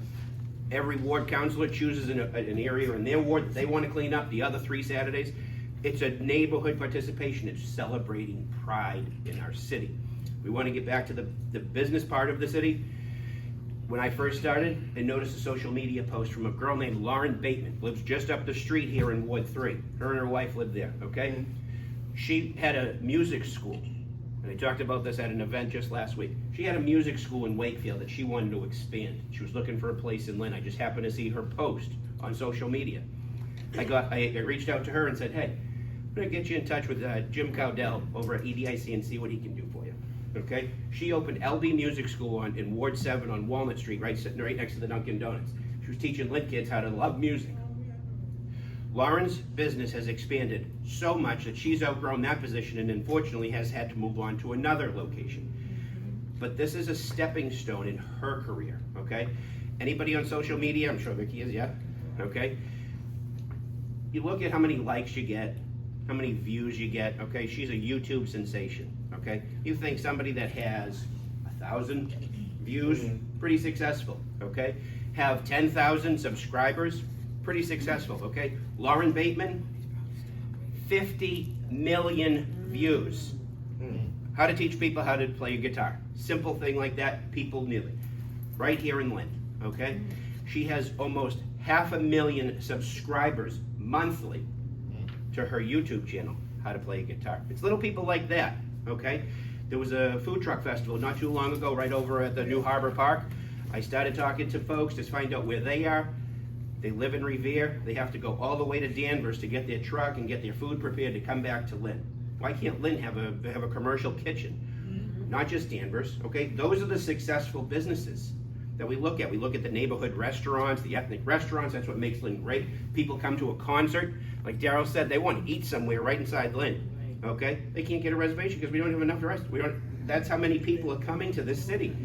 Every ward councilor chooses an area in their ward that they want to clean up, the other 3 Saturdays. It's a neighborhood participation, it's celebrating pride in our city. We want to get back to the business part of the city. When I first started, I noticed a social media post from a girl named Lauren Bateman, lives just up the street here in Ward 3. Her and her wife lived there, okay? She had a music school, and I talked about this at an event just last week. She had a music school in Wakefield that she wanted to expand. She was looking for a place in Lynn. I just happened to see her post on social media. I reached out to her and said, hey, I'm gonna get you in touch with Jim Cowdell over at EDIC and see what he can do for you. Okay, she opened LB Music School in Ward 7 on Walnut Street, sitting right next to the Dunkin' Donuts. She was teaching Lynn kids how to love music. Lauren's business has expanded so much that she's outgrown that position and unfortunately has had to move on to another location. But this is a stepping stone in her career, okay? Anybody on social media, I'm sure Vicky is, yeah? Okay? You look at how many likes you get, how many views you get, okay? She's a YouTube sensation, okay? You think somebody that has 1,000 views, pretty successful, okay? Have 10,000 subscribers, pretty successful, okay? Lauren Bateman, 50 million views. How to teach people how to play a guitar. Simple thing like that, people knew it. Right here in Lynn, okay? She has almost 500,000 subscribers monthly to her YouTube channel, How to Play a Guitar. It's little people like that, okay? There was a food truck festival not too long ago right over at the New Harbor Park. I started talking to folks to find out where they are. They live in Revere. They have to go all the way to Danvers to get their truck and get their food prepared to come back to Lynn. Why can't Lynn have a commercial kitchen? Not just Danvers, okay? Those are the successful businesses that we look at. We look at the neighborhood restaurants, the ethnic restaurants. That's what makes Lynn great. People come to a concert. Like Darrell said, they want to eat somewhere right inside Lynn, okay? They can't get a reservation because we don't have enough restaurants. That's how many people are coming to this city.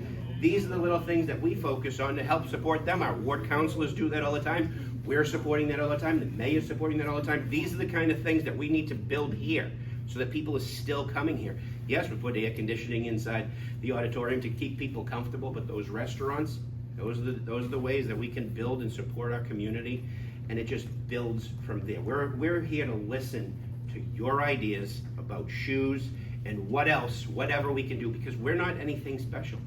These are the little things that we focus on to help support them. Our ward councilors do that all the time. We're supporting that all the time. The mayor's supporting that all the time. These are the kind of things that we need to build here so that people are still coming here. Yes, we put air conditioning inside the auditorium to keep people comfortable, but those restaurants, those are the ways that we can build and support our community, and it just builds from there. We're here to listen to your ideas about shoes and whatever we can do, because we're not anything special.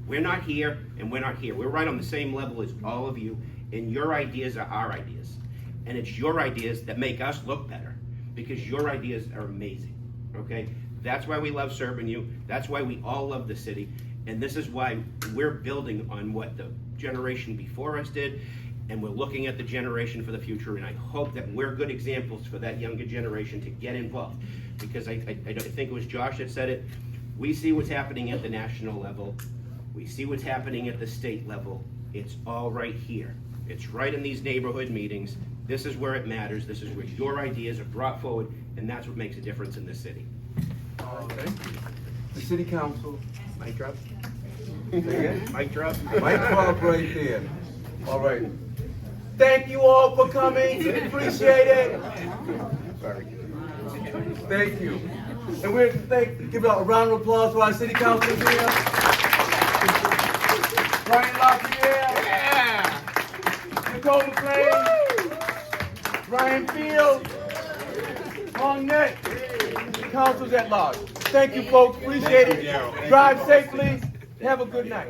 We're not here and we're not here. We're right on the same level as all of you, and your ideas are our ideas. And it's your ideas that make us look better, because your ideas are amazing, okay? That's why we love serving you. That's why we all love the city. And this is why we're building on what the generation before us did, and we're looking at the generation for the future, and I hope that we're good examples for that younger generation to get involved. Because I think it was Josh that said it, we see what's happening at the national level. We see what's happening at the state level. It's all right here. It's right in these neighborhood meetings. This is where it matters. This is where your ideas are brought forward, and that's what makes a difference in this city. Okay. The city council. Mic drop. Say again? Mic drop. Mic drop right there. All right. Thank you all for coming. Appreciate it. Sorry. Thank you. And we're give a round of applause to our city council here. Brian Lafayette. Yeah. Nicole McLean. Ryan Field. Long Neck. Councils at large. Thank you, folks. Appreciate it. Drive safely. Have a good night.